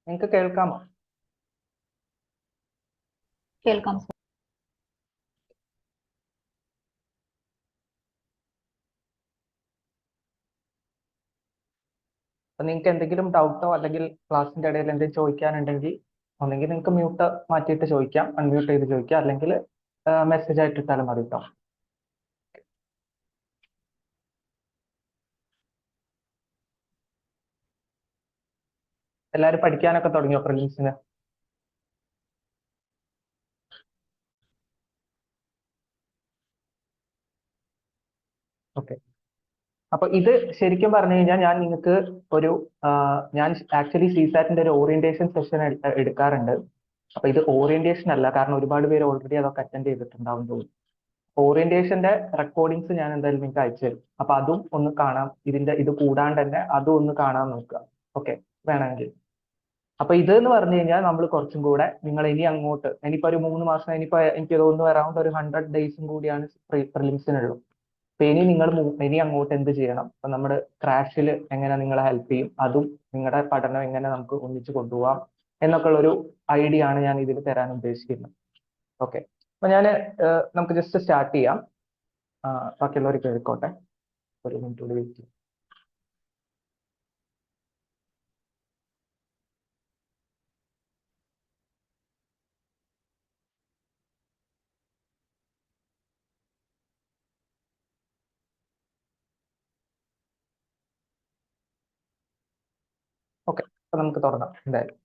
നിങ്ങൾക്ക് കേൾക്കാമോ? കേൾക്കാം സർ. അപ്പൊ നിങ്ങൾക്ക് എന്തെങ്കിലും ഡൗട്ടോ അല്ലെങ്കിൽ ക്ലാസ്സിന്റെ ഇടയിൽ എന്തെങ്കിലും ചോദിക്കാനുണ്ടെങ്കിൽ ഒന്നെങ്കിൽ നിങ്ങൾക്ക് മ്യൂട്ട് മാറ്റിയിട്ട് ചോദിക്കാം, അൺമ്യൂട്ട് ചെയ്ത് ചോദിക്കാം, അല്ലെങ്കിൽ മെസ്സേജ് ആയിട്ട് ഇട്ടാലും മതി കേട്ടോ. എല്ലാവരും പഠിക്കാനൊക്കെ തുടങ്ങിയോ പ്രിലിംസിന്? ഓക്കെ. അപ്പൊ ഇത് ശരിക്കും പറഞ്ഞു കഴിഞ്ഞാൽ ഞാൻ നിങ്ങൾക്ക് ഒരു ഞാൻ ആക്ച്വലി സിസാറ്റിന്റെ ഒരു ഓറിയന്റേഷൻ സെഷൻ എടുക്കാറുണ്ട്. അപ്പൊ ഇത് ഓറിയന്റേഷൻ അല്ല, കാരണം ഒരുപാട് പേര് ഓൾറെഡി അതൊക്കെ അറ്റൻഡ് ചെയ്തിട്ടുണ്ടാവും തോന്നുന്നു. ഓറിയന്റേഷന്റെ റെക്കോർഡിങ്സ് ഞാൻ എന്തായാലും നിങ്ങൾക്ക് അയച്ചു തരും. അപ്പൊ അതും ഒന്ന് കാണാം, ഇത് കൂടാണ്ട് തന്നെ അതും ഒന്ന് കാണാൻ നോക്കുക. ഓക്കെ, വേണമെങ്കിൽ. അപ്പൊ ഇത് എന്ന് പറഞ്ഞു കഴിഞ്ഞാൽ നമ്മൾ കുറച്ചും കൂടെ നിങ്ങൾ ഇനി അങ്ങോട്ട് ഇനിയിപ്പോ ഒരു 3 മാസം, ഇനിയിപ്പോ എനിക്ക് തോന്നുന്നു അറൗണ്ട് ഒരു 100 ഡേയ്സും കൂടിയാണ് പ്രിലിംസിനുള്ളൂ. അപ്പൊ ഇനി നിങ്ങൾ ഇനി അങ്ങോട്ട് എന്ത് ചെയ്യണം, അപ്പൊ നമ്മുടെ ക്രാഷിൽ എങ്ങനെ നിങ്ങളെ ഹെൽപ്പ് ചെയ്യും, അതും നിങ്ങളുടെ പഠനം എങ്ങനെ നമുക്ക് ഒന്നിച്ച് കൊണ്ടുപോകാം എന്നൊക്കെ ഉള്ള ഒരു ഐഡിയ ആണ് ഞാൻ ഇതിൽ തരാൻ ഉദ്ദേശിക്കുന്നത്. ഓക്കെ, അപ്പൊ ഞാൻ നമുക്ക് ജസ്റ്റ് സ്റ്റാർട്ട് ചെയ്യാം. ബാക്കിയുള്ളവർ കേൾക്കോട്ടെ, ഒരു മിനിറ്റ് കൂടി വെയിറ്റ് ചെയ്യാം. ഓക്കെ, അപ്പൊ നമുക്ക് തുടങ്ങാം എന്തായാലും.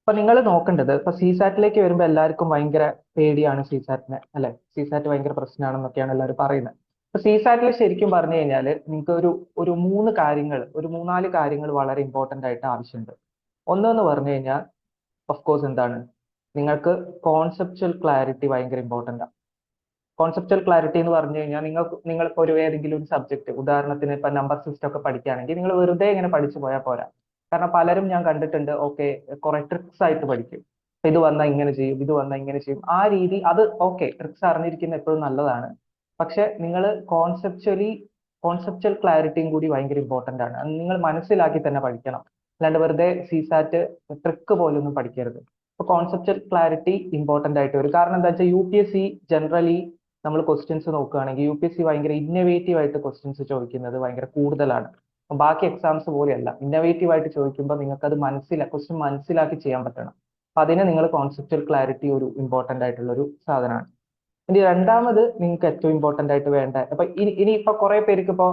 അപ്പൊ നിങ്ങൾ നോക്കേണ്ടത്, ഇപ്പൊ സിസാറ്റിലേക്ക് വരുമ്പോൾ എല്ലാവർക്കും ഭയങ്കര പേടിയാണ് സിസാറ്റിനെ, അല്ലെ? സിസാറ്റ് ഭയങ്കര പ്രശ്നമാണെന്നൊക്കെയാണ് എല്ലാവരും പറയുന്നത്. അപ്പൊ സിസാറ്റിൽ ശരിക്കും പറഞ്ഞു കഴിഞ്ഞാൽ നിങ്ങൾക്ക് ഒരു മൂന്നാല് കാര്യങ്ങൾ വളരെ ഇമ്പോർട്ടന്റ് ആയിട്ട് ആവശ്യമുണ്ട്. ഒന്നെന്ന് പറഞ്ഞു കഴിഞ്ഞാൽ ഓഫ് കോഴ്സ് എന്താണ്, നിങ്ങൾക്ക് കോൺസെപ്ച്വൽ ക്ലാരിറ്റി ഭയങ്കര ഇമ്പോർട്ടന്റ് ആണ്. കോൺസെപ്ച്വൽ ക്ലാരിറ്റി എന്ന് പറഞ്ഞു കഴിഞ്ഞാൽ നിങ്ങൾക്ക് ഒരു ഏതെങ്കിലും ഒരു സബ്ജക്ട്, ഉദാഹരണത്തിന് ഇപ്പൊ നമ്പർ സിസ്റ്റം ഒക്കെ പഠിക്കുകയാണെങ്കിൽ നിങ്ങൾ വെറുതെ ഇങ്ങനെ പഠിച്ചു പോയാൽ പോരാ. കാരണം പലരും ഞാൻ കണ്ടിട്ടുണ്ട്, ഓക്കെ, കുറെ ട്രിക്സ് ആയിട്ട് പഠിക്കും. ഇത് വന്നാൽ ഇങ്ങനെ ചെയ്യും, ഇത് വന്നാൽ ഇങ്ങനെ ചെയ്യും, ആ രീതി. അത് ഓക്കെ, ട്രിക്സ് അറിഞ്ഞിരിക്കുന്ന എപ്പോഴും നല്ലതാണ്. പക്ഷെ നിങ്ങൾ കോൺസെപ്ച്വൽ ക്ലാരിറ്റിയും കൂടി ഭയങ്കര ഇമ്പോർട്ടന്റ് ആണ്. അത് നിങ്ങൾ മനസ്സിലാക്കി തന്നെ പഠിക്കണം. അല്ലാണ്ട് വെറുതെ സിസാറ്റ് ട്രിക്ക് പോലൊന്നും പഠിക്കരുത്. അപ്പൊ കോൺസെപ്ച്വൽ ക്ലാരിറ്റി ഇമ്പോർട്ടന്റ് ആയിട്ട് വരും. കാരണം എന്താ വെച്ചാൽ UPSC ജനറലി നമ്മൾ ക്വസ്റ്റ്യൻസ് നോക്കുകയാണെങ്കിൽ UPSC ഭയങ്കര ഇന്നവേറ്റീവ് ആയിട്ട് ക്വസ്റ്റ്യൻസ് ചോദിക്കുന്നത് ഭയങ്കര കൂടുതലാണ്. ബാക്കി എക്സാംസ് പോലെയല്ല, ഇന്നവേറ്റീവ് ആയിട്ട് ചോദിക്കുമ്പോൾ നിങ്ങൾക്ക് അത് ക്വസ്റ്റ്യൻ മനസ്സിലാക്കി ചെയ്യാൻ പറ്റണം. അപ്പൊ അതിന് നിങ്ങൾ കോൺസെപ്ച്വൽ ക്ലാരിറ്റി ഒരു ഇമ്പോർട്ടന്റ് ആയിട്ടുള്ള ഒരു സാധനമാണ്. ഇനി രണ്ടാമത് നിങ്ങൾക്ക് ഏറ്റവും ഇമ്പോർട്ടന്റ് ആയിട്ട് വേണ്ട, അപ്പൊ ഇനിയിപ്പോ കുറെ പേർക്ക് ഇപ്പോ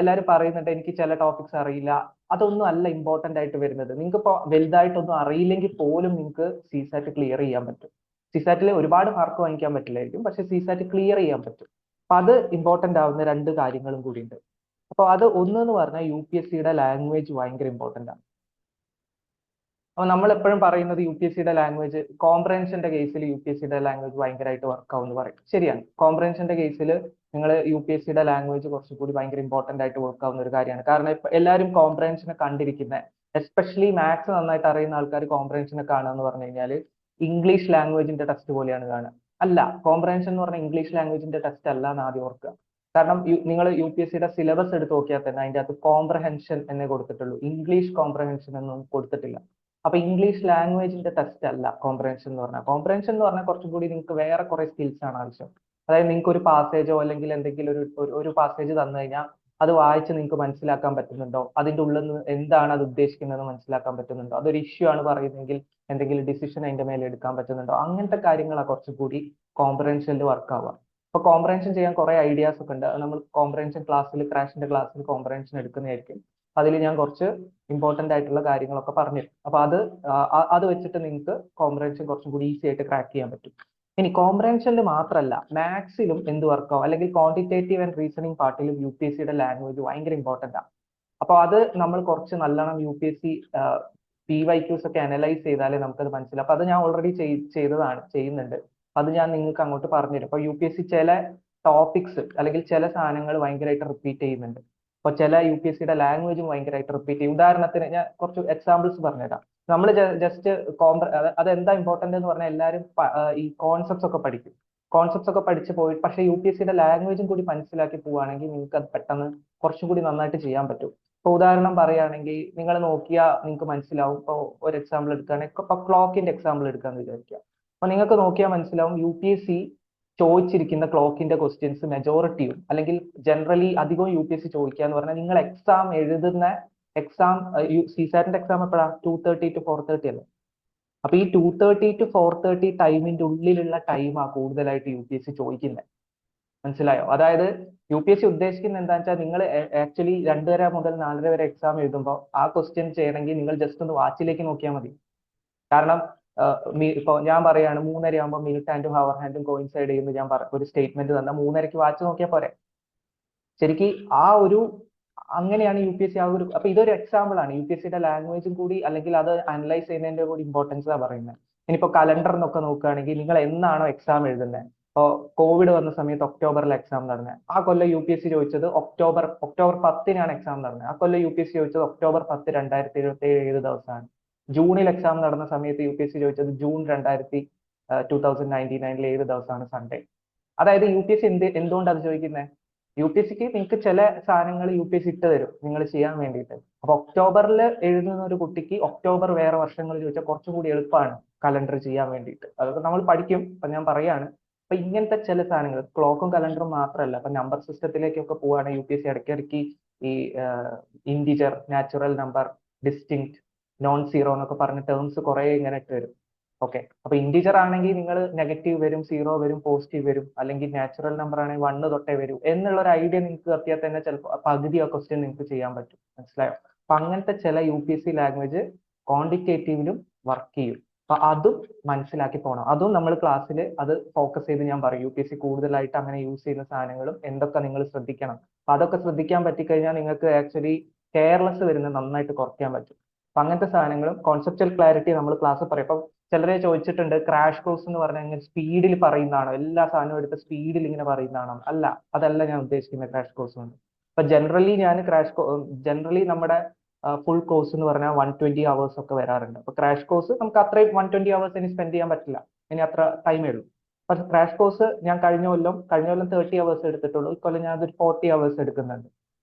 എല്ലാവരും പറയുന്നുണ്ട് എനിക്ക് ചില ടോപ്പിക്സ് അറിയില്ല. അതൊന്നും അല്ല ഇമ്പോർട്ടന്റ് ആയിട്ട് വരുന്നത്. നിങ്ങൾക്ക് ഇപ്പോ വലുതായിട്ടൊന്നും അറിയില്ലെങ്കിൽ പോലും നിങ്ങൾക്ക് സിസാറ്റ് ക്ലിയർ ചെയ്യാൻ പറ്റും. സിസാറ്റിൽ ഒരുപാട് മാർക്ക് വാങ്ങിക്കാൻ പറ്റില്ലായിരിക്കും, പക്ഷെ സിസാറ്റ് ക്ലിയർ ചെയ്യാൻ പറ്റും. അപ്പൊ അത് ഇമ്പോർട്ടന്റ് ആവുന്ന രണ്ട് കാര്യങ്ങളും കൂടി ഉണ്ട്. അപ്പൊ അത് എന്ന് പറഞ്ഞാൽ UPSCയുടെ ലാംഗ്വേജ് ഭയങ്കര ഇമ്പോർട്ടന്റ് ആണ്. അപ്പൊ നമ്മൾ എപ്പോഴും പറയുന്നത് UPSCയുടെ ലാംഗ്വേജ്, കോംപ്രഹെൻഷന്റെ കേസിൽ UPSCയുടെ ലാംഗ്വേജ് ഭയങ്കരമായിട്ട് വർക്ക് ആവും എന്ന് പറയും. ശരിയാണ്, കോംപ്രഹെൻഷന്റെ കേസിൽ നിങ്ങൾ UPSCയുടെ ലാംഗ്വേജ് കുറച്ചുകൂടി ഭയങ്കര ഇമ്പോർട്ടന്റ് ആയിട്ട് വർക്ക് ആവുന്ന ഒരു കാര്യമാണ്. കാരണം ഇപ്പൊ എല്ലാവരും കോംപ്രഹെൻഷനെ കണ്ടിരിക്കുന്നത്, എസ്പെഷ്യലി മാത്സ് നന്നായിട്ട് അറിയുന്ന ആൾക്കാർ കോംപ്രഹെൻഷനെ കാണുക എന്ന് പറഞ്ഞു കഴിഞ്ഞാൽ ഇംഗ്ലീഷ് ലാംഗ്വേജിന്റെ ടെസ്റ്റ് പോലെയാണ് കാണുക. അല്ല, കോംപ്രഹെൻഷൻ എന്ന് പറഞ്ഞാൽ ഇംഗ്ലീഷ് ലാംഗ്വേജിന്റെ ടെസ്റ്റ് അല്ല എന്ന് ആദ്യം ഓർക്കുക. കാരണം നിങ്ങൾ UPSCയുടെ സിലബസ് എടുത്ത് നോക്കിയാൽ തന്നെ അതിന്റെ അകത്ത് കോംപ്രഹെൻഷൻ എന്നേ കൊടുത്തിട്ടുള്ളൂ, ഇംഗ്ലീഷ് കോംപ്രഹെൻഷൻ ഒന്നും കൊടുത്തിട്ടില്ല. അപ്പൊ ഇംഗ്ലീഷ് ലാംഗ്വേജിന്റെ ടെസ്റ്റ് അല്ല കോംപ്രഹെൻഷൻ എന്ന് പറഞ്ഞാൽ. കോംപ്രഹെൻഷൻ എന്ന് പറഞ്ഞാൽ കുറച്ചും കൂടി നിങ്ങൾക്ക് വേറെ കുറെ സ്കിൽസ് ആണ് ആവശ്യം. അതായത് നിങ്ങൾക്ക് ഒരു പാസേജോ അല്ലെങ്കിൽ എന്തെങ്കിലും ഒരു പാസേജ് തന്നു കഴിഞ്ഞാൽ അത് വായിച്ച് നിങ്ങൾക്ക് മനസ്സിലാക്കാൻ പറ്റുന്നുണ്ടോ, അതിന്റെ ഉള്ളിൽ നിന്ന് എന്താണ് അത് ഉദ്ദേശിക്കുന്നത് മനസ്സിലാക്കാൻ പറ്റുന്നുണ്ടോ, അതൊരു ഇഷ്യൂ ആണ് പറയുന്നതെങ്കിൽ എന്തെങ്കിലും ഡിസിഷൻ അതിന്റെ മേലെ എടുക്കാൻ പറ്റുന്നുണ്ടോ, അങ്ങനത്തെ കാര്യങ്ങളാണ് കുറച്ചുകൂടി കോംപ്രഹെൻഷനിൽ വർക്ക് ആവുക. അപ്പൊ കോംപ്രഹെൻഷൻ ചെയ്യാൻ കുറെ ഐഡിയാസ് ഒക്കെ ഉണ്ട്. നമ്മൾ കോംപ്രഹെൻഷൻ ക്ലാസ്സിൽ, ക്രാഷിന്റെ ക്ലാസ്സിൽ കോംപ്രഹെൻഷൻ എടുക്കുന്നതായിരിക്കും. അതിൽ ഞാൻ കുറച്ച് ഇമ്പോർട്ടന്റ് ആയിട്ടുള്ള കാര്യങ്ങളൊക്കെ പറഞ്ഞു. അപ്പൊ അത് വെച്ചിട്ട് നിങ്ങൾക്ക് കോംപ്രഹെൻഷൻ കുറച്ചും കൂടി ഈസി ആയിട്ട് ക്രാക്ക് ചെയ്യാൻ പറ്റും. ഇനി കോംപ്രഹെൻഷനിൽ മാത്രമല്ല, മാത്സിലും എന്ത് വർക്കോ അല്ലെങ്കിൽ ക്വാണ്ടിറ്റേറ്റീവ് ആൻഡ് റീസണിങ് പാർട്ടിലും UPSCയുടെ ലാംഗ്വേജ് ഭയങ്കര ഇമ്പോർട്ടന്റ് ആണ്. അപ്പൊ അത് നമ്മൾ കുറച്ച് നല്ലോണം UPSC PYQs ഒക്കെ അനലൈസ് ചെയ്താലേ നമുക്കത് മനസ്സിലാവും. അപ്പൊ അത് ഞാൻ ഓൾറെഡി ചെയ്യുന്നുണ്ട്. അത് ഞാൻ നിങ്ങൾക്ക് അങ്ങോട്ട് പറഞ്ഞുതരും. അപ്പൊ UPSC ചില ടോപ്പിക്സ് അല്ലെങ്കിൽ ചില സാധനങ്ങൾ ഭയങ്കരമായിട്ട് റിപ്പീറ്റ് ചെയ്യുന്നുണ്ട്. അപ്പൊ ചില UPSCയുടെ ലാംഗ്വേജും ഭയങ്കരമായിട്ട് റിപ്പീറ്റ് ചെയ്യും. ഉദാഹരണത്തിന് ഞാൻ കുറച്ച് എക്സാമ്പിൾസ് പറഞ്ഞുതരാം. നമ്മൾ ജസ്റ്റ് അതെന്താ ഇമ്പോർട്ടന്റ് എന്ന് പറഞ്ഞാൽ എല്ലാവരും ഈ കോൺസെപ്റ്റ്സ് ഒക്കെ പഠിക്കും. കോൺസെപ്റ്റ്സ് ഒക്കെ പഠിച്ച് പോയി, പക്ഷെ UPSCയുടെ ലാംഗ്വേജും കൂടി മനസ്സിലാക്കി പോവുകയാണെങ്കിൽ നിങ്ങൾക്ക് അത് പെട്ടെന്ന് കുറച്ചും കൂടി നന്നായിട്ട് ചെയ്യാൻ പറ്റും. ഇപ്പൊ ഉദാഹരണം പറയുകയാണെങ്കിൽ നിങ്ങൾ നോക്കിയാൽ നിങ്ങൾക്ക് മനസ്സിലാവും. ഇപ്പോൾ ഒരു എക്സാമ്പിൾ എടുക്കുകയാണെങ്കിൽ ഇപ്പൊ ക്ലോക്കിന്റെ എക്സാമ്പിൾ എടുക്കാന്ന് വിചാരിക്കുക. അപ്പൊ നിങ്ങൾക്ക് നോക്കിയാൽ മനസ്സിലാവും UPSC ചോദിച്ചിരിക്കുന്ന ക്ലോക്കിന്റെ ക്വസ്റ്റ്യൻസ് മെജോറിറ്റിയും അല്ലെങ്കിൽ ജനറലി അധികവും UPSC ചോദിക്കുക എന്ന് പറഞ്ഞാൽ നിങ്ങൾ എക്സാം എഴുതുന്ന എക്സാം CSAT എക്സാം എപ്പോഴാ 2:30 to 4:30 അല്ലേ? അപ്പൊ ഈ 2:30 to 4:30 ടൈമിന്റെ ഉള്ളിലുള്ള ടൈമാ കൂടുതലായിട്ട് UPSC ചോദിക്കുന്നത്. മനസ്സിലായോ? അതായത് UPSC ഉദ്ദേശിക്കുന്നത് എന്താണെന്ന് വെച്ചാൽ നിങ്ങൾ ആക്ച്വലി 2:30 മുതൽ 4:30 വരെ എക്സാം എഴുതുമ്പോൾ ആ ക്വസ്റ്റ്യൻ ചെയ്യണമെങ്കിൽ നിങ്ങൾ ജസ്റ്റ് ഒന്ന് വാച്ചിലേക്ക് നോക്കിയാൽ മതി. കാരണം ഇപ്പൊ ഞാൻ പറയാണ് 3:30 ആകുമ്പോൾ മിനിറ്റ് ഹാൻഡും ഹവർ ഹാൻഡും കോയിൻസൈഡ് ചെയ്യുന്നു, ഞാൻ ഒരു സ്റ്റേറ്റ്മെന്റ് തന്നാൽ 3:30ക്ക് വാച്ച് നോക്കിയാൽ പോരെ? ശരിക്കും ആ ഒരു അങ്ങനെയാണ് UPSC ആ ഒരു. അപ്പൊ ഇതൊരു എക്സാമ്പിൾ ആണ്. UPSCയുടെ ലാംഗ്വേജും കൂടി അല്ലെങ്കിൽ അത് അനലൈസ് ചെയ്യുന്നതിന്റെ കൂടി ഇമ്പോർട്ടൻസ് ആ പറയുന്നത്. ഇനിയിപ്പോ കലണ്ടർ എന്നൊക്കെ നോക്കുകയാണെങ്കിൽ നിങ്ങൾ എന്നാണോ എക്സാം എഴുതുന്നത്, ഇപ്പോ കോവിഡ് വന്ന സമയത്ത് ഒക്ടോബറിൽ എക്സാം നടന്നത്, ആ കൊല്ലം UPSC ചോദിച്ചത് ഒക്ടോബർ 10-നാണ് എക്സാം നടന്നത്. ആ കൊല്ലം UPSC ചോദിച്ചത് ഒക്ടോബർ 10, 2027 ഏത് ദിവസമാണ്. ജൂണിൽ എക്സാം നടന്ന സമയത്ത് UPSC ചോദിച്ചത് ജൂൺ 2019 ഏത് ദിവസമാണ്, സൺഡേ. അതായത് UPSC എന്തുകൊണ്ട് അത് ചോദിക്കുന്നത്? UPSCക്ക് നിങ്ങൾക്ക് ചില സാധനങ്ങൾ UPSC ഇട്ട് തരും നിങ്ങൾ ചെയ്യാൻ വേണ്ടിയിട്ട്. അപ്പൊ ഒക്ടോബറിൽ എഴുതുന്ന ഒരു കുട്ടിക്ക് ഒക്ടോബർ വേറെ വർഷങ്ങൾ ചോദിച്ചാൽ കുറച്ചുകൂടി എളുപ്പമാണ് കലണ്ടർ ചെയ്യാൻ വേണ്ടിയിട്ട്. അതൊക്കെ നമ്മൾ പഠിക്കും. അപ്പൊ ഞാൻ പറയാണ്, അപ്പൊ ഇങ്ങനത്തെ ചില സാധനങ്ങൾ ക്ലോക്കും കലണ്ടറും മാത്രമല്ല, അപ്പൊ നമ്പർ സിസ്റ്റത്തിലേക്കൊക്കെ പോവുകയാണെങ്കിൽ UPSC ഇടയ്ക്കിടയ്ക്ക് ഈ integer, natural number, distinct, non zero എന്നൊക്കെ പറഞ്ഞ ടേംസ് കുറെ ഇങ്ങനെ ഇട്ട് വരും. ഓക്കെ, അപ്പൊ ഇൻഡിജർ ആണെങ്കിൽ നിങ്ങൾ നെഗറ്റീവ് വരും, സീറോ വരും, പോസിറ്റീവ് വരും, അല്ലെങ്കിൽ നാച്ചുറൽ നമ്പർ ആണെങ്കിൽ 1 തൊട്ടേ വരും എന്നുള്ള ഒരു ഐഡിയ നിങ്ങൾക്ക് എത്തിയാൽ തന്നെ ചിലപ്പോൾ പകുതി ആ ക്വസ്റ്റ്യൻ നിങ്ങൾക്ക് ചെയ്യാൻ പറ്റും. മനസ്സിലായോ? അപ്പൊ അങ്ങനത്തെ ചില UPSC ലാംഗ്വേജ് ക്വാണ്ടിറ്റേറ്റീവിലും വർക്ക് ചെയ്യും. അപ്പൊ അതും മനസ്സിലാക്കി പോകണം. അതും നമ്മൾ ക്ലാസ്സിൽ അത് ഫോക്കസ് ചെയ്ത് ഞാൻ പറയും. UPSC കൂടുതലായിട്ട് അങ്ങനെ യൂസ് ചെയ്യുന്ന സാധനങ്ങളും എന്തൊക്കെ നിങ്ങൾ ശ്രദ്ധിക്കണം. അപ്പൊ അതൊക്കെ ശ്രദ്ധിക്കാൻ പറ്റിക്കഴിഞ്ഞാൽ നിങ്ങൾക്ക് ആക്ച്വലി കെയർലെസ് വരുന്നത് നന്നായിട്ട് കുറയ്ക്കാൻ പറ്റും. അപ്പൊ അങ്ങനത്തെ സാധനങ്ങളും കോൺസെപ്റ്റൽ ക്ലാരിറ്റി നമ്മൾ ക്ലാസ് പറയും. ഇപ്പൊ ചിലരെ ചോദിച്ചിട്ടുണ്ട്, ക്രാഷ് കോഴ്സ് എന്ന് പറഞ്ഞാൽ ഇങ്ങനെ സ്പീഡിൽ പറയുന്നതാണോ, എല്ലാ സാധനവും എടുത്ത് സ്പീഡിൽ ഇങ്ങനെ പറയുന്നതാണോ? അല്ല, അതല്ല ഞാൻ ഉദ്ദേശിക്കുന്ന ക്രാഷ് കോഴ്സ് കൊണ്ട്. ഇപ്പൊ ജനറലി നമ്മുടെ ഫുൾ കോഴ്സ് എന്ന് പറഞ്ഞാൽ 120 hours ഒക്കെ വരാറുണ്ട്. അപ്പൊ ക്രാഷ് കോഴ്സ് നമുക്ക് അത്രയും 120 hours ഇനി സ്പെൻഡ് ചെയ്യാൻ പറ്റില്ല, ഇനി അത്ര ടൈമേ ഉള്ളൂ. അപ്പൊ ക്രാഷ് കോഴ്സ് ഞാൻ കഴിഞ്ഞ കൊല്ലം 30 hours എടുത്തിട്ടുള്ളൂ. ഇക്കൊല്ലം ഞാൻ അതൊരു 40 hours എടുക്കുന്നുണ്ട്.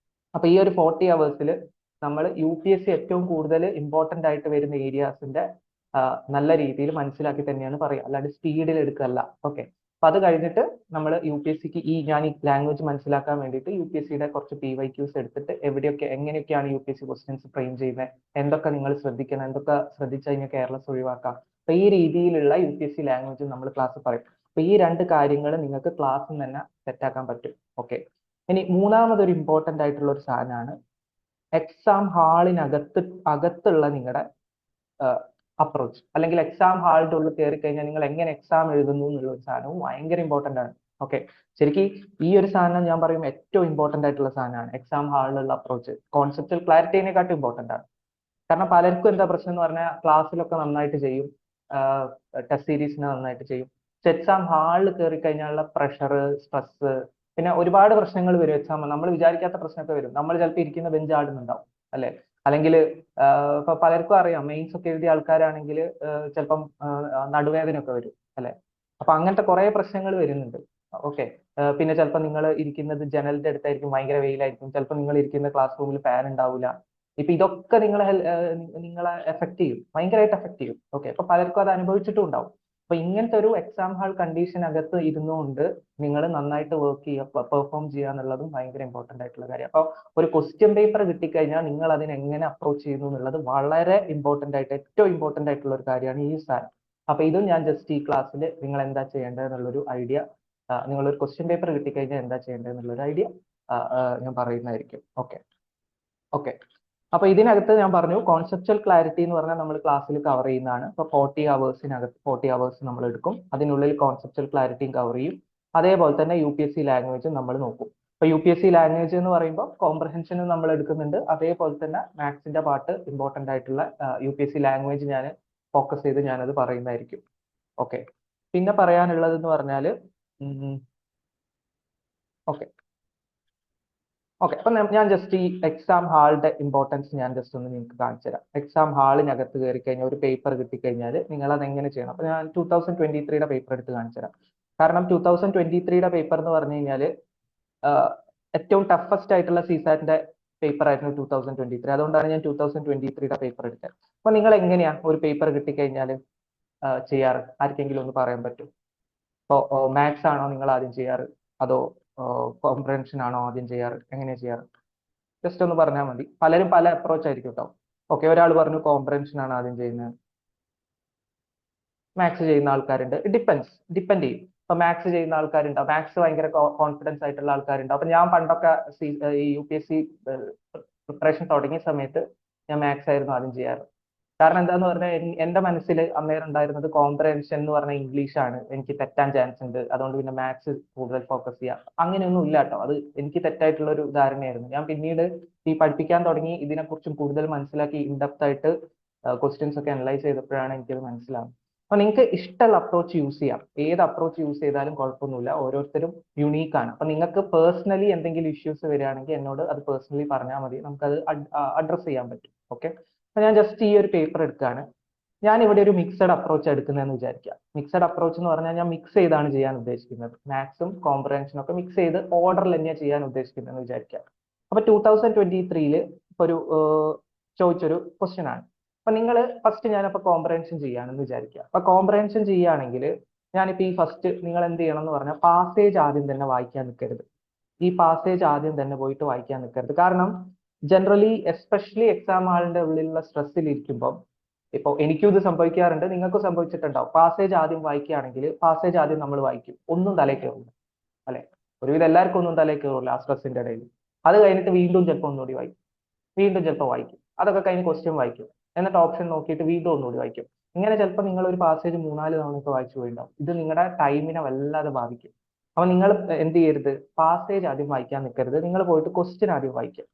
അപ്പൊ ഈ ഒരു 40 hours നമ്മൾ UPSC ഏറ്റവും കൂടുതൽ ഇമ്പോർട്ടന്റ് ആയിട്ട് വരുന്ന ഏരിയാസിന്റെ നല്ല രീതിയിൽ മനസ്സിലാക്കി തന്നെയാണ് പറയുക, അല്ലാണ്ട് സ്പീഡിൽ എടുക്കല്ല. ഓക്കെ, അപ്പൊ അത് കഴിഞ്ഞിട്ട് നമ്മൾ UPSCക്ക് ഞാൻ ഈ ലാംഗ്വേജ് മനസ്സിലാക്കാൻ വേണ്ടിയിട്ട് UPSCയുടെ കുറച്ച് PYQs എടുത്തിട്ട് എവിടെയൊക്കെ എങ്ങനെയൊക്കെയാണ് UPSC ക്വസ്റ്റ്യൻസ് ഫ്രെയിം ചെയ്യുന്നത്, എന്തൊക്കെ നിങ്ങൾ ശ്രദ്ധിക്കണം, എന്തൊക്കെ ശ്രദ്ധിച്ചു കഴിഞ്ഞാൽ കേരളസ് ഒഴിവാക്കാം, അപ്പൊ ഈ രീതിയിലുള്ള UPSC ലാംഗ്വേജ് നമ്മൾ ക്ലാസ് പറയും. അപ്പൊ ഈ 2 കാര്യങ്ങൾ നിങ്ങൾക്ക് ക്ലാസ്സിൽ തന്നെ സെറ്റാക്കാൻ പറ്റും. ഓക്കെ, ഇനി മൂന്നാമതൊരു ഇമ്പോർട്ടന്റ് ആയിട്ടുള്ള ഒരു സാധനമാണ് എക്സാം അകത്തുള്ള നിങ്ങളുടെ അപ്രോച്ച്, അല്ലെങ്കിൽ എക്സാം ഹാളിന്റെ ഉള്ളിൽ കയറി കഴിഞ്ഞാൽ നിങ്ങൾ എങ്ങനെ എക്സാം എഴുതുന്നു എന്നുള്ള ഒരു സാധനവും ഭയങ്കര ഇമ്പോർട്ടന്റ് ആണ്. ഓക്കെ, ശരിക്കും ഈ ഒരു സാധനം ഞാൻ പറയും ഏറ്റവും ഇമ്പോർട്ടന്റ് ആയിട്ടുള്ള സാധനമാണ്. എക്സാം ഹാളിലുള്ള അപ്രോച്ച് കോൺസെപ്റ്റൽ ക്ലാരിറ്റിനെക്കാട്ടും ഇമ്പോർട്ടന്റ് ആണ്. കാരണം പലർക്കും എന്താ പ്രശ്നം എന്ന് പറഞ്ഞാൽ ക്ലാസ്സിലൊക്കെ നന്നായിട്ട് ചെയ്യും, ടെസ്റ്റ് സീരീസിന് നന്നായിട്ട് ചെയ്യും, എക്സാം ഹാളിൽ കയറി കഴിഞ്ഞാലുള്ള പ്രഷർ, സ്ട്രെസ്, പിന്നെ ഒരുപാട് പ്രശ്നങ്ങൾ വരും. എക്സാം നമ്മൾ വിചാരിക്കാത്ത പ്രശ്നമൊക്കെ വരും. നമ്മൾ ചിലപ്പോൾ ഇരിക്കുന്ന ബെഞ്ച് ആടുന്നുണ്ടാവും, അല്ലെ? അല്ലെങ്കിൽ ഇപ്പൊ പലർക്കും അറിയാം, മെയിൻസ് ഒക്കെ എഴുതിയ ആൾക്കാരാണെങ്കിൽ ചിലപ്പം നടുവേദന ഒക്കെ വരും, അല്ലെ? അപ്പൊ അങ്ങനത്തെ കുറെ പ്രശ്നങ്ങൾ വരുന്നുണ്ട്. ഓക്കെ, പിന്നെ ചിലപ്പോൾ നിങ്ങൾ ഇരിക്കുന്നത് ജനലിന്റെ അടുത്തായിരിക്കും, ഭയങ്കര വെയിലായിരിക്കും, ചിലപ്പോൾ നിങ്ങൾ ഇരിക്കുന്ന ക്ലാസ് റൂമിൽ ഫാൻ ഉണ്ടാവില്ല. ഇപ്പൊ ഇതൊക്കെ നിങ്ങളെ എഫക്ട് ചെയ്യും, ഭയങ്കരമായിട്ട് എഫക്ട് ചെയ്യും. ഓക്കെ, അപ്പൊ പലർക്കും അത് അനുഭവിച്ചിട്ടും ഉണ്ടാവും. അപ്പൊ ഇങ്ങനത്തെ ഒരു എക്സാം ഹാൾ കണ്ടീഷൻ അകത്ത് ഇരുന്നുകൊണ്ട് നിങ്ങൾ നന്നായിട്ട് വർക്ക് ചെയ്യുക, പെർഫോം ചെയ്യുക എന്നുള്ളതും ഭയങ്കര ഇമ്പോർട്ടന്റ് ആയിട്ടുള്ള കാര്യം. അപ്പൊ ഒരു ക്വസ്റ്റ്യൻ പേപ്പർ കിട്ടിക്കഴിഞ്ഞാൽ നിങ്ങൾ അതിനെ എങ്ങനെ അപ്രോച്ച് ചെയ്യുന്നു എന്നുള്ളത് വളരെ ഇമ്പോർട്ടന്റ് ആയിട്ട്, ഏറ്റവും ഇമ്പോർട്ടന്റ് ആയിട്ടുള്ള ഒരു കാര്യമാണ് ഈ സാധനം. അപ്പൊ ഇതും ഞാൻ ജസ്റ്റ് ഈ ക്ലാസ്സിൽ നിങ്ങൾ എന്താ ചെയ്യേണ്ടത് എന്നുള്ളൊരു ഐഡിയ, നിങ്ങളൊരു ക്വസ്റ്റ്യൻ പേപ്പർ കിട്ടിക്കഴിഞ്ഞാൽ എന്താ ചെയ്യേണ്ടത് എന്നുള്ളൊരു ഐഡിയ ഞാൻ പറയുന്നതായിരിക്കും. ഓക്കെ ഓക്കെ അപ്പൊ ഇതിനകത്ത് ഞാൻ പറഞ്ഞു കോൺസെപ്റ്റൽ ക്ലാരിറ്റി എന്ന് പറഞ്ഞാൽ നമ്മൾ ക്ലാസ്സിൽ കവർ ചെയ്യുന്നതാണ്. ഇപ്പൊ 40 hours നമ്മൾ എടുക്കും, അതിനുള്ളിൽ കോൺസെപ്റ്റൽ ക്ലാരിറ്റിയും കവർ ചെയ്യും. അതേപോലെ തന്നെ UPSC ലാംഗ്വേജ് നമ്മൾ നോക്കും. ഇപ്പൊ UPSC ലാംഗ്വേജ് എന്ന് പറയുമ്പോൾ കോംപ്രഹെൻഷനും നമ്മൾ എടുക്കുന്നുണ്ട്, അതേപോലെ തന്നെ മാത്സിന്റെ പാർട്ട് ഇമ്പോർട്ടന്റ് ആയിട്ടുള്ള UPSC ലാംഗ്വേജ് ഞാൻ ഫോക്കസ് ചെയ്ത് ഞാനത് പറയുന്നതായിരിക്കും. ഓക്കെ, പിന്നെ പറയാനുള്ളത് എന്ന് പറഞ്ഞാൽ ഓക്കെ അപ്പൊ ഞാൻ ജസ്റ്റ് ഈ എക്സാം ഹാളിന്റെ ഇമ്പോർട്ടൻസ് ഞാൻ ജസ്റ്റ് ഒന്ന് നിങ്ങൾക്ക് കാണിച്ചു തരാം. എക്സാം ഹാളിനകത്ത് കയറി കഴിഞ്ഞാൽ ഒരു പേപ്പർ കിട്ടിക്കഴിഞ്ഞാൽ നിങ്ങൾ അത് എങ്ങനെ ചെയ്യണം. അപ്പൊ ഞാൻ 2023 പേപ്പർ എടുത്ത് കാണിച്ചു തരാം. കാരണം 2023 പേപ്പർ എന്ന് പറഞ്ഞു കഴിഞ്ഞാൽ ഏറ്റവും ടഫസ്റ്റ് ആയിട്ടുള്ള CSAT പേപ്പർ ആയിരുന്നു 2023. അതുകൊണ്ടാണ് ഞാൻ 2023യുടെ പേപ്പർ എടുത്തത്. അപ്പൊ നിങ്ങൾ എങ്ങനെയാ ഒരു പേപ്പർ കിട്ടിക്കഴിഞ്ഞാൽ ചെയ്യാറ്? ആർക്കെങ്കിലും ഒന്ന് പറയാൻ പറ്റും? ഇപ്പോ മാത്സ് ആണോ നിങ്ങൾ ആദ്യം ചെയ്യാറ്, അതോ കോംപ്രഹെൻഷൻ ആണോ ആദ്യം ചെയ്യാറ്, എങ്ങനെയാ ചെയ്യാറ്? ജസ്റ്റ് ഒന്ന് പറഞ്ഞാൽ മതി. പലരും പല അപ്രോച്ച് ആയിരിക്കും കേട്ടോ. ഓക്കെ, ഒരാൾ പറഞ്ഞു കോംപ്രഹെൻഷൻ ആണ് ആദ്യം ചെയ്യുന്നത്, മാത്സ് ചെയ്യുന്ന ആൾക്കാരുണ്ട്. ഡിപ്പെൻഡ് ചെയ്യും. ഇപ്പൊ മാത്സ് ചെയ്യുന്ന ആൾക്കാരുണ്ട്, മാത്സ് ഭയങ്കര കോൺഫിഡൻസ് ആയിട്ടുള്ള ആൾക്കാരുണ്ട്. അപ്പൊ ഞാൻ പണ്ടൊക്കെ ഈ UPSC പ്രിപ്പറേഷൻ തുടങ്ങിയ സമയത്ത് ഞാൻ മാത്സ് ആയിരുന്നു ആദ്യം ചെയ്യാറ്. കാരണം എന്താന്ന് പറഞ്ഞാൽ എന്റെ മനസ്സിൽ അന്നേരം ഉണ്ടായിരുന്നത് കോംപ്രഹെൻഷൻ എന്ന് പറഞ്ഞ ഇംഗ്ലീഷ് ആണ്, എനിക്ക് തെറ്റാൻ ചാൻസ് ഉണ്ട്, അതുകൊണ്ട് പിന്നെ മാത്സ് കൂടുതൽ ഫോക്കസ് ചെയ്യാം. അങ്ങനെയൊന്നും ഇല്ല കേട്ടോ. അത് എനിക്ക് തെറ്റായിട്ടുള്ള ഒരു ധാരണയായിരുന്നു. ഞാൻ പിന്നീട് ഈ പഠിപ്പിക്കാൻ തുടങ്ങി, ഇതിനെക്കുറിച്ചും കൂടുതൽ മനസ്സിലാക്കി ഇൻഡെപ്ത് ആയിട്ട് ക്വസ്റ്റ്യൻസ് ഒക്കെ അനലൈസ് ചെയ്തപ്പോഴാണ് എനിക്കത് മനസ്സിലാവുന്നത്. അപ്പൊ നിങ്ങൾക്ക് ഇഷ്ടമുള്ള അപ്രോച്ച് യൂസ് ചെയ്യാം. ഏത് അപ്രോച്ച് യൂസ് ചെയ്താലും കുഴപ്പമൊന്നുമില്ല. ഓരോരുത്തരും യുണീക്ക് ആണ്. അപ്പൊ നിങ്ങൾക്ക് പേഴ്സണലി എന്തെങ്കിലും ഇഷ്യൂസ് വരികയാണെങ്കിൽ എന്നോട് അത് പേഴ്സണലി പറഞ്ഞാൽ മതി, നമുക്കത് അഡ്രസ് ചെയ്യാൻ പറ്റും. ഓക്കെ, അപ്പൊ ഞാൻ ജസ്റ്റ് ഈ ഒരു പേപ്പർ എടുക്കുകയാണ്. ഞാൻ ഇവിടെ ഒരു മിക്സഡ് അപ്രോച്ച് എടുക്കുന്നതെന്ന് വിചാരിക്കുക. മിക്സഡ് അപ്രോച്ച് എന്ന് പറഞ്ഞാൽ ഞാൻ മിക്സ് ചെയ്താണ് ചെയ്യാൻ ഉദ്ദേശിക്കുന്നത്. മാത്സും കോംപ്രഹെൻഷനും ഒക്കെ മിക്സ് ചെയ്ത് ഓർഡറിൽ തന്നെയാണ് ചെയ്യാൻ ഉദ്ദേശിക്കുന്നതെന്ന് വിചാരിക്കുക. അപ്പൊ 2023 ഒരു ചോദിച്ചൊരു ക്വസ്റ്റ്യൻ ആണ്. അപ്പൊ നിങ്ങൾ ഫസ്റ്റ് ഞാനപ്പോ കോംപ്രഹെൻഷൻ ചെയ്യാണെന്ന് വിചാരിക്കുക. അപ്പൊ കോംപ്രഹെൻഷൻ ചെയ്യുകയാണെങ്കിൽ ഞാനിപ്പോ ഈ ഫസ്റ്റ് നിങ്ങൾ എന്ത് ചെയ്യണം എന്ന് പറഞ്ഞാൽ പാസേജ് ആദ്യം തന്നെ വായിക്കാൻ നിൽക്കരുത്. ഈ പാസേജ് ആദ്യം തന്നെ പോയിട്ട് വായിക്കാൻ നിൽക്കരുത്. കാരണം ജനറലി എസ്പെഷ്യലി എക്സാം ഹാളിന്റെ ഉള്ളിലുള്ള സ്ട്രെസ്സിൽ ഇരിക്കുമ്പോൾ, ഇപ്പോൾ എനിക്കും ഇത് സംഭവിക്കാറുണ്ട്, നിങ്ങൾക്കും സംഭവിച്ചിട്ടുണ്ടാവും. പാസേജ് ആദ്യം വായിക്കുകയാണെങ്കിൽ പാസേജ് ആദ്യം നമ്മൾ വായിക്കും, ഒന്നും തലയിൽ കയറില്ല അല്ലെ? ഒരുവിധം എല്ലാവർക്കും ഒന്നും തലയിൽ കയറില്ല ആ സ്ട്രെസ്സിന്റെ ഇടയിൽ. അത് കഴിഞ്ഞിട്ട് വീണ്ടും ചിലപ്പോൾ ഒന്നുകൂടി വായിക്കും, വീണ്ടും ചിലപ്പോൾ വായിക്കും, അതൊക്കെ കഴിഞ്ഞ് ക്വസ്റ്റ്യൻ വായിക്കും, എന്നിട്ട് ഓപ്ഷൻ നോക്കിയിട്ട് വീണ്ടും ഒന്നുകൂടി വായിക്കും. ഇങ്ങനെ ചിലപ്പോൾ നിങ്ങൾ ഒരു പാസേജ് 3-4 തവണ വായിച്ചു പോയിട്ടുണ്ടാവും. ഇത് നിങ്ങളുടെ ടൈമിനെ വല്ലാതെ ബാധിക്കും. അപ്പൊ നിങ്ങൾ എന്ത് ചെയ്യരുത്, പാസേജ് ആദ്യം വായിക്കാൻ നിൽക്കരുത്, നിങ്ങൾ പോയിട്ട് ക്വസ്റ്റ്യൻ ആദ്യം വായിക്കുക.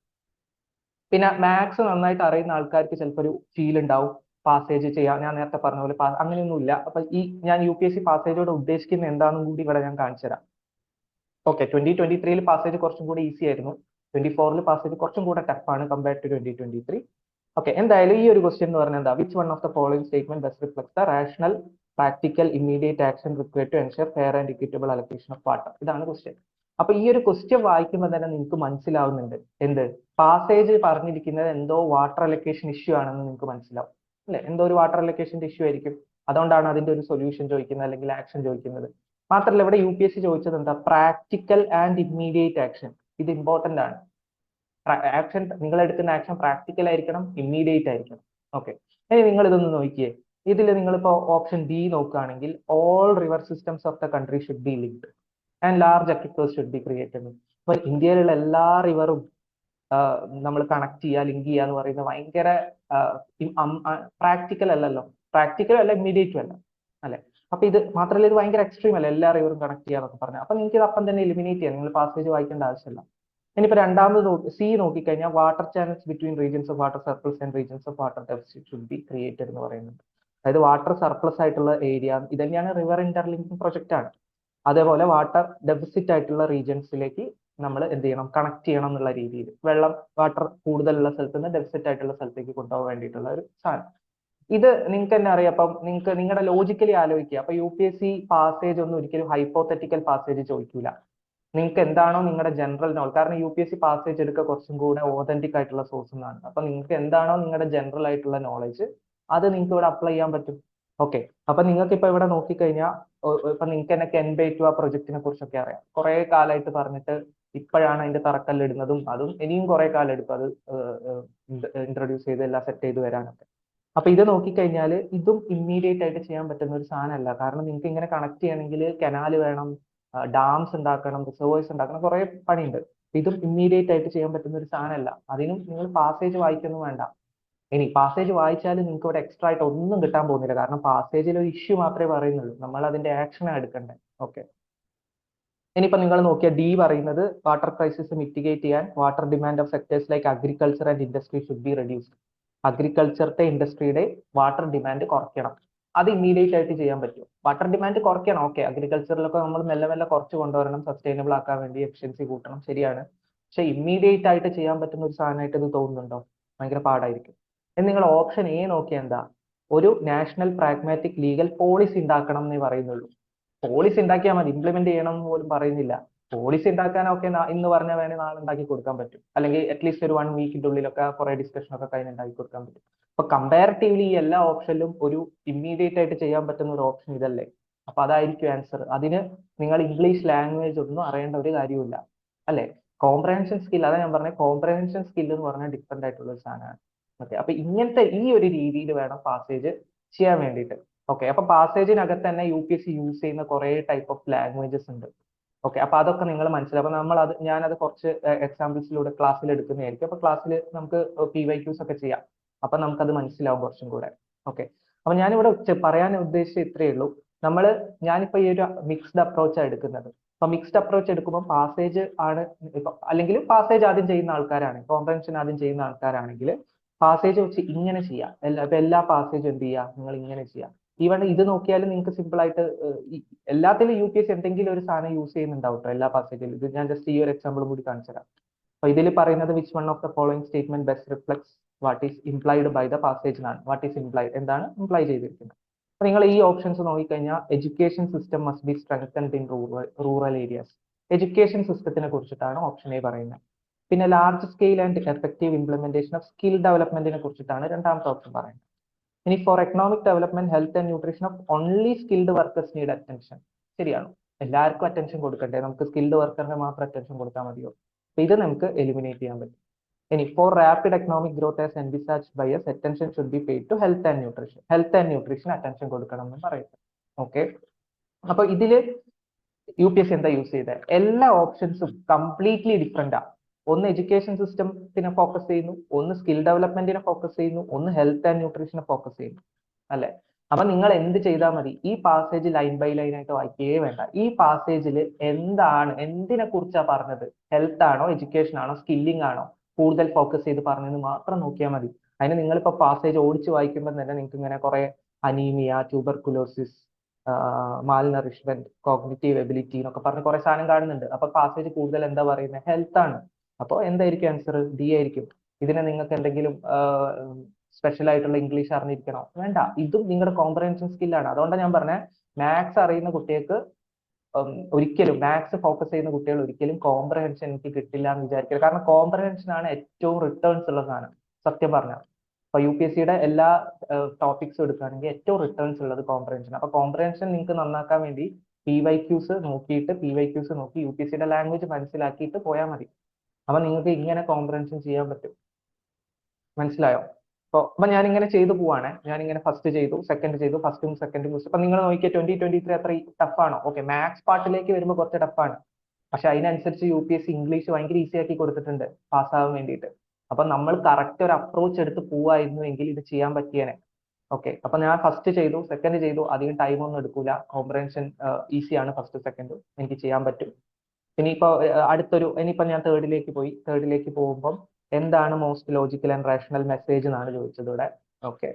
പിന്നെ മാത്സ് നന്നായിട്ട് അറിയുന്ന ആൾക്കാർക്ക് ചിലപ്പോൾ ഒരു ഫീൽ ഉണ്ടാവും പാസേജ് ചെയ്യാം. ഞാൻ നേരത്തെ പറഞ്ഞ പോലെ അങ്ങനെയൊന്നുമില്ല. അപ്പൊ ഈ ഞാൻ UPSC പാസേജോട് ഉദ്ദേശിക്കുന്നത് എന്താണെന്നും കൂടി ഇവിടെ ഞാൻ കാണിച്ചു തരാം. ഓക്കെ, 2023 പാസേജ് കുറച്ചും കൂടി ഈസി ആയിരുന്നു. 24 പാസേജ് കുറച്ചും കൂടെ ടഫാണ് കമ്പയർഡ് ടു 2023. ഓക്കെ, എന്തായാലും ഈ ഒരു ക്വസ്റ്റ്യൻ എന്ന് പറഞ്ഞാൽ എന്താ, which one of the following statement best reflects the rational practical immediate action required to ensure fair and equitable allocation of water. ഇതാണ് ക്വസ്റ്റ്യൻ. അപ്പൊ ഈ ഒരു ക്വസ്റ്റ്യൻ വായിക്കുമ്പോൾ തന്നെ നിങ്ങൾക്ക് മനസ്സിലാവുന്നുണ്ട് എന്ത്, പാസേജ് പറഞ്ഞിരിക്കുന്നത് എന്തോ വാട്ടർ അലൊക്കേഷൻ ഇഷ്യൂ ആണെന്ന് നിങ്ങൾക്ക് മനസ്സിലാവും അല്ലെ? എന്തോ ഒരു വാട്ടർ അലൊക്കേഷന്റെ ഇഷ്യൂ ആയിരിക്കും. അതുകൊണ്ടാണ് അതിന്റെ ഒരു സൊല്യൂഷൻ ചോദിക്കുന്നത് അല്ലെങ്കിൽ ആക്ഷൻ ചോദിക്കുന്നത്. മാത്രമല്ല ഇവിടെ UPSC ചോദിച്ചത് എന്താ, പ്രാക്ടിക്കൽ ആൻഡ് ഇമ്മീഡിയറ്റ് ആക്ഷൻ. ഇത് ഇമ്പോർട്ടന്റ് ആണ്. ആക്ഷൻ, നിങ്ങൾ എടുക്കുന്ന ആക്ഷൻ പ്രാക്ടിക്കൽ ആയിരിക്കണം, ഇമ്മീഡിയറ്റ് ആയിരിക്കണം. ഓക്കെ, ഇനി നിങ്ങൾ ഇതൊന്ന് നോക്കിയേ. ഇതിൽ നിങ്ങളിപ്പോ ഓപ്ഷൻ ബി നോക്കുകയാണെങ്കിൽ all river systems of the country should be linked and large aquifers should be created. അപ്പൊ ഇന്ത്യയിലുള്ള എല്ലാ റിവറും നമ്മൾ കണക്ട് ചെയ്യുക, ലിങ്ക് ചെയ്യുക എന്ന് പറയുന്നത് ഭയങ്കര പ്രാക്ടിക്കൽ അല്ലല്ലോ. പ്രാക്ടിക്കലും അല്ല, ഇമ്മീഡിയറ്റും അല്ല അല്ലെ? അപ്പൊ ഇത് മാത്രമല്ല, ഇത് ഭയങ്കര എക്സ്ട്രീം അല്ല, എല്ലാ റിവറും കണക്ട് ചെയ്യാന്നൊക്കെ പറഞ്ഞു. അപ്പൊ നിങ്ങൾക്ക് ഇത് അപ്പം തന്നെ എലിമിനേറ്റ് ചെയ്യാം, നിങ്ങൾ പാസേജ് വായിക്കേണ്ട ആവശ്യമില്ല. ഇനിയിപ്പോ രണ്ടാമത് സി നോക്കിക്കഴിഞ്ഞാൽ water channels between regions of water surplus and regions of water deficit should be created എന്ന് പറയുന്നുണ്ട്. അതായത് വാട്ടർ സർപ്ലസ് ആയിട്ടുള്ള ഏരിയ, ഇത് തന്നെയാണ് റിവർ ഇന്റർലിങ്കിങ് പ്രൊജക്ട് ആണ്. അതേപോലെ വാട്ടർ ഡെഫിസിറ്റ് ആയിട്ടുള്ള റീജിയൻസിലേക്ക് നമ്മൾ എന്ത് ചെയ്യണം, കണക്ട് ചെയ്യണം എന്നുള്ള രീതിയിൽ വെള്ളം, വാട്ടർ കൂടുതലുള്ള സ്ഥലത്ത് നിന്ന് ഡെഫിസിറ്റ് ആയിട്ടുള്ള സ്ഥലത്തേക്ക് കൊണ്ടുപോകാൻ വേണ്ടിയിട്ടുള്ള ഒരു സാധനം. ഇത് നിങ്ങൾക്ക് തന്നെ അറിയാം. അപ്പം നിങ്ങൾക്ക് നിങ്ങളുടെ ലോജിക്കലി ആലോചിക്കുക. അപ്പൊ UPSC പാസേജ് ഒന്നും ഒരിക്കലും ഹൈപ്പോത്തറ്റിക്കൽ പാസേജ് ചോദിക്കൂല. നിങ്ങൾക്ക് എന്താണോ നിങ്ങളുടെ ജനറൽ നോളജ്, കാരണം UPSC പാസേജ് എടുക്കുക കുറച്ചും കൂടെ ഓതന്റിക് ആയിട്ടുള്ള സോഴ്സ് എന്നാണ്. അപ്പൊ നിങ്ങൾക്ക് എന്താണോ നിങ്ങളുടെ ജനറൽ ആയിട്ടുള്ള നോളജ്, അത് നിങ്ങൾക്ക് ഇവിടെ അപ്ലൈ ചെയ്യാൻ പറ്റും. ഓക്കെ, അപ്പൊ നിങ്ങൾക്ക് ഇപ്പൊ ഇവിടെ നോക്കിക്കഴിഞ്ഞാൽ ഇപ്പൊ നിങ്ങൾക്ക് തന്നെ കെൻ-2 ആ പ്രൊജക്ടിനെ കുറിച്ചൊക്കെ അറിയാം. കുറെ കാലമായിട്ട് പറഞ്ഞിട്ട് ഇപ്പോഴാണ് അതിന്റെ തറക്കല്ലിടുന്നതും, അതും ഇനിയും കുറെ കാലം എടുക്കും അത് ഇൻട്രൊഡ്യൂസ് ചെയ്ത് എല്ലാം സെറ്റ് ചെയ്ത് വരാനൊക്കെ. അപ്പൊ ഇത് നോക്കിക്കഴിഞ്ഞാൽ ഇതും ഇമ്മീഡിയറ്റ് ആയിട്ട് ചെയ്യാൻ പറ്റുന്ന ഒരു സാധനമല്ല. കാരണം നിങ്ങൾക്ക് ഇങ്ങനെ കണക്ട് ചെയ്യണമെങ്കിൽ കനാല് വേണം, ഡാംസ് ഉണ്ടാക്കണം, റിസർവേഴ്സ് ഉണ്ടാക്കണം, കുറെ പണിയുണ്ട്. ഇതും ഇമ്മീഡിയറ്റ് ആയിട്ട് ചെയ്യാൻ പറ്റുന്ന ഒരു സാധനമല്ല. അതിനും നിങ്ങൾ പാസേജ് വായിക്കൊന്നും വേണ്ട. ഇനി പാസേജ് വായിച്ചാലും നിങ്ങൾക്ക് ഇവിടെ എക്സ്ട്രാ ആയിട്ട് ഒന്നും കിട്ടാൻ പോകുന്നില്ല. കാരണം പാസേജിൽ ഒരു ഇഷ്യൂ മാത്രമേ പറയുന്നുള്ളൂ, നമ്മൾ അതിന്റെ ആക്ഷൻ എടുക്കണ്ടേ. ഓക്കെ, ഇനിയിപ്പോ നിങ്ങൾ നോക്കിയാൽ ഡി പറയുന്നത് വാട്ടർ ക്രൈസിസ് മിറ്റിഗേറ്റ് ചെയ്യാൻ water demand of sectors like agriculture and industry should be reduced. അഗ്രികൾച്ചറിന്റെ ഇൻഡസ്ട്രിയുടെ വാട്ടർ ഡിമാൻഡ് കുറയ്ക്കണം. അത് ഇമ്മീഡിയറ്റ് ആയിട്ട് ചെയ്യാൻ പറ്റും. വാട്ടർ ഡിമാൻഡ് കുറയ്ക്കണം. ഓക്കെ, അഗ്രികൾച്ചറിലൊക്കെ നമ്മൾ മെല്ലെ മെല്ലെ കുറച്ച് കൊണ്ടുവരണം, സസ്റ്റൈനബിൾ ആക്കാൻ വേണ്ടി എഫിഷ്യൻസി കൂട്ടണം, ശരിയാണ്. പക്ഷെ ഇമ്മീഡിയറ്റ് ആയിട്ട് ചെയ്യാൻ പറ്റുന്ന ഒരു സാധനമായിട്ട് ഇത് തോന്നുന്നുണ്ടോ? ഭയങ്കര പാടായിരിക്കും. നിങ്ങൾ ഓപ്ഷൻ എ നോക്കിയാൽ എന്താ, ഒരു നാഷണൽ പ്രാഗ്മാറ്റിക് ലീഗൽ പോളിസി ഉണ്ടാക്കണം എന്നേ പറയുന്നുള്ളൂ. പോളിസി ഉണ്ടാക്കിയാൽ മതി, ഇംപ്ലിമെന്റ് ചെയ്യണം എന്ന് പോലും പറയുന്നില്ല. പോളിസി ഉണ്ടാക്കാനൊക്കെ ഇന്ന് പറഞ്ഞ വേണേ നാളെ ഉണ്ടാക്കി കൊടുക്കാൻ പറ്റും, അല്ലെങ്കിൽ അറ്റ്ലീസ്റ്റ് ഒരു 1 വീക്കിന്റെ ഉള്ളിലൊക്കെ കുറെ ഡിസ്കഷൻ ഒക്കെ കഴിഞ്ഞ് ഉണ്ടാക്കി കൊടുക്കാൻ പറ്റും. അപ്പൊ കമ്പാരിറ്റീവ്ലി ഈ എല്ലാ ഓപ്ഷനിലും ഒരു ഇമ്മീഡിയറ്റ് ആയിട്ട് ചെയ്യാൻ പറ്റുന്ന ഒരു ഓപ്ഷൻ ഇതല്ലേ. അപ്പൊ അതായിരിക്കും ആൻസർ. അതിന് നിങ്ങൾ ഇംഗ്ലീഷ് ലാംഗ്വേജ് ഒന്നും അറിയേണ്ട ഒരു കാര്യമില്ല, അല്ലെ. കോംപ്രഹെൻഷൻ സ്കിൽ, അതാ ഞാൻ പറഞ്ഞ കോംപ്രഹെൻഷൻ സ്കിൽ എന്ന് പറഞ്ഞാൽ ഡിഫറെന്റ് ആയിട്ടുള്ള ഒരു സാധനമാണ്. ഓക്കെ, അപ്പൊ ഇങ്ങനത്തെ ഈ ഒരു രീതിയിൽ വേണം പാസേജ് ചെയ്യാൻ വേണ്ടിയിട്ട്. ഓക്കെ, അപ്പൊ പാസേജിനകത്ത് തന്നെ UPSC യൂസ് ചെയ്യുന്ന കുറെ ടൈപ്പ് ഓഫ് ലാംഗ്വേജസ് ഉണ്ട്. ഓക്കെ, അപ്പൊ അതൊക്കെ നിങ്ങൾ മനസ്സിലാവും. അപ്പൊ ഞാനത് കുറച്ച് എക്സാമ്പിൾസിലൂടെ ക്ലാസ്സിൽ എടുക്കുന്നതായിരിക്കും. അപ്പൊ ക്ലാസ്സിൽ നമുക്ക് PYQs ഒക്കെ ചെയ്യാം. അപ്പൊ നമുക്കത് മനസ്സിലാവും കുറച്ചും കൂടെ. ഓക്കെ, അപ്പൊ ഞാനിവിടെ പറയാൻ ഉദ്ദേശിച്ചത് ഇത്രയേ ഉള്ളൂ. ഞാനിപ്പോ ഈ ഒരു മിക്സ്ഡ് അപ്രോച്ചാണ് എടുക്കുന്നത്. അപ്പൊ മിക്സ്ഡ് അപ്രോച്ച് എടുക്കുമ്പോൾ പാസേജ് ആണ് ഇപ്പൊ, അല്ലെങ്കിൽ പാസേജ് ആദ്യം ചെയ്യുന്ന ആൾക്കാരാണ്, കോംപ്രഹെൻഷൻ ആദ്യം ചെയ്യുന്ന ആൾക്കാരാണെങ്കിൽ പാസേജ് വെച്ച് ഇങ്ങനെ ചെയ്യാം. എല്ലാ പാസേജും എന്ത് ചെയ്യാം, നിങ്ങൾ ഇങ്ങനെ ചെയ്യാം. ഈവൺ ഇത് നോക്കിയാലും നിങ്ങൾക്ക് സിമ്പിൾ ആയിട്ട് എല്ലാത്തിലും UPSC എന്തെങ്കിലും ഒരു സാധനം യൂസ് ചെയ്യുന്നുണ്ടാവും കേട്ടോ, എല്ലാ പാസേജിലും. ഇത് ഞാൻ ജസ്റ്റ് ഈ ഒരു എക്സാമ്പിൾ കൂടി കാണിച്ചു തരാം. അപ്പൊ ഇതിൽ പറയുന്നത് which one of the following statement best reflects what is implied by the passage എന്നാണ്. വാട്ട് ഈസ് ഇംപ്ലൈഡ്, എന്താണ് ഇംപ്ലൈ ചെയ്തിരിക്കുന്നത്. അപ്പൊ നിങ്ങൾ ഈ ഓപ്ഷൻസ് നോക്കിക്കഴിഞ്ഞാൽ education system must be strengthened in rural areas. Education സിസ്റ്റത്തിനെ കുറിച്ചിട്ടാണ് ഓപ്ഷൻ എ പറയുന്നത്. പിന്നെ large scale and effective implementation of skill ഡെവലപ്മെന്റിനെ കുറിച്ചിട്ടാണ് രണ്ടാമത്തെ ഓപ്ഷൻ പറയുന്നത്. ഇനി for economic development health and nutrition of only skilled workers need attention. ശരിയാണോ? എല്ലാവർക്കും അറ്റൻഷൻ കൊടുക്കണ്ടേ? നമുക്ക് സ്കിൽഡ് വർക്കറിന് മാത്രം അറ്റൻഷൻ കൊടുത്താൽ മതിയോ? അപ്പൊ ഇത് നമുക്ക് എലിമിനേറ്റ് ചെയ്യാൻ പറ്റും. ഇനി for rapid economic growth as envisaged by us attention should be paid to health and nutrition. Health and nutrition attention കൊടുക്കണം എന്ന് പറയുന്നത്. ഓക്കെ, അപ്പൊ ഇതില് UPSC എന്താ യൂസ് ചെയ്തത്? എല്ലാ ഓപ്ഷൻസും കംപ്ലീറ്റ്ലി ഡിഫറെന്റ് ആണ്. ഒന്ന് എഡ്യൂക്കേഷൻ സിസ്റ്റത്തിനെ ഫോക്കസ് ചെയ്യുന്നു, ഒന്ന് സ്കിൽ ഡെവലപ്മെന്റിനെ ഫോക്കസ് ചെയ്യുന്നു, ഒന്ന് ഹെൽത്ത് ആൻഡ് ന്യൂട്രീഷനെ ഫോക്കസ് ചെയ്യുന്നു, അല്ലെ. അപ്പൊ നിങ്ങൾ എന്ത് ചെയ്താൽ മതി, ഈ പാസേജ് ലൈൻ ബൈ ലൈൻ ആയിട്ട് വായിക്കുകയേ വേണ്ട. ഈ പാസേജിൽ എന്തിനെ കുറിച്ചാ പറഞ്ഞത്, ഹെൽത്ത് ആണോ, എഡ്യൂക്കേഷൻ ആണോ, സ്കില്ലിംഗ് ആണോ കൂടുതൽ ഫോക്കസ് ചെയ്ത് പറഞ്ഞത് മാത്രം നോക്കിയാൽ മതി. അതിന് നിങ്ങളിപ്പോ പാസേജ് ഓടിച്ച് വായിക്കുമ്പോൾ തന്നെ നിങ്ങൾക്ക് ഇങ്ങനെ കുറെ അനീമിയ, ട്യൂബർകുലോസിസ്, മാൽനറിഷ്മെന്റ്, കോഗ്നിറ്റീവ് എബിലിറ്റി എന്നൊക്കെ പറഞ്ഞ് കുറെ സാധനം കാണുന്നുണ്ട്. അപ്പൊ പാസേജ് കൂടുതൽ എന്താ പറയുന്നത്, ഹെൽത്ത് ആണ്. അപ്പൊ എന്തായിരിക്കും ആൻസർ? ഡി ആയിരിക്കും. ഇതിനെ നിങ്ങൾക്ക് എന്തെങ്കിലും സ്പെഷ്യൽ ആയിട്ടുള്ള ഇംഗ്ലീഷ് അറിഞ്ഞിരിക്കണോ? വേണ്ട, ഇതും നിങ്ങളുടെ കോംപ്രഹെൻഷൻ സ്കില്ലാണ്. അതുകൊണ്ടാണ് ഞാൻ പറഞ്ഞത് മാത്സ് അറിയുന്ന കുട്ടികൾക്ക് ഒരിക്കലും, മാത്സ് ഫോക്കസ് ചെയ്യുന്ന കുട്ടികൾ ഒരിക്കലും കോംപ്രഹെൻഷൻ എനിക്ക് കിട്ടില്ല എന്ന് വിചാരിക്കരുത്. കാരണം കോംപ്രഹെൻഷൻ ആണ് ഏറ്റവും റിട്ടേൺസ് ഉള്ള സാധനം, സത്യം പറഞ്ഞാൽ. അപ്പൊ UPSCയുടെ എല്ലാ ടോപ്പിക്സും എടുക്കുകയാണെങ്കിൽ ഏറ്റവും റിട്ടേൺസ് ഉള്ളത് കോംപ്രഹെൻഷൻ. അപ്പൊ കോംപ്രഹെൻഷൻ നിങ്ങൾക്ക് നന്നാക്കാൻ വേണ്ടി PYQs നോക്കി UPSCയുടെ ലാംഗ്വേജ് മനസ്സിലാക്കിയിട്ട് പോയാൽ മതി. അപ്പൊ നിങ്ങൾക്ക് ഇങ്ങനെ കോംപ്രഹെൻഷൻ ചെയ്യാൻ പറ്റും. മനസ്സിലായോ? അപ്പൊ ഞാൻ ഇങ്ങനെ ചെയ്തു പോവാണ്. ഞാൻ ഇങ്ങനെ ഫസ്റ്റ് ചെയ്തു, സെക്കൻഡ് ചെയ്തു, ഫസ്റ്റും സെക്കൻഡും. അപ്പൊ നിങ്ങൾ നോക്കിയാൽ 2023 അത്ര ടഫാണോ? ഓക്കെ, മാത്സ് പാർട്ടിലേക്ക് വരുമ്പോൾ കുറച്ച് ടഫാണ്. പക്ഷെ അതിനനുസരിച്ച് UPSC ഇംഗ്ലീഷ് ഭയങ്കര ഈസി ആക്കി കൊടുത്തിട്ടുണ്ട് പാസ്സാവാൻ വേണ്ടിയിട്ട്. അപ്പൊ നമ്മൾ കറക്റ്റ് ഒരു അപ്രോച്ച് എടുത്ത് പോവായിരുന്നു എങ്കിൽ ഇത് ചെയ്യാൻ പറ്റിയേനെ. ഓക്കെ, അപ്പൊ ഞാൻ ഫസ്റ്റ് ചെയ്തു, സെക്കൻഡ് ചെയ്തു, അധികം ടൈം ഒന്നും എടുക്കൂല. കോംപ്രഹെൻഷൻ ഈസിയാണ്, ഫസ്റ്റ് സെക്കൻഡും എനിക്ക് ചെയ്യാൻ പറ്റും. ഇനിയിപ്പോ ഞാൻ തേർഡിലേക്ക് പോകുമ്പോൾ എന്താണ് most logical and rational message എന്നാണ് ചോദിച്ചത് ഇവിടെ. ഓക്കെ,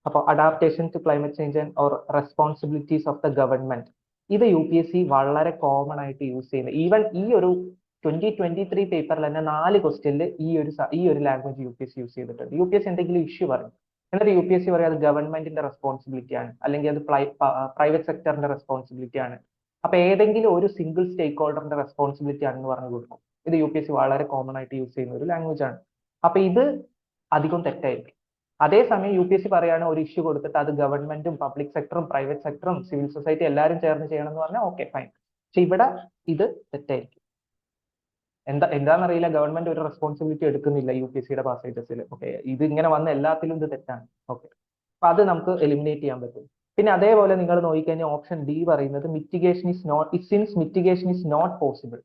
അപ്പൊ adaptation to climate change or responsibilities of the government. ഇത് UPSC വളരെ കോമൺ ആയിട്ട് യൂസ് ചെയ്യുന്നത്. ഈവൻ ഈ ഒരു 2023 പേപ്പറിൽ തന്നെ 4 ക്വസ്റ്റ്യനിൽ ഈ ഒരു ലാംഗ്വേജ് UPSC യൂസ് ചെയ്തിട്ടുണ്ട്. UPSC എന്തെങ്കിലും ഇഷ്യൂ പറയും, എന്നിട്ട് UPSC പറയും അത് ഗവൺമെന്റിന്റെ റെസ്പോൺസിബിലിറ്റി ആണ്, അല്ലെങ്കിൽ അത് പ്രൈവറ്റ് സെക്ടറിന്റെ റെസ്പോൺസിബിലിറ്റി ആണ്. അപ്പൊ ഏതെങ്കിലും ഒരു സിംഗിൾ സ്റ്റേക്ക് ഹോൾഡറിന്റെ റെസ്പോൺസിബിലിറ്റി ആണെന്ന് പറഞ്ഞു കൊടുക്കും. ഇത് UPSC വളരെ കോമൺ ആയിട്ട് യൂസ് ചെയ്യുന്ന ഒരു ലാംഗ്വേജ് ആണ്. അപ്പൊ ഇത് അധികം തെറ്റായിരിക്കും. അതേസമയം UPSC പറയാണ് ഒരു ഇഷ്യൂ കൊടുത്തിട്ട് അത് ഗവൺമെന്റും പബ്ലിക് സെക്ടറും പ്രൈവറ്റ് സെക്ടറും സിവിൽ സൊസൈറ്റി എല്ലാവരും ചേർന്ന് ചെയ്യണം എന്ന് പറഞ്ഞാൽ ഓക്കെ ഫൈൻ. പക്ഷെ ഇവിടെ ഇത് തെറ്റായിരിക്കും. എന്താണെന്നറിയില്ല, ഗവൺമെന്റ് ഒരു റെസ്പോൺസിബിലിറ്റി എടുക്കുന്നില്ല UPSCയുടെ പാസേജസിൽ. ഓക്കെ, ഇത് ഇങ്ങനെ വന്ന എല്ലാത്തിലും ഇത് തെറ്റാണ്. ഓക്കെ, അപ്പൊ അത് നമുക്ക് എലിമിനേറ്റ് ചെയ്യാൻ പറ്റും. പിന്നെ അതേപോലെ നിങ്ങൾ നോക്കിക്കഴിഞ്ഞാൽ ഓപ്ഷൻ ഡി പറയുന്നത് മിറ്റിഗേഷൻ ഇസ് നോട്ട് പോസിബിൾ.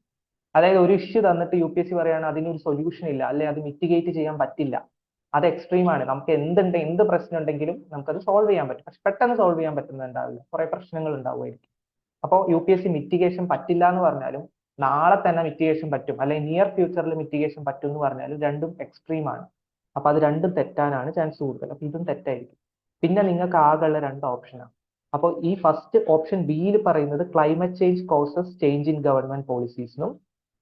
അതായത് ഒരു ഇഷ്യൂ തന്നിട്ട് UPSC പറയാണ് അതിനൊരു സൊല്യൂഷൻ ഇല്ല, അല്ലെ അത് മിറ്റിഗേറ്റ് ചെയ്യാൻ പറ്റില്ല, അത് എക്സ്ട്രീം ആണ്. നമുക്ക് എന്ത് പ്രശ്നം ഉണ്ടെങ്കിലും നമുക്കത് സോൾവ് ചെയ്യാൻ പറ്റും, പക്ഷെ പെട്ടെന്ന് സോൾവ് ചെയ്യാൻ പറ്റുന്നുണ്ടാവില്ല, കുറെ പ്രശ്നങ്ങൾ ഉണ്ടാവുമായിരിക്കും. അപ്പോൾ UPSC മിറ്റിഗേഷൻ പറ്റില്ല എന്ന് പറഞ്ഞാലും നാളെ തന്നെ മിറ്റിഗേഷൻ പറ്റും, അല്ലെങ്കിൽ നിയർ ഫ്യൂച്ചറിൽ മിറ്റിഗേഷൻ പറ്റും എന്ന് പറഞ്ഞാലും രണ്ടും എക്സ്ട്രീം ആണ്. അപ്പൊ അത് രണ്ടും തെറ്റാനാണ് ചാൻസ് കൂടുതൽ. അപ്പൊ ഇതും തെറ്റായിരിക്കും. പിന്നെ നിങ്ങൾക്ക് ആകെയുള്ള 2 ഓപ്ഷനാണ്. അപ്പോൾ ഈ ഫസ്റ്റ് ഓപ്ഷൻ ബിയിൽ പറയുന്നത് climate change causes change in government പോളിസീസിനും,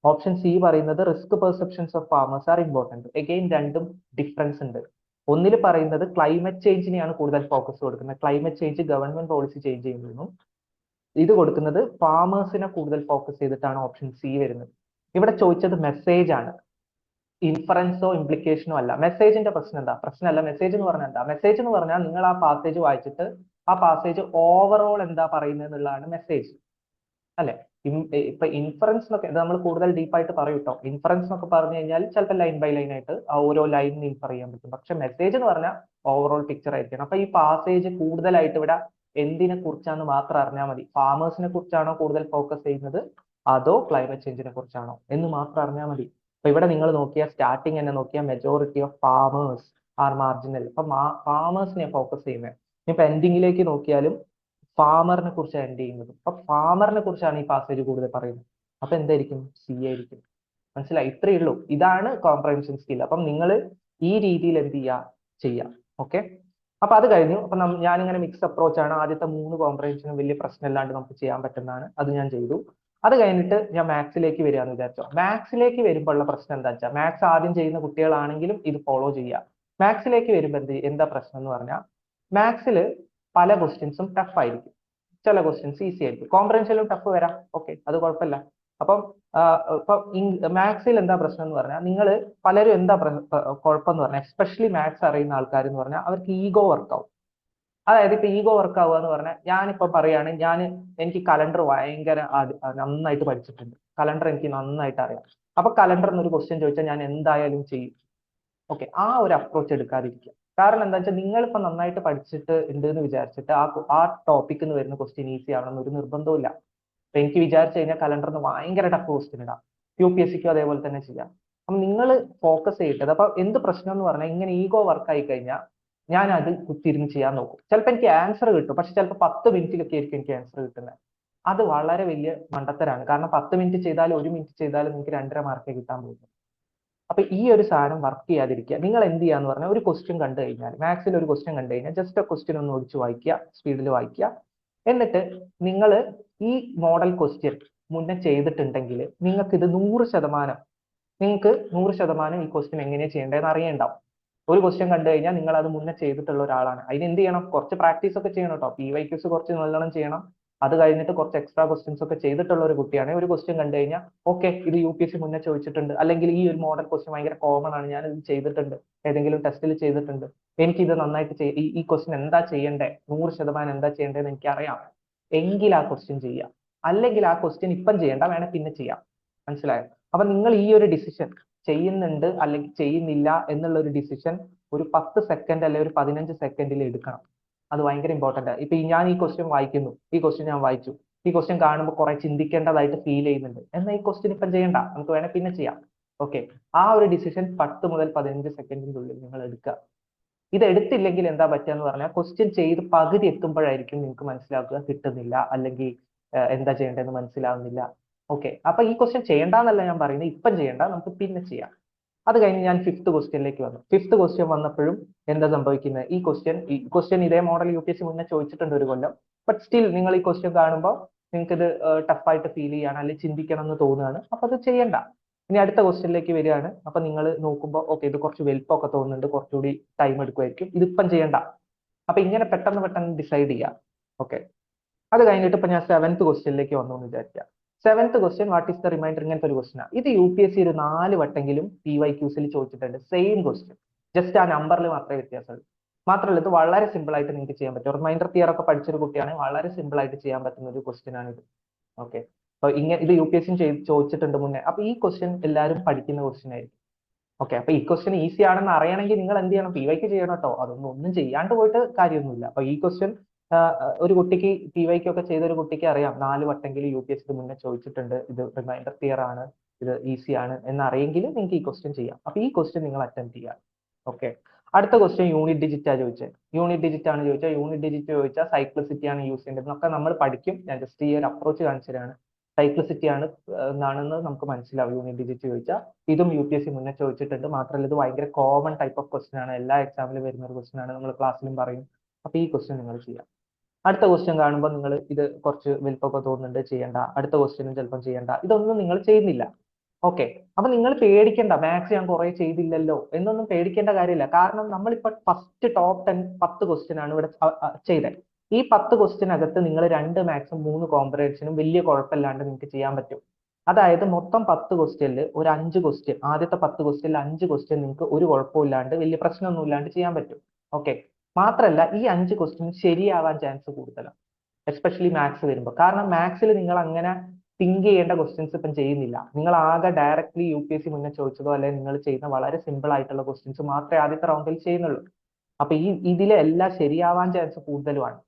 ഓപ്ഷൻ സി പറയുന്നത് risk perceptions of farmers are important. Again രണ്ടും ഡിഫറൻസ് ഉണ്ട്. ഒന്നിൽ പറയുന്നത് ക്ലൈമറ്റ് ചേഞ്ചിനെയാണ് കൂടുതൽ ഫോക്കസ് കൊടുക്കുന്നത്, climate change government policy change ചെയ്യുന്നു. ഇത് കൊടുക്കുന്നത് ഫാമേഴ്സിനെ കൂടുതൽ ഫോക്കസ് ചെയ്തിട്ടാണ് ഓപ്ഷൻ സി വരുന്നത്. ഇവിടെ ചോദിച്ചത് മെസ്സേജ് ആണ്, ഇൻഫറൻസോ ഇംപ്ലിക്കേഷനോ അല്ല. മെസ്സേജിന്റെ പ്രശ്നമല്ല. മെസ്സേജ് എന്ന് പറഞ്ഞാൽ എന്താ? മെസ്സേജ് എന്ന് പറഞ്ഞാൽ നിങ്ങൾ ആ പാസേജ് വായിച്ചിട്ട് ആ പാസേജ് ഓവറോൾ എന്താ പറയുന്നത് എന്നുള്ളതാണ് മെസ്സേജ്, അല്ലെ? ഇപ്പൊ ഇൻഫറൻസ് എന്നൊക്കെ നമ്മൾ കൂടുതൽ ഡീപ്പായിട്ട് പറയും കേട്ടോ. ഇൻഫറൻസ് എന്നൊക്കെ പറഞ്ഞു കഴിഞ്ഞാൽ ചിലപ്പോൾ ലൈൻ ബൈ ലൈൻ ആയിട്ട് ആ ഓരോ ലൈനിന് ഇൻഫർ ചെയ്യാൻ പറ്റും. പക്ഷെ മെസ്സേജ് എന്ന് പറഞ്ഞാൽ ഓവറോൾ പിക്ചർ ആയിരിക്കണം. അപ്പൊ ഈ പാസേജ് കൂടുതലായിട്ട് ഇവിടെ എന്തിനെ കുറിച്ചാന്ന് മാത്രം അറിഞ്ഞാൽ മതി. ഫാമേഴ്സിനെ കുറിച്ചാണോ കൂടുതൽ ഫോക്കസ് ചെയ്യുന്നത് അതോ ക്ലൈമറ്റ് ചേഞ്ചിനെ കുറിച്ചാണോ എന്ന് മാത്രം അറിഞ്ഞാൽ മതി. അപ്പൊ ഇവിടെ നിങ്ങൾ നോക്കിയാൽ സ്റ്റാർട്ടിങ് തന്നെ നോക്കിയാൽ majority of farmers R marginal. അപ്പൊ ഫാമേഴ്സിനെ ഫോക്കസ് ചെയ്യുന്നത്. ഇപ്പൊ എൻഡിങ്ങിലേക്ക് നോക്കിയാലും ഫാമറിനെ കുറിച്ചാണ് എൻഡ് ചെയ്യുന്നത്. അപ്പൊ ഫാമറിനെ കുറിച്ചാണ് ഈ പാസേജ് കൂടുതൽ പറയുന്നത്. അപ്പൊ എന്തായിരിക്കും? സി ആയിരിക്കും. മനസ്സിലായി? ഇത്രയേ ഉള്ളൂ. ഇതാണ് കോംപ്രഹെൻഷൻ സ്കിൽ. അപ്പം നിങ്ങൾ ഈ രീതിയിൽ എന്ത് ചെയ്യാം. ഓക്കെ, അപ്പൊ അത് കഴിഞ്ഞു. അപ്പൊ ഞാനിങ്ങനെ മിക്സ് അപ്രോച്ച് ആണ്. ആദ്യത്തെ 3 കോംപ്രഹെൻഷനും വലിയ പ്രശ്നമില്ലാണ്ട് നമുക്ക് ചെയ്യാൻ പറ്റുന്നതാണ്. അത് ഞാൻ ചെയ്തു. അത് കഴിഞ്ഞിട്ട് ഞാൻ മാത്സിലേക്ക് വരികയെന്ന് വിചാരിച്ചോ. മാത്സിലേക്ക് വരുമ്പോഴുള്ള പ്രശ്നം എന്താ വെച്ചാൽ, മാത്സ് ആദ്യം ചെയ്യുന്ന കുട്ടികളാണെങ്കിലും ഇത് ഫോളോ ചെയ്യുക. മാത്സിലേക്ക് വരുമ്പോൾ എന്താ പ്രശ്നം എന്ന് പറഞ്ഞാൽ, മാത്സിൽ പല ക്വസ്റ്റ്യൻസും ടഫ് ആയിരിക്കും, ചില ക്വസ്റ്റ്യൻസ് ഈസി ആയിരിക്കും. കോംപ്രഹെൻഷനിലും ടഫ് വരാം, ഓക്കെ, അത് കുഴപ്പമില്ല. അപ്പം ഇപ്പൊ മാത്സിൽ എന്താ പ്രശ്നം എന്ന് പറഞ്ഞാൽ, നിങ്ങൾ പലരും എന്താ കുഴപ്പം എന്ന് പറഞ്ഞാൽ, എസ്പെഷ്യലി മാത്സ് അറിയുന്ന ആൾക്കാർ എന്ന് പറഞ്ഞാൽ അവർക്ക് ഈഗോ വർക്ക് ആവും. അതായത് ഇപ്പൊ ഈഗോ വർക്ക് ആവുക എന്ന് പറഞ്ഞാൽ, ഞാനിപ്പോ പറയാണ്, എനിക്ക് കലണ്ടർ ഭയങ്കര നന്നായിട്ട് പഠിച്ചിട്ടുണ്ട്, കലണ്ടർ എനിക്ക് നന്നായിട്ട് അറിയാം. അപ്പൊ കലണ്ടർ എന്നൊരു ക്വസ്റ്റ്യൻ ചോദിച്ചാൽ ഞാൻ എന്തായാലും ചെയ്യും. ഓക്കെ, ആ ഒരു അപ്രോച്ച് എടുക്കാതിരിക്കുക. കാരണം എന്താ വെച്ചാൽ, നിങ്ങളിപ്പോ നന്നായിട്ട് പഠിച്ചിട്ട് ഉണ്ട് എന്ന് വിചാരിച്ചിട്ട് ആ ടോപ്പിക്കിൽ നിന്ന് വരുന്ന ക്വസ്റ്റ്യൻ ഈസി ആവണമെന്ന് ഒരു നിർബന്ധമില്ല. അപ്പൊ എനിക്ക് വിചാരിച്ചു കഴിഞ്ഞാൽ കലണ്ടറിന് ഭയങ്കര ടഫ് ക്വസ്റ്റ്യൻ ഇടാം, UPSCക്കും അതേപോലെ തന്നെ ചെയ്യാം. അപ്പൊ നിങ്ങൾ ഫോക്കസ് ചെയ്തിട്ടത്. അപ്പൊ എന്ത് പ്രശ്നം എന്ന് പറഞ്ഞാൽ, ഇങ്ങനെ ഈഗോ വർക്ക് ആയി കഴിഞ്ഞാൽ ഞാൻ അത് കുത്തിരുന്ന് ചെയ്യാൻ നോക്കും. ചിലപ്പോൾ എനിക്ക് ആൻസർ കിട്ടും, പക്ഷെ ചിലപ്പോൾ 10 മിനിറ്റിലൊക്കെ ആയിരിക്കും എനിക്ക് ആൻസർ കിട്ടുന്നത്. അത് വളരെ വലിയ മണ്ടത്തരാണ്. കാരണം 10 മിനിറ്റ് ചെയ്താലും 1 മിനിറ്റ് ചെയ്താലും നിങ്ങൾക്ക് 2.5 മാർക്കേ കിട്ടാൻ പോകും. അപ്പൊ ഈ ഒരു സാധനം വർക്ക് ചെയ്യാതിരിക്കുക. നിങ്ങൾ എന്ത് ചെയ്യാന്ന് പറഞ്ഞാൽ, ഒരു ക്വസ്റ്റ്യൻ കണ്ടു കഴിഞ്ഞാൽ, മാത്സിൽ ഒരു ക്വസ്റ്റ്യൻ കണ്ടു കഴിഞ്ഞാൽ ജസ്റ്റ് ആ ക്വസ്റ്റ്യൻ ഒന്ന് ഒഴിച്ച് വായിക്കുക, സ്പീഡിൽ വായിക്കുക. എന്നിട്ട് നിങ്ങൾ ഈ മോഡൽ ക്വസ്റ്റ്യൻ മുന്നേ ചെയ്തിട്ടുണ്ടെങ്കിൽ നിങ്ങൾക്ക് 100% ഈ ക്വസ്റ്റ്യൻ എങ്ങനെയാണ് ചെയ്യേണ്ടതെന്ന് അറിയണ്ടാവും. ഒരു ക്വസ്റ്റ്യൻ കണ്ടു കഴിഞ്ഞാൽ നിങ്ങൾ അത് മുന്നേ ചെയ്തിട്ടുള്ള ഒരാളാണ്. അതിന് എന്ത് ചെയ്യണം? കുറച്ച് പ്രാക്ടീസ് ഒക്കെ ചെയ്യണം കേട്ടോ. PYQs കുറച്ച് നല്ലോണം ചെയ്യണം. അത് കഴിഞ്ഞിട്ട് കുറച്ച് എക്സ്ട്രാ ക്വസ്റ്റ്യൻസ് ഒക്കെ ചെയ്തിട്ടുള്ള ഒരു കുട്ടിയാണ്. ഒരു ക്വസ്റ്റ്യൻ കണ്ടു കഴിഞ്ഞാൽ ഓക്കെ, ഇത് UPSC മുന്നേ ചോദിച്ചിട്ടുണ്ട്, അല്ലെങ്കിൽ ഈ ഒരു മോഡൽ ക്വസ്റ്റ്യൻ ഭയങ്കര കോമൺ ആണ്, ഞാൻ ഇത് ചെയ്തിട്ടുണ്ട്, ഏതെങ്കിലും ടെസ്റ്റിൽ ചെയ്തിട്ടുണ്ട്, എനിക്ക് ഇത് നന്നായിട്ട് ഈ ക്വസ്റ്റ്യൻ എന്താ ചെയ്യണ്ടേ, 100% എന്താ ചെയ്യേണ്ടതെന്ന് എനിക്കറിയാം, എങ്കിൽ ആ ക്വസ്റ്റ്യൻ ചെയ്യാം. അല്ലെങ്കിൽ ആ ക്വസ്റ്റ്യൻ ഇപ്പം ചെയ്യണ്ട, വേണേ പിന്നെ ചെയ്യാം. മനസ്സിലായോ? അപ്പൊ നിങ്ങൾ ഈ ഒരു ഡിസിഷൻ ചെയ്യുന്നുണ്ട് അല്ലെങ്കിൽ ചെയ്യുന്നില്ല എന്നുള്ള ഒരു ഡിസിഷൻ ഒരു 10 സെക്കൻഡ് അല്ലെങ്കിൽ ഒരു 15 സെക്കൻഡിൽ എടുക്കണം. അത് ഭയങ്കര ഇമ്പോർട്ടന്റ് ആണ്. ഇപ്പൊ ഞാൻ ഈ ക്വസ്റ്റ്യൻ വായിക്കുന്നു, ഈ ക്വസ്റ്റ്യൻ ഞാൻ വായിച്ചു, ഈ ക്വസ്റ്റ്യൻ കാണുമ്പോൾ കുറെ ചിന്തിക്കേണ്ടതായിട്ട് ഫീൽ ചെയ്യുന്നുണ്ട്, എന്നാൽ ഈ ക്വസ്റ്റ്യൻ ഇപ്പം ചെയ്യണ്ട, നമുക്ക് വേണേൽ പിന്നെ ചെയ്യാം. ഓക്കെ, ആ ഒരു ഡിസിഷൻ 10 മുതൽ 15 സെക്കൻഡിന്റെ ഉള്ളിൽ നിങ്ങൾ എടുക്കുക. ഇത് എടുത്തില്ലെങ്കിൽ എന്താ പറ്റുക എന്ന് പറഞ്ഞാൽ, ക്വസ്റ്റ്യൻ ചെയ്ത് പകുതി എത്തുമ്പോഴായിരിക്കും നിങ്ങൾക്ക് മനസ്സിലാക്കുക കിട്ടുന്നില്ല, അല്ലെങ്കിൽ എന്താ ചെയ്യേണ്ടതെന്ന് മനസ്സിലാവുന്നില്ല. ഓക്കെ, അപ്പൊ ഈ ക്വസ്റ്റ്യൻ ചെയ്യണ്ടെന്നല്ല ഞാൻ പറയുന്നത്, ഇപ്പം ചെയ്യണ്ട, നമുക്ക് പിന്നെ ചെയ്യാം. അത് കഴിഞ്ഞ് ഞാൻ 5th ക്വസ്റ്റ്യനിലേക്ക് വന്നു. 5th ക്വസ്റ്റ്യൻ വന്നപ്പോഴും എന്താ സംഭവിക്കുന്നത്, ഈ ക്വസ്റ്റ്യൻ ഇതേ മോഡൽ UPSC മുന്നേ ചോദിച്ചിട്ടുണ്ട് ഒരു കൊല്ലം. ബട്ട് സ്റ്റിൽ നിങ്ങൾ ഈ ക്വസ്റ്റ്യൻ കാണുമ്പോൾ നിങ്ങൾക്ക് ഇത് ടഫായിട്ട് ഫീൽ ചെയ്യാണ്, അല്ലെങ്കിൽ ചിന്തിക്കണം എന്ന് തോന്നുകയാണ്. അപ്പൊ അത് ചെയ്യണ്ട. ഇനി അടുത്ത ക്വസ്റ്റ്യനിലേക്ക് വരികയാണ്. അപ്പൊ നിങ്ങൾ നോക്കുമ്പോൾ ഓക്കെ, ഇത് കുറച്ച് വലുപ്പമൊക്കെ തോന്നുന്നുണ്ട്, കുറച്ചുകൂടി ടൈം എടുക്കുമായിരിക്കും, ഇതിപ്പം ചെയ്യണ്ട. അപ്പൊ ഇങ്ങനെ പെട്ടെന്ന് ഡിസൈഡ് ചെയ്യാം. ഓക്കെ, അത് കഴിഞ്ഞിട്ട് ഇപ്പൊ ഞാൻ 7th ക്വസ്റ്റ്യനിലേക്ക് വന്നു എന്ന് വിചാരിക്കാം. 7th question, what is the reminder, ഇങ്ങനത്തെ ഒരു ക്വസ്റ്റ്യൻ ആണ്. ഇത് UPSC ഒരു 4 വട്ടെങ്കിലും PYQs ചോദിച്ചിട്ടുണ്ട്. സെയിം ക്വസ്റ്റ്യൻ, ജസ്റ്റ് ആ നമ്പറിൽ മാത്രമേ വ്യത്യാസമുള്ളൂ. മാത്രമല്ല ഇത് വളരെ സിമ്പിൾ ആയിട്ട് നിങ്ങൾക്ക് ചെയ്യാൻ പറ്റും. റിമൈൻഡർ തിയർ ഒക്കെ പഠിച്ചൊരു കുട്ടിയാണെങ്കിൽ വളരെ സിമ്പിൾ ആയിട്ട് ചെയ്യാൻ പറ്റുന്ന ഒരു ക്വസ്റ്റ്യൻ ആണ് ഇത്. ഓക്കെ, അപ്പൊ ഇത് UPSC ചോദിച്ചിട്ടുണ്ട് മുന്നേ. അപ്പൊ ഈ ക്വസ്റ്റ്യൻ എല്ലാവരും പഠിക്കുന്ന ക്വസ്റ്റ്യൻ ആയിരിക്കും. ഓക്കെ, അപ്പൊ ഈ ക്വസ്റ്റ്യൻ ഈസി ആണെന്ന് അറിയണമെങ്കിൽ നിങ്ങൾ എന്ത് ചെയ്യണം? PYQ ചെയ്യണം കേട്ടോ. ഒന്നും ചെയ്യാണ്ട് പോയിട്ട് കാര്യമൊന്നുമില്ല. അപ്പൊ ഈ ക്വസ്റ്റ്യൻ ഒരു കുട്ടിക്ക് PYQ ഒക്കെ ചെയ്ത ഒരു കുട്ടിക്ക് അറിയാം, 4 വട്ടെങ്കിലും UPSC മുന്നേ ചോദിച്ചിട്ടുണ്ട്, ഇത് റിമൈൻഡർ തിയർ ആണ്, ഇത് ഈസി ആണ് എന്നറിയെങ്കിൽ നിങ്ങൾക്ക് ഈ ക്വസ്റ്റ്യൻ ചെയ്യാം. അപ്പൊ ഈ ക്വസ്റ്റ്യൻ നിങ്ങൾ അറ്റംപ്റ്റ് ചെയ്യാം. ഓക്കെ, അടുത്ത ക്വസ്റ്റ്യൻ യൂണിറ്റ് ഡിജിറ്റ് ആണ് ചോദിച്ചത്. യൂണിറ്റ് ഡിജിറ്റ് ആണ് ചോദിച്ചാൽ, യൂണിറ്റ് ഡിജിറ്റ് ചോദിച്ചാൽ സൈക്ലിസിറ്റി ആണ് യൂസ് ചെയ്യേണ്ടത് എന്നൊക്കെ നമ്മൾ പഠിക്കും. ഞാൻ ജസ്റ്റ് ഈ ഒരു അപ്രോച്ച് കാണിച്ചതാണ്. സൈക്ലിസിറ്റി ആണ് എന്നാണെന്ന് നമുക്ക് മനസ്സിലാവും. യൂണിറ്റ് ഡിജിറ്റ് ചോദിച്ചാൽ ഇതും UPSC മുന്നേ ചോദിച്ചിട്ടുണ്ട്. മാത്രമല്ല ഇത് ഭയങ്കര കോമൺ ടൈപ്പ് ഓഫ് ക്വസ്റ്റ്യൻ ആണ്, എല്ലാ എക്സാമിലും വരുന്ന ഒരു ക്വസ്റ്റ്യൻ ആണ്, നമ്മൾ ക്ലാസ്സിലും പറയും. അപ്പൊ ഈ ക്വസ്റ്റ്യൻ നിങ്ങൾ ചെയ്യാം. അടുത്ത ക്വസ്റ്റ്യൻ കാണുമ്പോൾ നിങ്ങൾ ഇത് കുറച്ച് വലുപ്പമൊക്കെ തോന്നുന്നുണ്ട്, ചെയ്യണ്ട. അടുത്ത ക്വസ്റ്റ്യനും ചിലപ്പോൾ ചെയ്യണ്ട. ഇതൊന്നും നിങ്ങൾ ചെയ്യുന്നില്ല. ഓക്കെ, അപ്പൊ നിങ്ങൾ പേടിക്കേണ്ട, മാത്സ് ഞാൻ കുറെ ചെയ്തില്ലല്ലോ എന്നൊന്നും പേടിക്കേണ്ട കാര്യമില്ല. കാരണം നമ്മളിപ്പോ ഫസ്റ്റ് ടോപ്പ് 10 10 ക്വസ്റ്റ്യൻ ആണ് ഇവിടെ ചെയ്തത്. ഈ 10 ക്വസ്റ്റ്യനകത്ത് നിങ്ങൾ 2 മാക്സും 3 കോംപ്രഹെൻഷനും വലിയ കുഴപ്പമില്ലാണ്ട് നിങ്ങൾക്ക് ചെയ്യാൻ പറ്റും. അതായത് മൊത്തം 10 ക്വസ്റ്റ്യനിൽ ഒരു 5 ക്വസ്റ്റ്യൻ, ആദ്യത്തെ 10 ക്വസ്റ്റ്യനിൽ 5 ക്വസ്റ്റ്യൻ നിങ്ങൾക്ക് ഒരു കുഴപ്പമില്ലാണ്ട് വലിയ പ്രശ്നമൊന്നും ഇല്ലാണ്ട് ചെയ്യാൻ പറ്റും. ഓക്കെ. മാത്രമല്ല ഈ 5 ക്വസ്റ്റ്യൻ ശരിയാവാൻ ചാൻസ് കൂടുതലാണ്, എസ്പെഷ്യലി മാത്സ് വരുമ്പോൾ. കാരണം മാത്സിൽ നിങ്ങൾ അങ്ങനെ തിങ്ക് ചെയ്യേണ്ട ക്വസ്റ്റ്യൻസ് ഇപ്പം ചെയ്യുന്നില്ല. നിങ്ങൾ ആകെ ഡയറക്ട്ലി UPSC മുന്നേ ചോദിച്ചതോ അല്ലെങ്കിൽ നിങ്ങൾ ചെയ്യുന്ന വളരെ സിമ്പിൾ ആയിട്ടുള്ള ക്വസ്റ്റ്യൻസ് മാത്രമേ ആദ്യത്തെ റൗണ്ടിൽ ചെയ്യുന്നുള്ളൂ. അപ്പൊ ഇതിലെ എല്ലാം ശരിയാവാൻ ചാൻസ് കൂടുതലുമാണ്.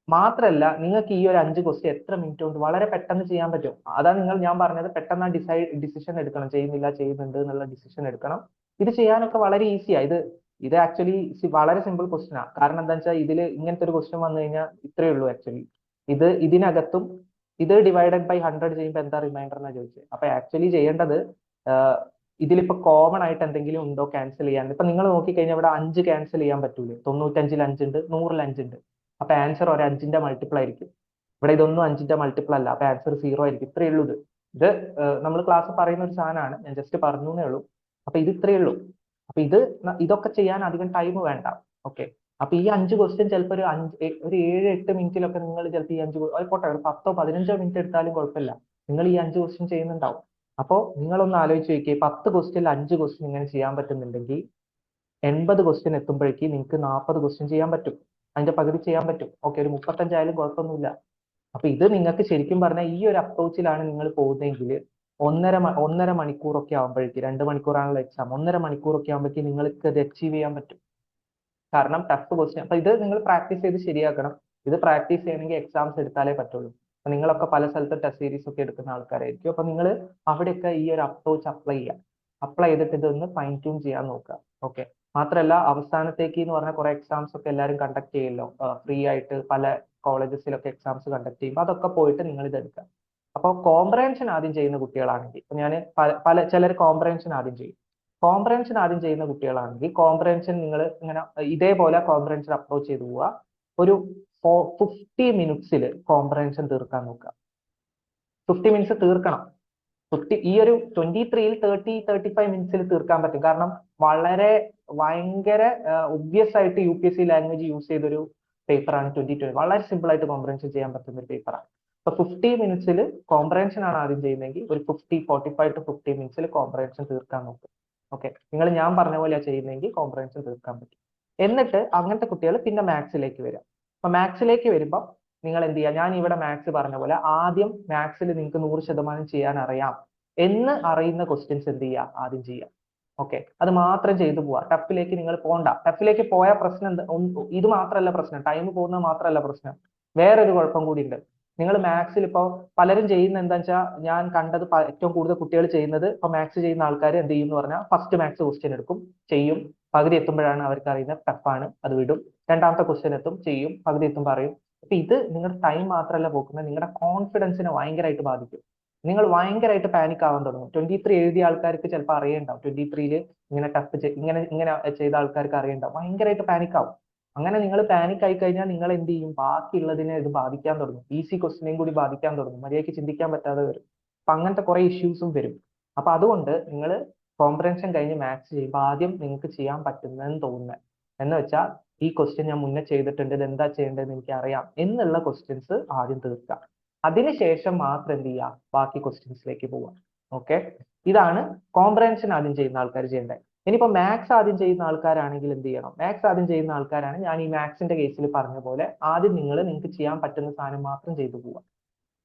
മാത്രമല്ല നിങ്ങൾക്ക് ഈ ഒരു 5 ക്വസ്റ്റ്യൻ എത്ര മിനിറ്റ് കൊണ്ട് വളരെ പെട്ടെന്ന് ചെയ്യാൻ പറ്റും. അതാണ് ഞാൻ പറഞ്ഞത്, പെട്ടെന്ന് ഡിസിഷൻ എടുക്കണം, ചെയ്യുന്നില്ല ചെയ്യുന്നുണ്ട് എന്നുള്ള ഡിസിഷൻ എടുക്കണം. ഇത് ചെയ്യാനൊക്കെ വളരെ ഈസിയാ. ഇത് ആക്ച്വലി വളരെ സിമ്പിൾ ക്വസ്റ്റ്യൻ ആണ്. കാരണം എന്താ വെച്ചാൽ ഇതിൽ ഇങ്ങനത്തെ ഒരു ക്വസ്റ്റ്യൻ വന്നു കഴിഞ്ഞാൽ ഇത്രയേ ഉള്ളൂ ആക്ച്വലി. ഇതിനകത്തും ഇത് ഡിവൈഡഡ് ബൈ 100 ചെയ്യുമ്പോൾ എന്താ റിമൈൻഡർ എന്നാ ചോദിച്ചത്. അപ്പൊ ആക്ച്വലി ചെയ്യേണ്ടത് ഇതിലിപ്പോ കോമൺ ആയിട്ട് എന്തെങ്കിലും ഉണ്ടോ ക്യാൻസൽ ചെയ്യാൻ. ഇപ്പൊ നിങ്ങൾ നോക്കിക്കഴിഞ്ഞാൽ ഇവിടെ 5 ക്യാൻസൽ ചെയ്യാൻ പറ്റൂലേ? 95-ൽ 5 ഉണ്ട്, 100-ൽ 5 ഉണ്ട്. അപ്പൊ ആൻസർ ഒരു 5ന്റെ മൾട്ടിപ്പിൾ ആയിരിക്കും. ഇവിടെ ഇതൊന്നും 5ന്റെ മൾട്ടിപ്പിൾ അല്ല, അപ്പൊ ആൻസർ 0 ആയിരിക്കും. ഇത്രയേ ഉള്ളൂ. ഇത് നമ്മൾ ക്ലാസ് പറയുന്ന ഒരു സാധനമാണ്, ഞാൻ ജസ്റ്റ് പറഞ്ഞു എന്നേ ഉള്ളൂ. അപ്പൊ ഇത് ഇത്രയേ ഉള്ളൂ. അപ്പൊ ഇതൊക്കെ ചെയ്യാൻ അധികം ടൈം വേണ്ട. ഓക്കെ. അപ്പൊ ഈ 5 ക്വസ്റ്റ്യൻ ചിലപ്പോൾ ഒരു 7-8 മിനിറ്റിലൊക്കെ നിങ്ങൾ ചിലപ്പോൾ ഈ 5 പോട്ടെ ഒരു 10-15 മിനിറ്റ് എടുത്താലും കുഴപ്പമില്ല, നിങ്ങൾ ഈ 5 ക്വസ്റ്റ്യൻ ചെയ്യുന്നുണ്ടാവും. അപ്പോ നിങ്ങളൊന്ന് ആലോചിച്ച് നോക്കിയേ, 10 ക്വസ്റ്റ്യനിൽ 5 ക്വസ്റ്റ്യൻ ഇങ്ങനെ ചെയ്യാൻ പറ്റുന്നുണ്ടെങ്കിൽ 80 ക്വസ്റ്റ്യൻ എത്തുമ്പോഴേക്ക് നിങ്ങൾക്ക് 40 ക്വസ്റ്റ്യൻ ചെയ്യാൻ പറ്റും, അതിന്റെ പകുതി ചെയ്യാൻ പറ്റും. ഓക്കെ, ഒരു 35 ആയാലും കുഴപ്പമൊന്നുമില്ല. അപ്പൊ ഇത് നിങ്ങൾക്ക് ശരിക്കും പറഞ്ഞാൽ ഈ ഒരു അപ്രോച്ചിലാണ് നിങ്ങൾ പോകുന്നതെങ്കിൽ ഒന്നര മണിക്കൂറൊക്കെ ആകുമ്പോഴേക്ക്, 2 മണിക്കൂറാണല്ലോ എക്സാം, 1.5 മണിക്കൂറൊക്കെ ആകുമ്പോഴേക്ക് നിങ്ങൾക്ക് ഇത് അച്ചീവ് ചെയ്യാൻ പറ്റും. കാരണം ടഫ് ക്വസ്റ്റ്യൻ. അപ്പൊ ഇത് നിങ്ങൾ പ്രാക്ടീസ് ചെയ്ത് ശരിയാക്കണം. ഇത് പ്രാക്ടീസ് ചെയ്യണമെങ്കിൽ എക്സാംസ് എടുത്താലേ പറ്റുള്ളൂ. അപ്പൊ നിങ്ങളൊക്കെ പല സ്ഥലത്ത് ടെസ്റ്റ് സീരീസ് ഒക്കെ എടുക്കുന്ന ആൾക്കാരായിരിക്കും. അപ്പൊ നിങ്ങൾ അവിടെയൊക്കെ ഈ ഒരു അപ്രോച്ച് അപ്ലൈ ചെയ്തിട്ട് ഇതൊന്ന് ഫൈൻ ട്യൂൺ ചെയ്യാൻ നോക്കുക. ഓക്കെ. മാത്രമല്ല അവസാനത്തേക്ക് എന്ന് പറഞ്ഞാൽ കുറെ എക്സാംസ് ഒക്കെ എല്ലാവരും കണ്ടക്ട് ചെയ്യല്ലോ, ഫ്രീ ആയിട്ട് പല കോളേജസിലൊക്കെ എക്സാംസ് കണ്ടക്ട് ചെയ്യുമ്പോൾ അതൊക്കെ പോയിട്ട് നിങ്ങൾ ഇത് എടുക്കുക. അപ്പോൾ കോംപ്രഹെൻഷൻ ആദ്യം ചെയ്യുന്ന കുട്ടികളാണെങ്കിൽ, ഇപ്പൊ ഞാൻ ചിലർ കോംപ്രഹെൻഷൻ ആദ്യം ചെയ്യും. കോംപ്രഹെൻഷൻ ആദ്യം ചെയ്യുന്ന കുട്ടികളാണെങ്കിൽ കോംപ്രഹെൻഷൻ നിങ്ങൾ ഇങ്ങനെ ഇതേപോലെ കോംപ്രഹെൻഷൻ അപ്രോച്ച് ചെയ്ത് പോവുക. ഒരു 50 മിനിറ്റ്സിൽ കോംപ്രഹെൻഷൻ തീർക്കാൻ നോക്കുക. 50 മിനിറ്റ്സ് തീർക്കണം. ഈ ഒരു 23-ൽ 35 മിനിറ്റ്സിൽ തീർക്കാൻ പറ്റും. കാരണം ഭയങ്കര ഒബ്വിയസ് ആയിട്ട് UPSC ലാംഗ്വേജ് യൂസ് ചെയ്തൊരു പേപ്പറാണ് 2020. വളരെ സിമ്പിൾ ആയിട്ട് കോംപ്രഹെൻഷൻ ചെയ്യാൻ പറ്റുന്ന ഒരു പേപ്പറാണ്. അപ്പൊ 50 മിനിറ്റ്സിൽ കോംപ്രഹെൻഷൻ ആണ് ആദ്യം ചെയ്യുന്നതെങ്കിൽ ഒരു 45 to 50 മിനിറ്റ്സിൽ കോംപ്രഹെൻഷൻ തീർക്കാൻ നോക്കും. ഓക്കെ. ഞാൻ പറഞ്ഞ പോലെയാണ് ചെയ്യുന്നതെങ്കിൽ കോംപ്രഹെൻഷൻ തീർക്കാൻ പറ്റും. എന്നിട്ട് അങ്ങനത്തെ കുട്ടികൾ പിന്നെ മാത്സിലേക്ക് വരാം. അപ്പൊ മാത്സിലേക്ക് വരുമ്പോൾ നിങ്ങൾ എന്ത് ചെയ്യുക, ഞാൻ ഇവിടെ മാത്സ് പറഞ്ഞ പോലെ ആദ്യം മാത്സിൽ നിങ്ങൾക്ക് 100% ചെയ്യാൻ അറിയാം എന്ന് അറിയുന്ന ക്വസ്റ്റ്യൻസ് എന്ത് ചെയ്യുക, ആദ്യം ചെയ്യുക. ഓക്കെ. അത് മാത്രം ചെയ്തു പോവാ. ടഫിലേക്ക് നിങ്ങൾ പോകണ്ട. ടഫിലേക്ക് പോയ പ്രശ്നം ഇത് മാത്രമല്ല പ്രശ്നം, ടൈം പോകുന്നത് മാത്രമല്ല പ്രശ്നം, വേറൊരു കുഴപ്പം കൂടി ഉണ്ട്. നിങ്ങൾ മാത്സിൽ ഇപ്പോൾ പലരും ചെയ്യുന്ന എന്താ വെച്ചാൽ, ഞാൻ കണ്ടത് ഏറ്റവും കൂടുതൽ കുട്ടികൾ ചെയ്യുന്നത്, ഇപ്പൊ മാത്സ് ചെയ്യുന്ന ആൾക്കാർ എന്ത് ചെയ്യും എന്ന് പറഞ്ഞാൽ ഫസ്റ്റ് മാത്സ് ക്വസ്റ്റ്യൻ എടുക്കും, ചെയ്യും, പകുതി എത്തുമ്പോഴാണ് അവർക്ക് അറിയുന്നത് ടഫാണ്, അത് വിടും. രണ്ടാമത്തെ ക്വസ്റ്റ്യൻ എത്തും, ചെയ്യും, പകുതി എത്തുമ്പോൾ അറിയും. അപ്പൊ ഇത് നിങ്ങളുടെ ടൈം മാത്രമല്ല പോക്കുന്നത്, നിങ്ങളുടെ കോൺഫിഡൻസിനെ ഭയങ്കരമായിട്ട് ബാധിക്കും. നിങ്ങൾ ഭയങ്കരമായിട്ട് പാനിക് ആവാൻ തുടങ്ങും. 23 എഴുതിയ ആൾക്കാർക്ക് ചിലപ്പോൾ അറിയണ്ടാവും, 23-ൽ ഇങ്ങനെ ഇങ്ങനെ ചെയ്ത ആൾക്കാർക്ക് അറിയണ്ടാവും, ഭയങ്കരമായിട്ട് പാനിക് ആവും. അങ്ങനെ നിങ്ങൾ പാനിക് ആയി കഴിഞ്ഞാൽ നിങ്ങൾ എന്ത് ചെയ്യും, ബാക്കിയുള്ളതിനെ ഇത് ബാധിക്കാൻ തുടങ്ങും. ഈസി ക്വസ്റ്റിനെയും കൂടി ബാധിക്കാൻ തുടങ്ങും, മര്യാദയ്ക്ക് ചിന്തിക്കാൻ പറ്റാതെ വരും. അപ്പൊ അങ്ങനത്തെ കുറെ ഇഷ്യൂസും വരും. അപ്പൊ അതുകൊണ്ട് നിങ്ങൾ കോംപ്രഹെൻഷൻ കഴിഞ്ഞ് മാത്സ് ചെയ്യുമ്പോൾ ആദ്യം നിങ്ങൾക്ക് ചെയ്യാൻ പറ്റുന്നതെന്ന് തോന്നുന്നത് എന്ന് വെച്ചാൽ, ഈ ക്വസ്റ്റ്യൻ ഞാൻ മുന്നേ ചെയ്തിട്ടുണ്ട്, ഇത് എന്താ ചെയ്യേണ്ടതെന്ന് എനിക്ക് അറിയാം എന്നുള്ള ക്വസ്റ്റ്യൻസ് ആദ്യം തീർക്കുക. അതിനുശേഷം മാത്രം എന്ത് ചെയ്യുക, ബാക്കി ക്വസ്റ്റ്യൻസിലേക്ക് പോവാം. ഓക്കെ. ഇതാണ് കോംപ്രഹെൻഷൻ ആദ്യം ചെയ്യുന്ന ആൾക്കാർ ചെയ്യേണ്ടത്. ഇനിയിപ്പോ മാത്സ് ആദ്യം ചെയ്യുന്ന ആൾക്കാരാണെങ്കിൽ എന്ത് ചെയ്യണം, മാത്സ് ആദ്യം ചെയ്യുന്ന ആൾക്കാരാണ് ഞാൻ ഈ മാത്സിന്റെ കേസിൽ പറഞ്ഞ പോലെ ആദ്യം നിങ്ങൾക്ക് ചെയ്യാൻ പറ്റുന്ന സാധനം മാത്രം ചെയ്തു പോവാം.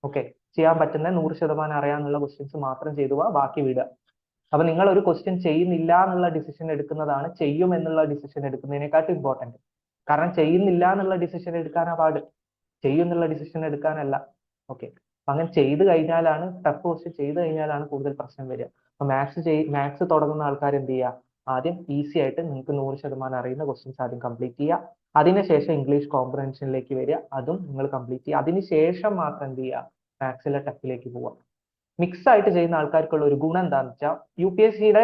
ഓക്കെ. ചെയ്യാൻ പറ്റുന്ന 100% അറിയാനുള്ള ക്വസ്റ്റ്യൻസ് മാത്രം ചെയ്തു പോവാ, ബാക്കി വിടുക. അപ്പൊ നിങ്ങൾ ഒരു ക്വസ്റ്റ്യൻ ചെയ്യുന്നില്ല എന്നുള്ള ഡിസിഷൻ എടുക്കുന്നതാണ് ചെയ്യും എന്നുള്ള ഡിസിഷൻ എടുക്കുന്നതിനെക്കാട്ടും ഇമ്പോർട്ടന്റ്. കാരണം ചെയ്യുന്നില്ല എന്നുള്ള ഡിസിഷൻ എടുക്കാനാ പാട്, ചെയ്യും എന്നുള്ള ഡിസിഷൻ എടുക്കാനല്ല. ഓക്കെ. അങ്ങനെ ചെയ്ത് കഴിഞ്ഞാലാണ്, ടഫ് ക്വസ്റ്റ്യൻ ചെയ്ത് കഴിഞ്ഞാലാണ് കൂടുതൽ പ്രശ്നം വരിക. അപ്പൊ മാത്സ് തുടങ്ങുന്ന ആൾക്കാർ എന്ത് ചെയ്യുക, ആദ്യം ഈസി ആയിട്ട് നിങ്ങൾക്ക് 100% അറിയുന്ന ക്വസ്റ്റ്യൻസ് ആദ്യം കംപ്ലീറ്റ് ചെയ്യുക. അതിനുശേഷം ഇംഗ്ലീഷ് കോംപ്രഹെൻഷനിലേക്ക് വരിക, അതും നിങ്ങൾ കംപ്ലീറ്റ് ചെയ്യുക. അതിനുശേഷം മാത്രം എന്ത് ചെയ്യുക, മാത്സിലെ ടഫിലേക്ക് പോവുക. മിക്സ് ആയിട്ട് ചെയ്യുന്ന ആൾക്കാർക്കുള്ള ഒരു ഗുണം എന്താണെന്ന് വെച്ചാൽ, UPSC-യുടെ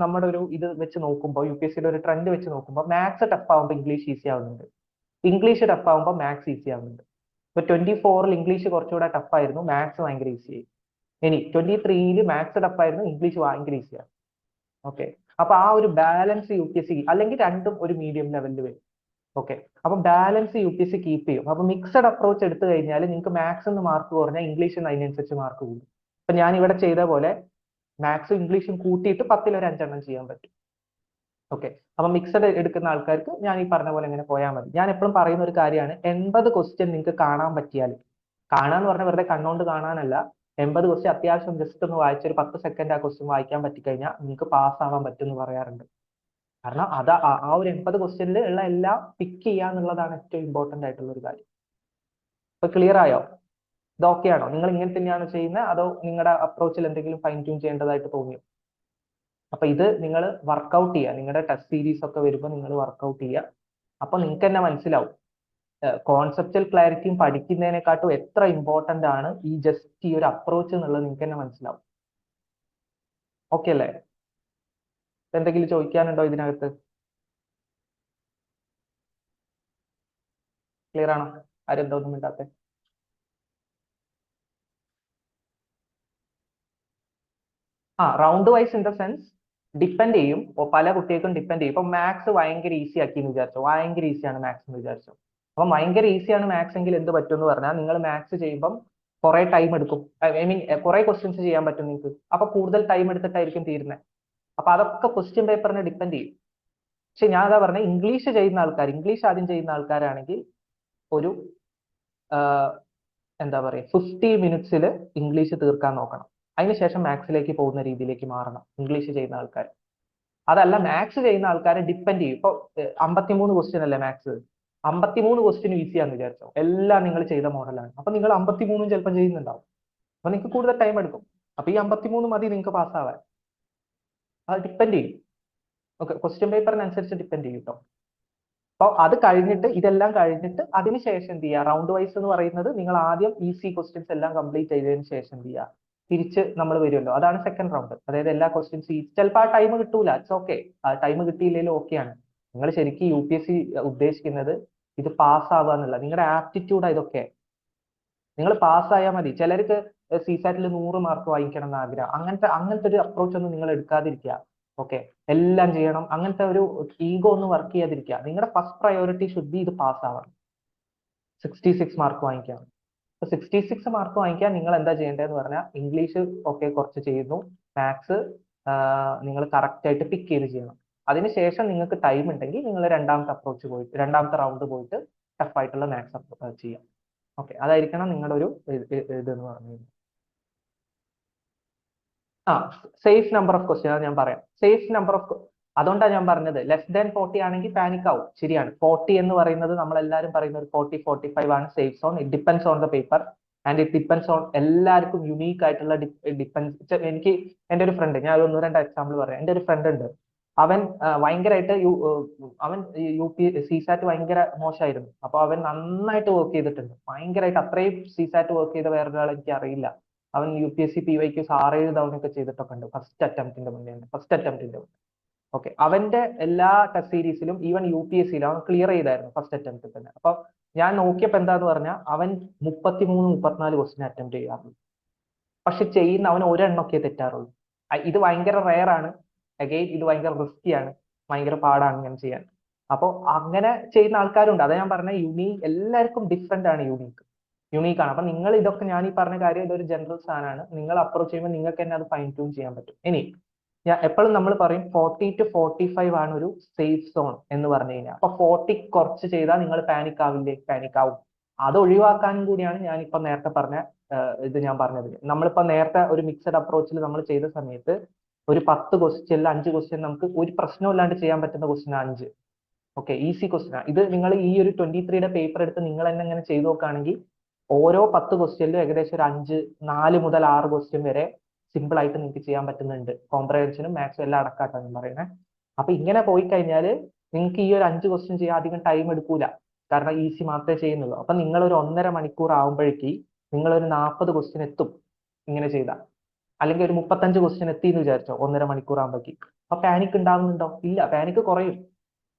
നമ്മുടെ ഒരു ഇത് വെച്ച് നോക്കുമ്പോൾ, UPSC-യുടെ ഒരു ട്രെൻഡ് വെച്ച് നോക്കുമ്പോൾ മാത്സ് ടഫ് ആവുമ്പോൾ ഇംഗ്ലീഷ് ഈസി ആവുന്നുണ്ട്, ഇംഗ്ലീഷ് ടഫ് ആവുമ്പോൾ മാത്സ് ഈസി ആവുന്നുണ്ട്. ഇപ്പൊ 24-ൽ ഇംഗ്ലീഷ് കുറച്ചുകൂടെ ടഫ് ആയിരുന്നു, മാത്സ് ഭയങ്കര ഈസി ആയി. ഇനി 23-ൽ മാത്സ് ടഫ് ആയിരുന്നു, ഇംഗ്ലീഷ് ഭയങ്കര ഈസിയാണ്. ഓക്കെ. അപ്പൊ ആ ഒരു ബാലൻസ് UPSC, അല്ലെങ്കിൽ രണ്ടും ഒരു മീഡിയം ലെവലിൽ വരും. ഓക്കെ, അപ്പൊ ബാലൻസ് UPSC കീപ്പ് ചെയ്യും. അപ്പൊ മിക്സഡ് അപ്രോച്ച് എടുത്തു കഴിഞ്ഞാൽ നിങ്ങൾക്ക് മാത്സ് നിന്ന് മാർക്ക് കുറഞ്ഞാൽ ഇംഗ്ലീഷിൽ അതിനനുസരിച്ച് മാർക്ക് കൂടും. ഇപ്പൊ ഞാൻ ഇവിടെ ചെയ്ത പോലെ മാത്സും ഇംഗ്ലീഷും കൂട്ടിയിട്ട് 10ൽ ഒരു 5 എണ്ണം ചെയ്യാൻ പറ്റും. ഓക്കെ, അപ്പൊ മിക്സഡ് എടുക്കുന്ന ആൾക്കാർക്ക് ഞാൻ ഈ പറഞ്ഞ പോലെ ഇങ്ങനെ പോയാൽ മതി. ഞാൻ എപ്പോഴും പറയുന്ന ഒരു കാര്യമാണ്, 80 ക്വസ്റ്റ്യൻ നിങ്ങൾക്ക് കാണാൻ പറ്റിയാൽ, കാണാന്ന് പറഞ്ഞാൽ വെറുതെ കണ്ണുകൊണ്ട് കാണാനല്ല, 80 ക്വസ്റ്റ്യൻ അത്യാവശ്യം ജസ്റ്റ് ഒന്ന് വായിച്ച് ഒരു 10 സെക്കൻഡ് ആ ക്വസ്റ്റ്യൻ വായിക്കാൻ പറ്റിക്കഴിഞ്ഞാൽ നിങ്ങൾക്ക് പാസ് ആവാൻ പറ്റും എന്ന് പറയാറുണ്ട്. കാരണം അത് ആ ഒരു 80 ക്വസ്റ്റ്യനിൽ ഉള്ള എല്ലാം പിക്ക് ചെയ്യുക എന്നുള്ളതാണ് ഏറ്റവും ഇമ്പോർട്ടന്റ് ആയിട്ടുള്ള ഒരു കാര്യം. ഇപ്പൊ ക്ലിയർ ആയോ? ഇത് ഓക്കെ ആണോ? നിങ്ങൾ ഇങ്ങനെ തന്നെയാണ് ചെയ്യുന്നത് അതോ നിങ്ങളുടെ അപ്രോച്ചിൽ എന്തെങ്കിലും ഫൈൻ ട്യൂൺ ചെയ്യേണ്ടതായിട്ട് തോന്നിയോ? അപ്പൊ ഇത് നിങ്ങൾ വർക്ക്ഔട്ട് ചെയ്യുക, നിങ്ങളുടെ ടെസ്റ്റ് സീരീസ് ഒക്കെ വരുമ്പോൾ നിങ്ങൾ വർക്ക്ഔട്ട് ചെയ്യുക. അപ്പൊ നിങ്ങൾക്ക് തന്നെ മനസ്സിലാവും കോൺസെപ്റ്റൽ ക്ലാരിറ്റിയും പഠിക്കുന്നതിനെക്കാട്ടും എത്ര ഇമ്പോർട്ടന്റ് ആണ് ഈ ജസ്റ്റ് ഈ ഒരു അപ്രോച്ച് എന്നുള്ളത് നിങ്ങൾക്ക് തന്നെ മനസ്സിലാവും. ഓക്കെ അല്ലേ? എന്തെങ്കിലും ചോദിക്കാനുണ്ടോ ഇതിനകത്ത്? ക്ലിയർ ആണോ? ആരും എന്തോ ഒന്നും മിണ്ടാത്തെ? Round wise in the sense depend ചെയ്യും. പല കുട്ടികൾക്കും ഡിപ്പെൻഡ് ചെയ്യും. ഇപ്പൊ മാത്സ് ഭയങ്കര ഈസി ആക്കി എന്ന് വിചാരിച്ചോ, ഭയങ്കര ഈസിയാണ് മാത്സ് എന്ന് വിചാരിച്ചോ. അപ്പൊ ഭയങ്കര ഈസിയാണ് മാത്സ് എങ്കിൽ എന്ത് പറ്റും എന്ന് പറഞ്ഞാൽ, നിങ്ങൾ മാത്സ് ചെയ്യുമ്പം കുറെ ടൈം എടുക്കും. ഐ മീൻ കുറെ ക്വസ്റ്റ്യൻസ് ചെയ്യാൻ പറ്റും നിങ്ങൾക്ക്. അപ്പൊ കൂടുതൽ ടൈം എടുത്തിട്ടായിരിക്കും തീരുന്നത്. അപ്പൊ അതൊക്കെ ക്വസ്റ്റ്യൻ പേപ്പറിനെ ഡിപ്പെൻഡ് ചെയ്യും. പക്ഷെ ഞാൻ അതാ പറഞ്ഞത്, ഇംഗ്ലീഷ് ചെയ്യുന്ന ആൾക്കാർ, ഇംഗ്ലീഷ് ആദ്യം ചെയ്യുന്ന ആൾക്കാരാണെങ്കിൽ ഒരു എന്താ പറയുക 50 മിനിറ്റ്സിൽ ഇംഗ്ലീഷ് തീർക്കാൻ നോക്കണം. അതിനുശേഷം മാത്സിലേക്ക് പോകുന്ന രീതിയിലേക്ക് മാറണം ഇംഗ്ലീഷ് ചെയ്യുന്ന ആൾക്കാർ. അതല്ല, മാത്സ് ചെയ്യുന്ന ആൾക്കാരെ ഡിപ്പെൻഡ് ചെയ്യും. ഇപ്പൊ 53 ക്വസ്റ്റ്യൻ അല്ലേ മാത്സ്, 53 ക്വസ്റ്റ്യൻ ഈസിയാന്ന് വിചാരിച്ചോ, എല്ലാം നിങ്ങൾ ചെയ്ത മോഡലാണ്. അപ്പൊ നിങ്ങൾ 53 ചിലപ്പോൾ ചെയ്യുന്നുണ്ടാവും. അപ്പൊ നിങ്ങൾക്ക് കൂടുതൽ ടൈം എടുക്കും. അപ്പൊ ഈ 53 മതി നിങ്ങൾക്ക് പാസ്സാവാൻ. അത് ഡിപ്പെൻഡ് ചെയ്യും. ഓക്കെ, ക്വസ്റ്റ്യൻ പേപ്പറിനനുസരിച്ച് ഡിപ്പെൻഡ് ചെയ്യും കേട്ടോ. അപ്പോൾ അത് കഴിഞ്ഞിട്ട്, ഇതെല്ലാം കഴിഞ്ഞിട്ട് അതിനുശേഷം എന്ത് ചെയ്യുക, റൗണ്ട് വൈസ് എന്ന് പറയുന്നത് നിങ്ങൾ ആദ്യം ഈസി ക്വസ്റ്റ്യൻസ് എല്ലാം കംപ്ലീറ്റ് ചെയ്തതിന് ശേഷം എന്ത് ചെയ്യുക, തിരിച്ച് നമ്മൾ വരുമല്ലോ, അതാണ് സെക്കൻഡ് റൗണ്ട്. അതായത് എല്ലാ ക്വസ്റ്റ്യൻസ് ചിലപ്പോൾ ആ ടൈം കിട്ടൂല, ഇറ്റ്സ് ഓക്കെ. ആ ടൈം കിട്ടിയില്ലെങ്കിലും ഓക്കെയാണ്. നിങ്ങൾ ശരിക്കും UPSC ഉദ്ദേശിക്കുന്നത് ഇത് പാസ് ആവുക എന്നുള്ള നിങ്ങളുടെ ആപ്റ്റിറ്റ്യൂഡ് ഇതൊക്കെ. നിങ്ങൾ പാസ്സായാൽ മതി. ചിലർക്ക് CSAT-ൽ 100 മാർക്ക് വാങ്ങിക്കണം എന്ന് ആഗ്രഹം. അങ്ങനത്തെ ഒരു അപ്രോച്ച് ഒന്നും നിങ്ങൾ എടുക്കാതിരിക്കുക. ഓക്കെ, എല്ലാം ചെയ്യണം അങ്ങനത്തെ ഒരു ഈഗോ ഒന്നും വർക്ക് ചെയ്യാതിരിക്കുക. നിങ്ങളുടെ ഫസ്റ്റ് പ്രയോറിറ്റി ഷുഡ് ബി ഇത് പാസ് ആവണം, 66 മാർക്ക് വാങ്ങിക്കാം. 66 മാർക്ക് വാങ്ങിക്കാൻ നിങ്ങൾ എന്താ ചെയ്യേണ്ടതെന്ന് പറഞ്ഞാൽ, ഇംഗ്ലീഷ് ഓക്കെ കുറച്ച് ചെയ്യുന്നു, മാത്സ് നിങ്ങൾ കറക്റ്റ് ആയിട്ട് പിക്ക് ചെയ്ത് ചെയ്യണം. അതിനുശേഷം നിങ്ങൾക്ക് ടൈം ഉണ്ടെങ്കിൽ നിങ്ങൾ രണ്ടാമത്തെ റൗണ്ട് പോയിട്ട് ടഫ് ആയിട്ടുള്ള മാത്സ് ചെയ്യാം. ഓക്കെ, അതായിരിക്കണം നിങ്ങളുടെ ഒരു ഇതെന്ന് പറഞ്ഞു. സേഫ് നമ്പർ ഓഫ് ക്വസ്റ്റ്യൻ ഞാൻ പറയാം. സേഫ് നമ്പർ ഓഫ്, അതുകൊണ്ടാണ് ഞാൻ പറഞ്ഞത് ലെസ് ദാൻ 40 ആണെങ്കിൽ പാനിക് ആവും. ശരിയാണ്, 40 എന്ന് പറയുന്നത് നമ്മളെല്ലാവരും പറയുന്ന ഒരു 40-45 ആണ് safe zone. It depends on the paper and it depends on എല്ലാവർക്കും യുണീക്ക് ആയിട്ടുള്ള ഡിപ്പെൻസ്. എനിക്ക് എൻ്റെ ഒരു ഫ്രണ്ട്, ഞാൻ 1-2 എക്സാമ്പിൾ പറയാം. എൻ്റെ ഒരു ഫ്രണ്ട് ഉണ്ട്, അവൻ ഭയങ്കരമായിട്ട് അവൻ CSAT ഭയങ്കര മോശമായിരുന്നു. അപ്പൊ അവൻ നന്നായിട്ട് വർക്ക് ചെയ്തിട്ടുണ്ട്, ഭയങ്കരമായിട്ട്. അത്രയും CSAT വർക്ക് ചെയ്ത വേറൊരാൾ എനിക്ക് അറിയില്ല. അവൻ UPSC PYQs 6-7 തവണയൊക്കെ ചെയ്തിട്ടൊക്കെ ഉണ്ട്, ഫസ്റ്റ് അറ്റംപ്റ്റിന്റെ. ഓക്കെ, അവന്റെ എല്ലാ ടെസ്റ്റ് സീരീസിലും ഈവൻ UPSC-യിലും അവൻ ക്ലിയർ ചെയ്തായിരുന്നു ഫസ്റ്റ് അറ്റംപ്റ്റിൽ തന്നെ. അപ്പൊ ഞാൻ നോക്കിയപ്പോ എന്താന്ന് പറഞ്ഞാൽ, അവൻ 33-34 ക്വസ്റ്റ്യൻ അറ്റംപ്റ്റ് ചെയ്യാറുള്ളൂ. പക്ഷെ ചെയ്യുന്ന അവൻ ഒരെണ്ണമൊക്കെ തെറ്റാറുള്ളൂ. ഇത് ഭയങ്കര റെയർ ആണ്. അഗെയിൻ ഇത് ഭയങ്കര റിസ്കിയാണ്, ഭയങ്കര പാടാണ് ഇങ്ങനെ ചെയ്യാൻ. അപ്പോൾ അങ്ങനെ ചെയ്യുന്ന ആൾക്കാരുണ്ട്. അതാ ഞാൻ പറഞ്ഞ എല്ലാവർക്കും ഡിഫറെന്റ് ആണ്, യുണീക്ക് ആണ്. അപ്പൊ നിങ്ങൾ ഇതൊക്കെ, ഞാൻ ഈ പറഞ്ഞ കാര്യം ഇതൊരു ജനറൽ സാധനമാണ്. നിങ്ങൾ അപ്രോച്ച് ചെയ്യുമ്പോൾ നിങ്ങൾക്ക് തന്നെ അത് ഫൈൻ ട്യൂൺ ചെയ്യാൻ പറ്റും. ഇനി ഞാൻ എപ്പോഴും നമ്മൾ പറയും 40-45 ആണ് ഒരു സേഫ് സോൺ എന്ന് പറഞ്ഞു കഴിഞ്ഞാൽ. അപ്പൊ 40 കുറച്ച് ചെയ്താൽ നിങ്ങൾ പാനിക് ആവില്ലേ? പാനിക് ആവും. അത് ഒഴിവാക്കാനും കൂടിയാണ് ഞാനിപ്പോ നേരത്തെ പറഞ്ഞ ഇത് ഞാൻ പറഞ്ഞത്. നമ്മളിപ്പോ നേരത്തെ ഒരു മിക്സഡ് അപ്രോച്ചിൽ നമ്മൾ ചെയ്ത സമയത്ത് ഒരു 10 ക്വസ്റ്റ്യനിൽ 5 ക്വസ്റ്റ്യൻ നമുക്ക് ഒരു പ്രശ്നമില്ലാണ്ട് ചെയ്യാൻ പറ്റുന്ന ക്വസ്റ്റ്യൻ 5. Okay, easy question. ഇത് നിങ്ങൾ ഈ ഒരു 23-യുടെ പേപ്പർ എടുത്ത് നിങ്ങൾ തന്നെ ഇങ്ങനെ ചെയ്ത് നോക്കുകയാണെങ്കിൽ ഓരോ 10 ക്വസ്റ്റ്യനിലും ഏകദേശം ഒരു 4 മുതൽ 6 ക്വസ്റ്റ്യൻ വരെ സിമ്പിൾ ആയിട്ട് നിങ്ങൾക്ക് ചെയ്യാൻ പറ്റുന്നുണ്ട്. കോംപ്രഹെൻഷനും മാത്സും എല്ലാം അടക്കാട്ടാണ് ഞാൻ പറയുന്നത്. അപ്പൊ ഇങ്ങനെ പോയി കഴിഞ്ഞാൽ നിങ്ങൾക്ക് ഈ ഒരു 5 ക്വസ്റ്റ്യൻ ചെയ്യാൻ അധികം ടൈം എടുക്കൂല, കാരണം ഈസി മാത്രമേ ചെയ്യുന്നുള്ളൂ. അപ്പൊ നിങ്ങൾ ഒരു 1.5 മണിക്കൂർ ആകുമ്പോഴേക്ക് നിങ്ങൾ ഒരു 40 ക്വസ്റ്റ്യൻ എത്തും ഇങ്ങനെ ചെയ്താൽ. അല്ലെങ്കിൽ ഒരു 35 ക്വസ്റ്റ്യൻ എത്തി എന്ന് വിചാരിച്ചോ 1.5 മണിക്കൂർ ആകുമ്പോഴേക്ക്. അപ്പൊ പാനിക് ഉണ്ടാവുന്നുണ്ടോ? ഇല്ല, പാനിക് കുറയും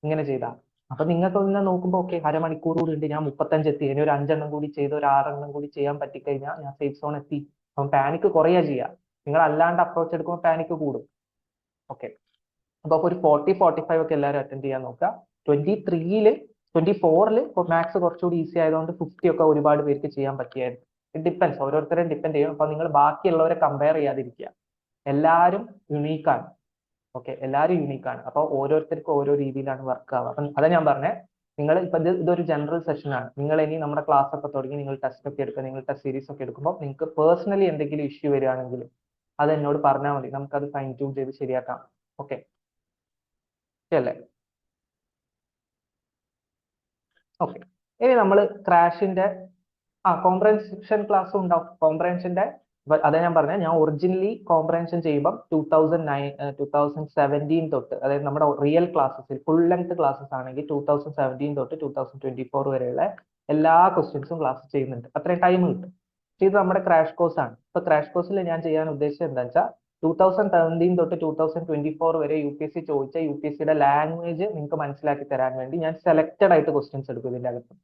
ഇങ്ങനെ ചെയ്താൽ. അപ്പൊ നിങ്ങൾക്ക് ഒന്ന് നോക്കുമ്പോൾ ഓക്കെ, അരമണിക്കൂർ കൂടി ഉണ്ട്, ഞാൻ 35 എത്തി, ഇനി ഒരു 5 എണ്ണം കൂടി ചെയ്ത് ഒരു 6 എണ്ണം കൂടി ചെയ്യാൻ പറ്റിക്കഴിഞ്ഞാൽ ഞാൻ സേഫ് സോൺ എത്തി. അപ്പം പാനിക് കുറയാ ചെയ്യുക. നിങ്ങൾ അല്ലാണ്ട് അപ്രോച്ച് എടുക്കുമ്പോൾ പാനിക് കൂടും. ഓക്കെ, അപ്പൊ ഒരു 40-45 ഒക്കെ എല്ലാവരും അറ്റൻഡ് ചെയ്യാൻ നോക്കുക. 23-ല് 24-ൽ മാത്സ് കുറച്ചുകൂടി ഈസി ആയതുകൊണ്ട് 50 ഒക്കെ ഒരുപാട് പേർക്ക് ചെയ്യാൻ പറ്റിയായിരുന്നു. ഇറ്റ് ഡിപ്പെൻസ്, ഓരോരുത്തരെയും ഡിപ്പെൻഡ് ചെയ്യും. അപ്പൊ നിങ്ങൾ ബാക്കിയുള്ളവരെ കമ്പയർ ചെയ്യാതിരിക്കുക. എല്ലാവരും യുണീക്കാണ്. ഓക്കെ, എല്ലാവരും യുണീക്കാണ്. അപ്പൊ ഓരോരുത്തർക്കും ഓരോ രീതിയിലാണ് വർക്ക് ആവുക. അപ്പം അതാ ഞാൻ പറഞ്ഞത്, നിങ്ങൾ ഇപ്പൊ ഇതൊരു ജനറൽ സെഷൻ ആണ്. നിങ്ങൾ ഇനി നമ്മുടെ ക്ലാസ് ഒക്കെ തുടങ്ങി നിങ്ങൾ ടെസ്റ്റ് ഒക്കെ എടുക്കുക, നിങ്ങൾ ടെസ്റ്റ് സീരീസ് ഒക്കെ എടുക്കുമ്പോൾ നിങ്ങൾക്ക് പേഴ്സണലി എന്തെങ്കിലും ഇഷ്യൂ വരികയാണെങ്കിൽ അത് എന്നോട് പറഞ്ഞാൽ മതി, നമുക്കത് ഫൈൻ ട്യൂൺ ചെയ്ത് ശരിയാക്കാം. ഓക്കെ അല്ലേ? ഓക്കെ, ഇനി നമ്മൾ ക്രാഷിന്റെ കോംപ്രഹെൻഷൻ ക്ലാസ്സും ഉണ്ടാവും. കോംപ്രഹെൻഷന്റെ അതാ ഞാൻ പറഞ്ഞത്, ഞാൻ ഒറിജിനലി കോംപ്രഹെൻഷൻ ചെയ്യുമ്പോൾ 2017 തൊട്ട്, അതായത് നമ്മുടെ റിയൽ ക്ലാസ്സസിൽ ഫുൾ ലെങ്ത് ക്ലാസ്സസ് ആണെങ്കിൽ 2017 തൊട്ട് 2024 വരെയുള്ള എല്ലാ ക്വസ്റ്റ്യൻസും ക്ലാസ് ചെയ്യുന്നുണ്ട്. അത്രയും ടൈം കിട്ടും. ഇത് നമ്മുടെ ക്രാഷ് കോഴ്സ് ആണ്. ഇപ്പൊ ക്രാഷ് കോഴ്സിൽ ഞാൻ ചെയ്യാൻ ഉദ്ദേശിച്ചത് എന്താ വെച്ചാൽ 2017 തൊട്ട് 2024 വരെ UPSC ചോദിച്ച UPSCയുടെ ലാംഗ്വേജ് നിങ്ങൾക്ക് മനസ്സിലാക്കി തരാൻ വേണ്ടി ഞാൻ സെലക്ടഡ് ആയിട്ട് ക്വസ്റ്റ്യൻസ് എടുക്കും ഇതിന്റെ അകത്ത്.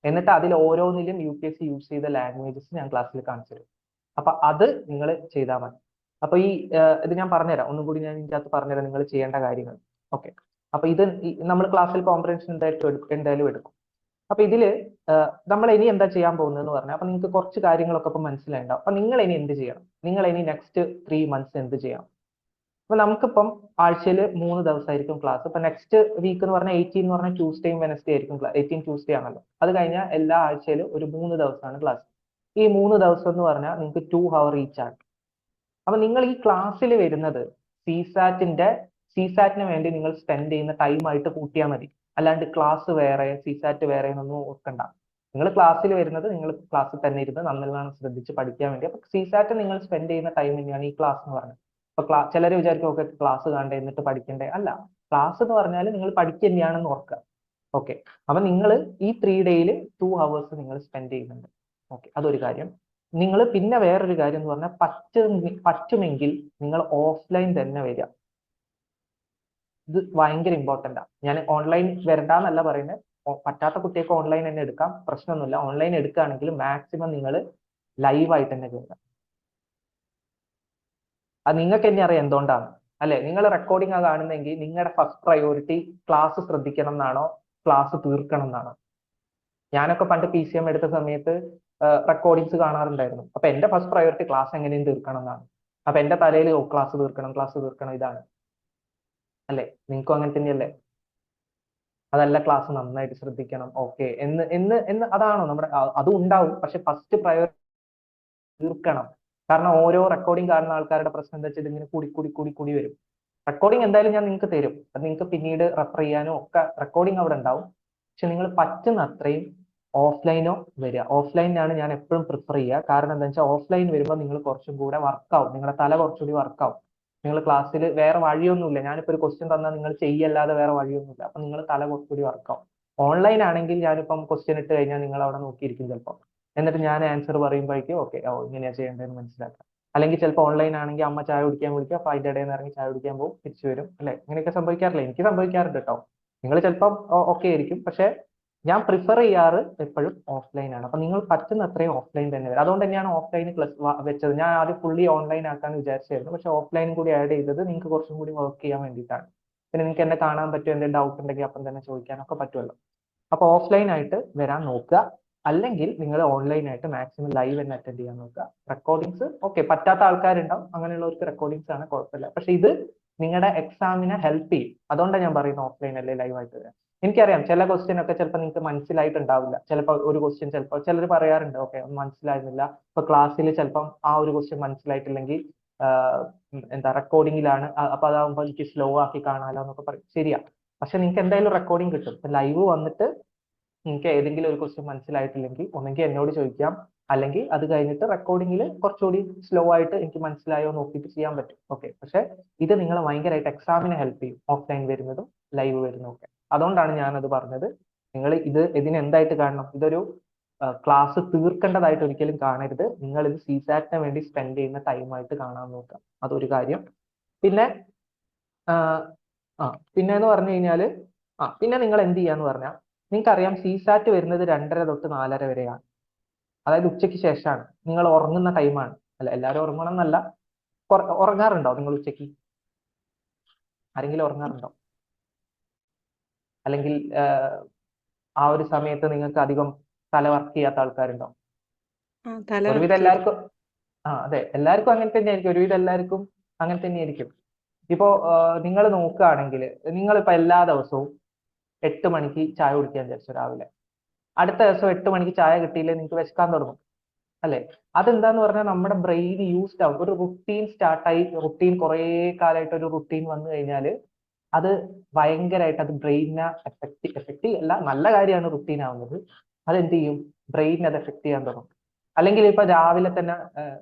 എന്നിട്ട് അതിൽ ഓരോന്നിലും UPSC യൂസ് ചെയ്ത ലാംഗ്വേജസ് ഞാൻ ക്ലാസ്സിൽ കാണിച്ചു തരും. അപ്പൊ അത് നിങ്ങൾ ചെയ്താൽ മതി. അപ്പൊ ഇത് ഞാൻ പറഞ്ഞുതരാം, ഒന്നും കൂടി ഞാൻ ഇതിന്റെ അകത്ത് പറഞ്ഞുതരാം നിങ്ങൾ ചെയ്യേണ്ട കാര്യങ്ങൾ. ഓക്കെ, അപ്പൊ ഇത് നമ്മൾ ക്ലാസ്സിൽ കോംപ്രഹെൻഷൻ എന്തായാലും എടുക്കും. അപ്പൊ ഇതില് നമ്മൾ ഇനി എന്താ ചെയ്യാൻ പോകുന്നതെന്ന് പറഞ്ഞാൽ, അപ്പൊ നിങ്ങൾക്ക് കുറച്ച് കാര്യങ്ങളൊക്കെ ഇപ്പൊ മനസ്സിലായിട്ടുണ്ടാവും. അപ്പൊ നിങ്ങൾ ഇനി എന്ത് ചെയ്യണം, നിങ്ങൾ ഇനി നെക്സ്റ്റ് 3 months എന്ത് ചെയ്യണം? അപ്പൊ നമുക്കിപ്പം ആഴ്ചയിൽ 3 ദിവസമായിരിക്കും ക്ലാസ്. ഇപ്പൊ നെക്സ്റ്റ് വീക്ക് എന്ന് പറഞ്ഞാൽ 18 എന്ന് പറഞ്ഞാൽ ട്യൂസ്ഡേയും വെനസ്ഡേ ആയിരിക്കും. 18 ട്യൂസ്ഡേ ആണല്ലോ. അത് കഴിഞ്ഞാൽ എല്ലാ ആഴ്ചയിലും ഒരു 3 ദിവസമാണ് ക്ലാസ്. ഈ 3 ദിവസം എന്ന് പറഞ്ഞാൽ നിങ്ങൾക്ക് 2 hour ഈച്ച് ആണ്. അപ്പൊ നിങ്ങൾ ഈ ക്ലാസ്സിൽ വരുന്നത് സിസാറ്റിന് വേണ്ടി നിങ്ങൾ സ്പെൻഡ് ചെയ്യുന്ന ടൈം ആയിട്ട് കൂട്ടിയാൽ മതി. അല്ലാണ്ട് ക്ലാസ് വേറെ സിസാറ്റ് വേറെ എന്നൊന്നും ഓർക്കണ്ട. നിങ്ങൾ ക്ലാസ്സിൽ വരുന്നത് നിങ്ങൾ ക്ലാസ്സിൽ തന്നെ ഇരുന്ന് നന്നായി ശ്രദ്ധിച്ച് പഠിക്കാൻ വേണ്ടി. അപ്പൊ സിസാറ്റ് നിങ്ങൾ സ്പെൻഡ് ചെയ്യുന്ന ടൈം തന്നെയാണ് ഈ ക്ലാസ് എന്ന് പറയുന്നത്. അപ്പൊ ചിലർ വിചാരിക്കും ഒക്കെ ക്ലാസ് കാണണ്ടേ എന്നിട്ട് പഠിക്കണ്ടേ. അല്ല, ക്ലാസ് എന്ന് പറഞ്ഞാൽ നിങ്ങൾ പഠിക്കുക തന്നെയാണെന്ന് ഓർക്കുക. ഓക്കെ, അപ്പൊ നിങ്ങൾ ഈ 3 days 2 hours നിങ്ങൾ സ്പെൻഡ് ചെയ്യുന്നുണ്ട്. ഓക്കെ, അതൊരു കാര്യം. നിങ്ങൾ പിന്നെ വേറൊരു കാര്യം എന്ന് പറഞ്ഞാൽ പറ്റുമെങ്കിൽ നിങ്ങൾ ഓഫ്ലൈൻ തന്നെ വരിക. ഇത് ഭയങ്കര ഇമ്പോർട്ടൻ്റ് ആണ്. ഞാൻ ഓൺലൈൻ വരണ്ടെന്നല്ല പറയുന്നത്. പറ്റാത്ത കുട്ടികൾക്ക് ഓൺലൈൻ തന്നെ എടുക്കാം, പ്രശ്നമൊന്നുമില്ല. ഓൺലൈൻ എടുക്കുകയാണെങ്കിൽ മാക്സിമം നിങ്ങൾ ലൈവായിട്ട് തന്നെ കയറുക. അത് നിങ്ങൾക്ക് തന്നെ അറിയാം എന്തുകൊണ്ടാണ് അല്ലെ? നിങ്ങൾ റെക്കോർഡിംഗ് ആ കാണുന്നെങ്കിൽ നിങ്ങളുടെ ഫസ്റ്റ് പ്രയോറിറ്റി ക്ലാസ് ശ്രദ്ധിക്കണം എന്നാണോ ക്ലാസ് തീർക്കണം എന്നാണോ? ഞാനൊക്കെ പണ്ട് PCM എടുത്ത സമയത്ത് റെക്കോർഡിങ്സ് കാണാറുണ്ടായിരുന്നു. അപ്പൊ എന്റെ ഫസ്റ്റ് പ്രയോറിറ്റി ക്ലാസ് എങ്ങനെയും തീർക്കണം എന്നാണ്. അപ്പൊ എന്റെ തലയിൽ ക്ലാസ് തീർക്കണം ഇതാണ് അല്ലെ? നിങ്ങൾക്കും അങ്ങനെ തന്നെയല്ലേ? അതല്ല, ക്ലാസ് നന്നായിട്ട് ശ്രദ്ധിക്കണം. ഓക്കെ എന്ന് അതാണോ നമ്മുടെ? അതും ഉണ്ടാവും, പക്ഷെ ഫസ്റ്റ് പ്രയോറിറ്റി തീർക്കണം. കാരണം ഓരോ റെക്കോർഡിംഗ് കാണുന്ന ആൾക്കാരുടെ പ്രശ്നം എന്താ വെച്ചാൽ ഇങ്ങനെ കൂടി വരും. റെക്കോർഡിംഗ് എന്തായാലും ഞാൻ നിങ്ങൾക്ക് തരും, അത് നിങ്ങൾക്ക് പിന്നീട് റെഫർ ചെയ്യാനും ഒക്കെ റെക്കോർഡിംഗ് അവിടെ ഉണ്ടാവും. പക്ഷെ നിങ്ങൾ പറ്റുന്ന അത്രയും ഓഫ്ലൈനോ വരിക. ഓഫ്ലൈനാണ് ഞാൻ എപ്പോഴും പ്രിഫർ ചെയ്യുക. കാരണം എന്താ വെച്ചാൽ ഓഫ്ലൈൻ വരുമ്പോൾ നിങ്ങൾ കുറച്ചും കൂടെ വർക്കാവും, നിങ്ങളുടെ തല കുറച്ചുകൂടി വർക്കാവും. നിങ്ങൾ ക്ലാസ്സിൽ വേറെ വഴിയൊന്നുമില്ല. ഞാനിപ്പോൾ ഒരു ക്വസ്റ്റ്യൻ തന്നാൽ നിങ്ങൾ ചെയ്യല്ലാതെ വേറെ വഴിയൊന്നുമില്ല. അപ്പൊ നിങ്ങൾ തല കുറച്ചുകൂടി വർക്കാവും. ഓൺലൈൻ ആണെങ്കിൽ ഞാനിപ്പം ക്വസ്റ്റ്യൻ ഇട്ട് കഴിഞ്ഞാൽ നിങ്ങൾ അവിടെ നോക്കിയിരിക്കും ചിലപ്പോൾ. എന്നിട്ട് ഞാൻ ആൻസർ പറയുമ്പോഴേക്കും ഓക്കെ ഇങ്ങനെയാ ചെയ്യേണ്ടതെന്ന് മനസ്സിലാക്കാം. അല്ലെങ്കിൽ ചിലപ്പോൾ ഓൺലൈൻ ആണെങ്കിൽ അമ്മ ചായ കുടിക്കാൻ വിളിക്കുക, അപ്പൊ അതിന്റെ ഇടയിൽ നിന്ന് ഇറങ്ങി ചായ കുടിക്കാൻ പോകും, തിരിച്ചു വരും അല്ലെ? ഇങ്ങനെയൊക്കെ സംഭവിക്കാറില്ല? എനിക്ക് സംഭവിക്കാറുണ്ട് കേട്ടോ. നിങ്ങൾ ചിലപ്പം ഓക്കെ ആയിരിക്കും, പക്ഷെ ഞാൻ പ്രിഫർ ചെയ്യാറ് എപ്പോഴും ഓഫ്ലൈൻ ആണ്. അപ്പൊ നിങ്ങൾ പറ്റുന്ന അത്രയും ഓഫ്ലൈൻ തന്നെ വരും. അതുകൊണ്ട് തന്നെയാണ് ഓഫ്ലൈൻ ക്ലാസ് വെച്ചത്. ഞാൻ ആദ്യം ഫുള്ളി ഓൺലൈൻ ആക്കാന്ന് വിചാരിച്ചായിരുന്നു, പക്ഷെ ഓഫ്ലൈനും കൂടി ആഡ് ചെയ്തത് നിങ്ങൾക്ക് കുറച്ചും കൂടി വർക്ക് ചെയ്യാൻ വേണ്ടിയിട്ടാണ്. പിന്നെ നിങ്ങൾക്ക് എന്നെ കാണാൻ പറ്റും, എന്തെങ്കിലും ഡൗട്ട് ഉണ്ടെങ്കിൽ അപ്പം തന്നെ ചോദിക്കാനൊക്കെ പറ്റുമല്ലോ. അപ്പൊ ഓഫ്ലൈൻ ആയിട്ട് വരാൻ നോക്കുക. അല്ലെങ്കിൽ നിങ്ങൾ ഓൺലൈൻ ആയിട്ട് മാക്സിമം ലൈവ് തന്നെ അറ്റൻഡ് ചെയ്യാൻ നോക്കുക. റെക്കോർഡിങ്സ് ഓക്കെ, പറ്റാത്ത ആൾക്കാരുണ്ടാവും, അങ്ങനെയുള്ളവർക്ക് റെക്കോർഡിങ്സ് ആണ്, കുഴപ്പമില്ല. പക്ഷെ ഇത് നിങ്ങളുടെ എക്സാമിനെ ഹെൽപ്പ് ചെയ്യും. അതുകൊണ്ടാണ് ഞാൻ പറയുന്നത് ഓഫ്ലൈൻ അല്ലേ ലൈവ് ആയിട്ട് വരാം. എനിക്കറിയാം ചില ക്വസ്റ്റ്യൻ ഒക്കെ ചിലപ്പോൾ നിങ്ങൾക്ക് മനസ്സിലായിട്ടുണ്ടാവില്ല. ചിലപ്പോൾ ഒരു ക്വസ്റ്റ്യൻ ചിലപ്പോൾ ചിലർ പറയാറുണ്ട് ഓക്കെ മനസ്സിലായിരുന്നില്ല. ഇപ്പൊ ക്ലാസ്സിൽ ചിലപ്പം ആ ഒരു ക്വസ്റ്റ്യൻ മനസ്സിലായിട്ടില്ലെങ്കിൽ എന്താ റെക്കോർഡിങ്ങിലാണ്, അപ്പൊ അതാകുമ്പോൾ എനിക്ക് സ്ലോ ആക്കി കാണാലോ എന്നൊക്കെ പറയും. ശരിയാ, പക്ഷെ നിങ്ങൾക്ക് എന്തായാലും റെക്കോർഡിംഗ് കിട്ടും. ലൈവ് വന്നിട്ട് നിങ്ങൾക്ക് ഏതെങ്കിലും ഒരു ക്വസ്റ്റ്യൻ മനസ്സിലായിട്ടില്ലെങ്കിൽ ഒന്നെങ്കിൽ എന്നോട് ചോദിക്കാം, അല്ലെങ്കിൽ അത് കഴിഞ്ഞിട്ട് റെക്കോർഡിങ്ങിൽ കുറച്ചുകൂടി സ്ലോ ആയിട്ട് എനിക്ക് മനസ്സിലായോ നോക്കിയിട്ട് ചെയ്യാൻ പറ്റും. ഓക്കെ, പക്ഷെ ഇത് നിങ്ങളെ ഭയങ്കരമായിട്ട് എക്സാമിനെ ഹെൽപ്പ് ചെയ്യും, ഓഫ്ലൈൻ വരുന്നതും ലൈവ് വരുന്നതും ഒക്കെ. അതുകൊണ്ടാണ് ഞാനത് പറഞ്ഞത്. നിങ്ങൾ ഇതിന് എന്തായിട്ട് കാണണം? ഇതൊരു ക്ലാസ് തീർക്കേണ്ടതായിട്ട് ഒരിക്കലും കാണരുത്. നിങ്ങൾ ഇത് സിസാറ്റിന് വേണ്ടി സ്പെൻഡ് ചെയ്യുന്ന ടൈമായിട്ട് കാണാൻ നോക്കാം. അതൊരു കാര്യം. പിന്നെ പിന്നെ എന്ന് പറഞ്ഞു കഴിഞ്ഞാൽ പിന്നെ നിങ്ങൾ എന്ത് ചെയ്യാന്ന് പറഞ്ഞാൽ, നിങ്ങൾക്കറിയാം സിസാറ്റ് വരുന്നത് 2:30 തൊട്ട് 4:30 വരെയാണ്. അതായത് ഉച്ചയ്ക്ക് ശേഷമാണ്, നിങ്ങൾ ഉറങ്ങുന്ന ടൈമാണ്. അല്ല, എല്ലാവരും ഉറങ്ങണം എന്നല്ല. ഉറങ്ങാറുണ്ടോ നിങ്ങൾ ഉച്ചയ്ക്ക്? ആരെങ്കിലും ഉറങ്ങാറുണ്ടോ? അല്ലെങ്കിൽ ആ ഒരു സമയത്ത് നിങ്ങൾക്ക് അധികം തല വർക്ക് ചെയ്യാത്ത ആൾക്കാരുണ്ടോ? തല ഒരുവിധം വർക്ക് ചെയ്തു. എല്ലാവർക്കും അതെ, എല്ലാവർക്കും അങ്ങനെ തന്നെയായിരിക്കും, ഒരുവിധം എല്ലാവർക്കും അങ്ങനെ തന്നെയായിരിക്കും. ഇപ്പോ നിങ്ങൾ നോക്കുകയാണെങ്കിൽ നിങ്ങളിപ്പോ എല്ലാ ദിവസവും 8 മണിക്ക് ചായ കുടിക്കാൻ വിചാരിച്ചു രാവിലെ. അടുത്ത ദിവസം 8 മണിക്ക് ചായ കിട്ടിയില്ലേ നിങ്ങൾക്ക് വിശക്കാൻ തുടങ്ങും, അല്ലെ? അതെന്താന്ന് പറഞ്ഞാൽ നമ്മുടെ ബ്രെയിൻ യൂസ്ഡ് ആവും, ഒരു റുട്ടീൻ സ്റ്റാർട്ടായി, റുട്ടീൻ കുറേ കാലമായിട്ട് ഒരു റുട്ടീൻ വന്നു കഴിഞ്ഞാൽ അത് ഭയങ്കരമായിട്ട് അത് ബ്രെയിനിനെ എഫക്റ്റ് അല്ല, നല്ല കാര്യമാണ് റുട്ടീൻ ആവുന്നത്. അതെന്ത് ചെയ്യും? ബ്രെയിൻ അത് എഫക്ട് ചെയ്യാൻ തുടങ്ങും. അല്ലെങ്കിൽ ഇപ്പൊ രാവിലെ തന്നെ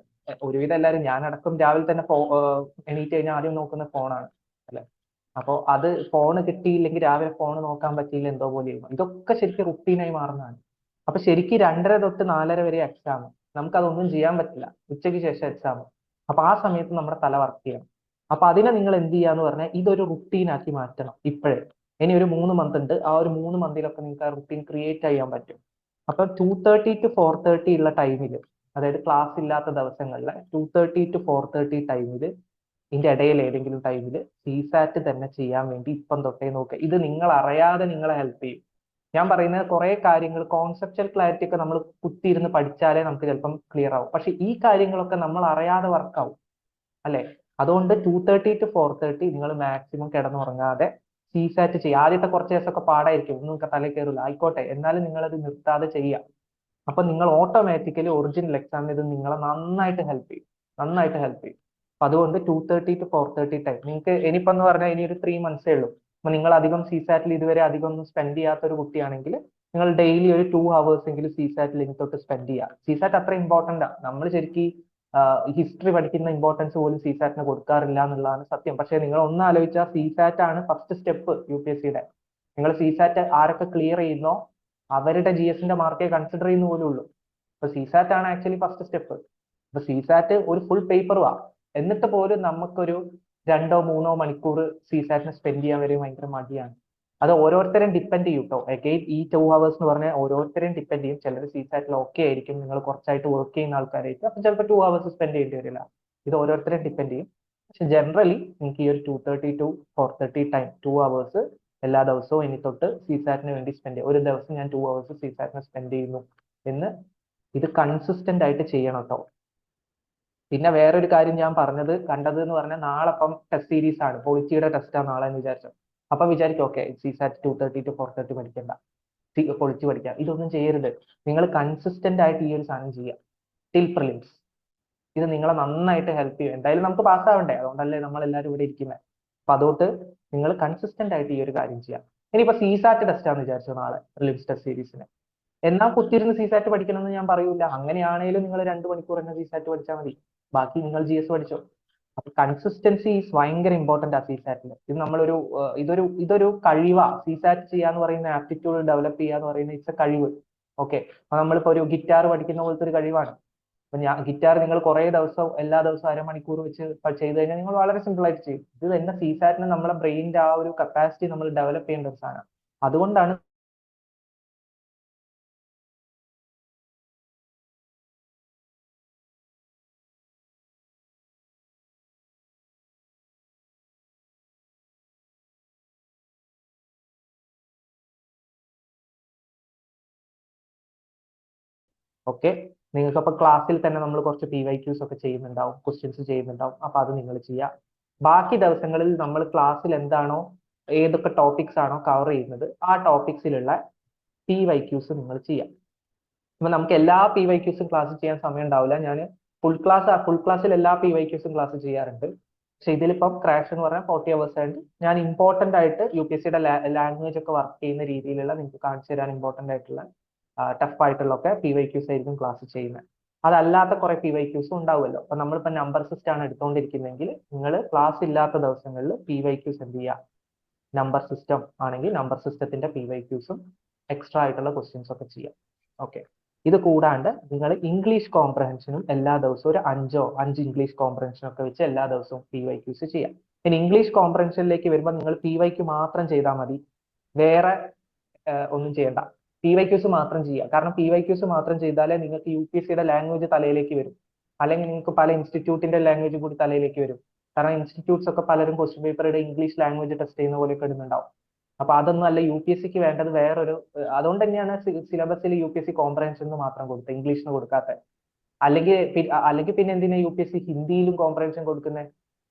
ഒരുവിധം എല്ലാവരും, ഞാനടക്കം രാവിലെ തന്നെ എണീറ്റ് കഴിഞ്ഞാൽ ആദ്യം നോക്കുന്ന ഫോണാണ്, അല്ലെ? അപ്പോ അത് ഫോൺ കിട്ടിയില്ലെങ്കിൽ രാവിലെ ഫോൺ നോക്കാൻ പറ്റിയില്ല എന്തോ പോലെയും. ഇതൊക്കെ ശരിക്കും റുട്ടീനായി മാറുന്നതാണ്. അപ്പൊ ശരിക്കും 2:30 തൊട്ട് 4:30 വരെ എക്സാം, നമുക്കതൊന്നും ചെയ്യാൻ പറ്റില്ല. ഉച്ചയ്ക്ക് ശേഷം എക്സാം. അപ്പൊ ആ സമയത്ത് നമ്മുടെ തല വർക്ക് ചെയ്യണം. അപ്പൊ അതിനെ നിങ്ങൾ എന്ത് ചെയ്യാന്ന് പറഞ്ഞാൽ ഇതൊരു റുട്ടീനാക്കി മാറ്റണം ഇപ്പോഴേ. ഇനി ഒരു 3 മന്ത് ഉണ്ട്, ആ ഒരു 3 മന്തിലൊക്കെ നിങ്ങൾക്ക് ആ റുട്ടീൻ ക്രിയേറ്റ് ചെയ്യാൻ പറ്റും. അപ്പൊ 2:30 to 4:30 ഉള്ള ടൈമിൽ, അതായത് ക്ലാസ് ഇല്ലാത്ത ദിവസങ്ങളിൽ 2:30 to 4:30 ടൈമിൽ, ഇതിന്റെ ഇടയിൽ ഏതെങ്കിലും ടൈമിൽ സിസാറ്റ് തന്നെ ചെയ്യാൻ വേണ്ടി ഇപ്പം തൊട്ടേ നോക്കുക. ഇത് നിങ്ങൾ അറിയാതെ നിങ്ങളെ ഹെൽപ്പ് ചെയ്യും. ഞാൻ പറയുന്നത് കുറെ കാര്യങ്ങൾ, കോൺസെപ്റ്റൽ ക്ലാരിറ്റി ഒക്കെ നമ്മൾ കുത്തിയിരുന്ന് പഠിച്ചാലേ നമുക്ക് ചിലപ്പം ക്ലിയർ ആവും. പക്ഷെ ഈ കാര്യങ്ങളൊക്കെ നമ്മൾ അറിയാതെ വർക്കാവും, അല്ലെ? അതുകൊണ്ട് 2:30 to 4:30 നിങ്ങൾ മാക്സിമം കിടന്നുറങ്ങാതെ സിസാറ്റ് ചെയ്യുക. ആദ്യത്തെ കുറച്ച് ദിവസമൊക്കെ പാടായിരിക്കും, ഒന്നും തലയിൽ കയറില്ല, ആയിക്കോട്ടെ, എന്നാലും നിങ്ങൾ അത് നിർത്താതെ ചെയ്യുക. അപ്പൊ നിങ്ങൾ ഓട്ടോമാറ്റിക്കലി ഒറിജിനൽ എക്സാമിന് ഇത് നിങ്ങളെ നന്നായിട്ട് ഹെൽപ്പ് ചെയ്യും, നന്നായിട്ട് ഹെൽപ്പ് ചെയ്യും. അപ്പൊ അതുകൊണ്ട് 2:30 to 4:30 ടൈം നിങ്ങൾക്ക് ഇനിയിപ്പോ എന്ന് പറഞ്ഞാൽ ഇനി ഒരു 3 മന്ത്സേ ഉള്ളൂ. അപ്പൊ നിങ്ങൾ അധികം സിസാറ്റിൽ ഇതുവരെ അധികം ഒന്നും സ്പെൻഡ് ചെയ്യാത്ത ഒരു കുട്ടിയാണെങ്കിൽ നിങ്ങൾ ഡെയിലി ഒരു 2 hours എങ്കിലും സിസാറ്റിൽ ഇനി തൊട്ട് സ്പെൻഡ് ചെയ്യുക. സിസാറ്റ് അത്ര ഇമ്പോർട്ടന്റ് ആണ്. നമ്മൾ ശരിക്കും ഹിസ്റ്ററി പഠിക്കുന്ന ഇമ്പോർട്ടൻസ് പോലും സിസാറ്റിന് കൊടുക്കാറില്ല എന്നുള്ളതാണ് സത്യം. പക്ഷെ നിങ്ങൾ ഒന്ന് ആലോചിച്ചാൽ സിസാറ്റ് ആണ് ഫസ്റ്റ് സ്റ്റെപ്പ് UPSC-യുടെ. നിങ്ങൾ സിസാറ്റ് ആരൊക്കെ ക്ലിയർ ചെയ്യുന്നോ അവരുടെ GS-ന്റെ മാർക്കേ കൺസിഡർ ചെയ്യുന്ന പോലും ഉള്ളൂ. അപ്പൊ സിസാറ്റ് ആണ് ആക്ച്വലി ഫസ്റ്റ് സ്റ്റെപ്പ്. അപ്പൊ സിസാറ്റ് ഒരു ഫുൾ പേപ്പർ എന്നിട്ട് പോലും നമുക്കൊരു 2-3 മണിക്കൂർ സിസാറ്റിനെ സ്പെൻഡ് ചെയ്യാൻ വരെ ഭയങ്കര മടിയാണ്. അത് ഓരോരുത്തരും ഡിപ്പെൻഡ് ചെയ്യും കേട്ടോ. അഗെയിൻ ഈ 2 hours എന്ന് പറഞ്ഞാൽ ഓരോരുത്തരും ഡിപ്പെൻഡ് ചെയ്യും. ചിലർ സിസാറ്റിൽ ഓക്കെ ആയിരിക്കും, നിങ്ങൾ കുറച്ചായിട്ട് വർക്ക് ചെയ്യുന്ന ആൾക്കാരായിരിക്കും, അപ്പൊ ചിലപ്പോൾ 2 hours സ്പെൻഡ് ചെയ്യേണ്ടി വരില്ല. ഇത് ഓരോരുത്തരും ഡിപ്പെൻഡ് ചെയ്യും. പക്ഷെ ജനറലി നിങ്ങൾക്ക് ഈ ഒരു 2:30 to 4:30 ടൈം, 2 hours എല്ലാ ദിവസവും ഇനി തൊട്ട് സിസാറ്റിന് വേണ്ടി സ്പെൻഡ് ചെയ്യും. ഒരു ദിവസം ഞാൻ 2 hours സിസാറ്റിന് സ്പെൻഡ് ചെയ്യുന്നു എന്ന് ഇത് കൺസിസ്റ്റന്റ് ആയിട്ട് ചെയ്യണം കേട്ടോ. പിന്നെ വേറൊരു കാര്യം ഞാൻ കണ്ടത് എന്ന് പറഞ്ഞാൽ നാളെ ഇപ്പം ടെസ്റ്റ് സീരീസ് ആണ്, പൊളിറ്റിയുടെ ടെസ്റ്റാണ് നാളെ എന്ന് വിചാരിച്ചു. അപ്പൊ വിചാരിക്കും ഓക്കെ സിസാറ്റ് 2:30 to 4:30 പഠിക്കണ്ട, പൊളിച്ച് പഠിക്കാം. ഇതൊന്നും ചെയ്യരുത്. നിങ്ങൾ കൺസിസ്റ്റന്റ് ആയിട്ട് ഈ ഒരു സാധനം ചെയ്യുക ടിൽ പ്രിലിംസ്. ഇത് നിങ്ങളെ നന്നായിട്ട് ഹെൽപ്പ് ചെയ്യും. എന്തായാലും നമുക്ക് പാസ്സാവണ്ടേ, അതുകൊണ്ടല്ലേ നമ്മൾ എല്ലാവരും ഇവിടെ ഇരിക്കുന്നത്. അപ്പൊ അതുകൊണ്ട് നിങ്ങൾ കൺസിസ്റ്റന്റ് ആയിട്ട് ഈ ഒരു കാര്യം ചെയ്യാം. ഇനിയിപ്പോ സിസാറ്റ് ടെസ്റ്റ് ആണെന്ന് വിചാരിച്ചു നാളെ, പ്രിലിംസ് ടെസ്റ്റ് സീരീസിന്. എന്നാൽ കുത്തിയിരുന്ന് സിസാറ്റ് പഠിക്കണമെന്ന് ഞാൻ പറയൂല. അങ്ങനെയാണെങ്കിലും നിങ്ങൾ 2 മണിക്കൂർ തന്നെ സിസാറ്റ് പഠിച്ചാൽ മതി, ബാക്കി നിങ്ങൾ GS പഠിച്ചോ. അപ്പൊ കൺസിസ്റ്റൻസി ഈസ് ഭയങ്കര ഇമ്പോർട്ടന്റ് ആ സിസാറ്റിൽ. ഇത് നമ്മളൊരു ഇതൊരു കഴിവാ. സിസാറ്റ് ചെയ്യാന്ന് പറയുന്ന, ആപ്റ്റിറ്റ്യൂഡ് ഡെവലപ്പ് ചെയ്യാന്ന് പറയുന്ന ഇറ്റ്സ് എ കഴിവ്. ഓക്കെ, അപ്പൊ നമ്മളിപ്പോ ഒരു ഗിറ്റാർ പഠിക്കുന്ന പോലത്തെ ഒരു കഴിവാണ്. അപ്പൊ ഗിറ്റാർ നിങ്ങൾ കുറെ ദിവസം എല്ലാ ദിവസവും 1/2 മണിക്കൂർ വെച്ച് ചെയ്ത് കഴിഞ്ഞാൽ നിങ്ങൾ വളരെ സിമ്പിൾ ആയിട്ട് ചെയ്യും. ഇത് തന്നെ സിസാറ്റിന് നമ്മുടെ ബ്രെയിനിന്റെ ആ ഒരു കപ്പാസിറ്റി നമ്മൾ ഡെവലപ്പ് ചെയ്യേണ്ട ഒരു സാധനം. അതുകൊണ്ടാണ് ഓക്കെ. നിങ്ങൾക്ക് അപ്പൊ ക്ലാസ്സിൽ തന്നെ നമ്മൾ കുറച്ച് PYQs ഒക്കെ ചെയ്യുന്നുണ്ടാവും, ക്വസ്റ്റ്യൻസ് ചെയ്യുന്നുണ്ടാവും. അപ്പൊ അത് നിങ്ങൾ ചെയ്യുക. ബാക്കി ദിവസങ്ങളിൽ നമ്മൾ ക്ലാസ്സിൽ എന്താണോ, ഏതൊക്കെ ടോപ്പിക്സ് ആണോ കവർ ചെയ്യുന്നത് ആ ടോപ്പിക്സിലുള്ള PYQs നിങ്ങൾ ചെയ്യാം. അപ്പൊ നമുക്ക് എല്ലാ PYQസും ക്ലാസ് ചെയ്യാൻ സമയം ഉണ്ടാവില്ല. ഞാൻ ഫുൾ ക്ലാസ്സിൽ എല്ലാ PYQസും ക്ലാസ് ചെയ്യാറുണ്ട്. പക്ഷെ ഇതിലിപ്പം ക്രാഷ് എന്ന് പറഞ്ഞാൽ 40 hours ആയിട്ട് ഞാൻ ഇമ്പോർട്ടന്റ് ആയിട്ട് UPSC-യുടെ ലാംഗ്വേജ് ഒക്കെ വർക്ക് ചെയ്യുന്ന രീതിയിലുള്ള, നിങ്ങൾക്ക് കാണിച്ചു തരാൻ ഇമ്പോർട്ടന്റ് ആയിട്ടുള്ള ടഫ് ആയിട്ടുള്ള ഒക്കെ PYQs ആയിരിക്കും ക്ലാസ് ചെയ്യുന്നത്. അതല്ലാത്ത കുറെ PYQs ഉണ്ടാവുമല്ലോ. അപ്പൊ നമ്മളിപ്പോ നമ്പർ സിസ്റ്റം ആണ് എടുത്തുകൊണ്ടിരിക്കുന്നതെങ്കിൽ നിങ്ങൾ ക്ലാസ് ഇല്ലാത്ത ദിവസങ്ങളിൽ PYQs എന്ത് ചെയ്യുക, നമ്പർ സിസ്റ്റം ആണെങ്കിൽ നമ്പർ സിസ്റ്റത്തിന്റെ PYQസും എക്സ്ട്രാ ആയിട്ടുള്ള ക്വസ്റ്റ്യൻസ് ഒക്കെ ചെയ്യാം. ഓക്കെ. ഇത് കൂടാണ്ട് നിങ്ങൾ ഇംഗ്ലീഷ് കോംപ്രഹെൻഷനും എല്ലാ ദിവസവും ഒരു 5 ഇംഗ്ലീഷ് കോംപ്രഹെൻഷൻ ഒക്കെ വെച്ച് എല്ലാ ദിവസവും PYQs ചെയ്യാം. ഇനി ഇംഗ്ലീഷ് കോംപ്രഹെൻഷനിലേക്ക് വരുമ്പോൾ നിങ്ങൾ PYQ മാത്രം ചെയ്താൽ മതി, വേറെ ഒന്നും ചെയ്യണ്ട. PYQs മാത്രം ചെയ്യുക. കാരണം PYQs മാത്രം ചെയ്താലേ നിങ്ങൾക്ക് UPSC-യുടെ ലാംഗ്വേജ് തലയിലേക്ക് വരും. അല്ലെങ്കിൽ നിങ്ങൾക്ക് പല ഇൻസ്റ്റിറ്റ്യൂട്ടിന്റെ ലാംഗ്വേജ് കൂടി തലയിലേക്ക് വരും. കാരണം ഇൻസ്റ്റിറ്റ്യൂട്ട്സ് ഒക്കെ പലരും ക്വസ്റ്റ്യൻ പേപ്പറുടെ ഇംഗ്ലീഷ് ലാംഗ്വേജ് ടെസ്റ്റ് ചെയ്യുന്ന പോലെയൊക്കെ ഇടുന്നുണ്ടാവും. അപ്പൊ അതൊന്നും അല്ല UPSC ക്ക് വേണ്ടത്. വേറൊരു അതുകൊണ്ട് തന്നെയാണ് സിലബസിൽ UPSC കോംപ്രഹെൻഷൻ എന്ന് മാത്രം കൊടുത്തത്, ഇംഗ്ലീഷിന് കൊടുക്കാത്ത. അല്ലെങ്കിൽ പിന്നെ എന്തിനാ UPSC ഹിന്ദിയിലും കോംപ്രഹെൻഷൻ കൊടുക്കുന്നത്?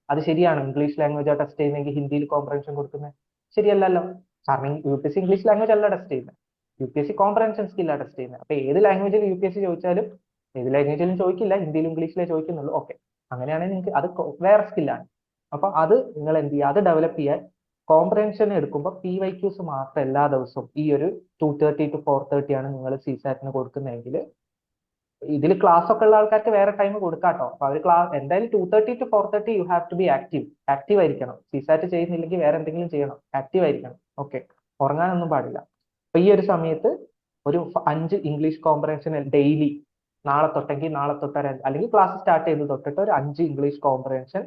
അത് ശരിയാണ്, ഇംഗ്ലീഷ് ലാംഗ്വേജ് ടെസ്റ്റ് ചെയ്യുന്നെങ്കിൽ ഹിന്ദിയിൽ കോംപ്രഹെൻഷൻ കൊടുക്കുന്നത് ശരിയല്ലല്ലോ. കാരണം UPSC ഇംഗ്ലീഷ് ലാംഗ്വേജ് അല്ല ടെസ്റ്റ് ചെയ്യുന്നത്, UPSC കോംപ്രഹെൻഷൻ സ്കില്ലാണ് ടെസ്റ്റ് ചെയ്യുന്നത്. അപ്പൊ ഏത് ലാംഗ്വേജിൽ UPSC ചോദിച്ചാലും, ഏത് ലാംഗ്വേജിലും ചോദിക്കില്ല, ഹിന്ദിയിലും ഇംഗ്ലീഷിലേ ചോദിക്കുന്നുള്ളൂ. ഓക്കെ, അങ്ങനെയാണെങ്കിൽ നിങ്ങൾക്ക് അത് വേറെ സ്കില്ലാണ്. അപ്പൊ അത് നിങ്ങൾ എന്ത് ചെയ്യുക, അത് ഡെവലപ്പ് ചെയ്യാൻ കോംപ്രഹെൻഷൻ എടുക്കുമ്പോൾ PYQs മാത്രം എല്ലാ ദിവസവും ഈ ഒരു 2:30 to 4:30 ആണ് നിങ്ങൾ CSAT കൊടുക്കുന്നതെങ്കിൽ, ഇതിൽ ക്ലാസ് ഒക്കെ ഉള്ള ആൾക്കാർക്ക് വേറെ ടൈം കൊടുക്കാട്ടോ. അപ്പൊ അവർ എന്തായാലും 2:30 to 4:30 you have to be active ആയിരിക്കണം. CSAT ചെയ്യുന്നില്ലെങ്കിൽ വേറെ എന്തെങ്കിലും ചെയ്യണം, ആക്റ്റീവ് ആയിരിക്കണം. ഓക്കെ, ഉറങ്ങാനൊന്നും പാടില്ല. അപ്പൊ ഈ ഒരു സമയത്ത് ഒരു 5 ഇംഗ്ലീഷ് കോംപ്രഹെൻഷൻ ഡെയിലി, നാളെ തൊട്ടെങ്കിൽ നാളെ തൊട്ട്, അല്ലെങ്കിൽ ക്ലാസ് സ്റ്റാർട്ട് ചെയ്ത് തൊട്ടിട്ട് ഒരു 5 ഇംഗ്ലീഷ് കോംപ്രഹെൻഷൻ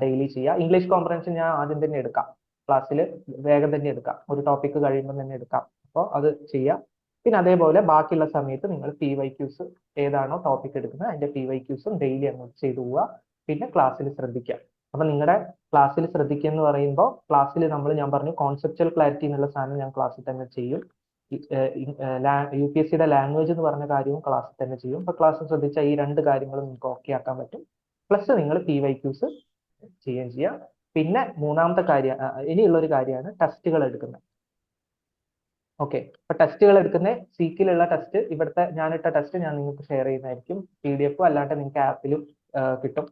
ഡെയിലി ചെയ്യുക. ഇംഗ്ലീഷ് കോംപ്രഹെൻഷൻ ഞാൻ ആദ്യം തന്നെ എടുക്കാം, ക്ലാസ്സിൽ വേഗം തന്നെ എടുക്കാം, ഒരു ടോപ്പിക്ക് കഴിയുമ്പോൾ തന്നെ എടുക്കാം. അപ്പോൾ അത് ചെയ്യാം. പിന്നെ അതേപോലെ ബാക്കിയുള്ള സമയത്ത് നിങ്ങൾ PYQs ഏതാണോ ടോപ്പിക് എടുക്കുന്നത് അതിന്റെ PYQs ഡെയിലി അങ്ങോട്ട് ചെയ്തു പോവുക. പിന്നെ ക്ലാസ്സിൽ ശ്രദ്ധിക്കുക. അപ്പൊ നിങ്ങളുടെ ക്ലാസ്സിൽ ശ്രദ്ധിക്കുക എന്ന് പറയുമ്പോൾ, ക്ലാസ്സിൽ ഞാൻ പറഞ്ഞു കോൺസെപ്റ്റുവൽ ക്ലാരിറ്റി എന്നുള്ള സാധനം ഞാൻ ക്ലാസ്സിൽ തന്നെ ചെയ്യും. UPSCയുടെ ലാംഗ്വേജ് എന്ന് പറഞ്ഞ കാര്യവും ക്ലാസ്സിൽ തന്നെ ചെയ്യും. അപ്പൊ ക്ലാസ് ശ്രദ്ധിച്ചാൽ ഈ 2 കാര്യങ്ങളും നിങ്ങൾക്ക് ഓക്കെ ആക്കാൻ പറ്റും. പ്ലസ് നിങ്ങൾ PYQs ചെയ്യുകയും ചെയ്യാം. പിന്നെ മൂന്നാമത്തെ കാര്യം, ഇനിയുള്ള ഒരു കാര്യമാണ് ടെസ്റ്റുകൾ എടുക്കുന്നത്. ഓക്കെ, അപ്പൊ ടെസ്റ്റുകൾ എടുക്കുന്ന സീക്കിലുള്ള ടെസ്റ്റ്, ഇവിടുത്തെ ഞാനിട്ട ടെസ്റ്റ് ഞാൻ നിങ്ങൾക്ക് ഷെയർ ചെയ്യുന്നതായിരിക്കും, PDF അല്ലാണ്ട് നിങ്ങൾക്ക് ആപ്പിലും കിട്ടും.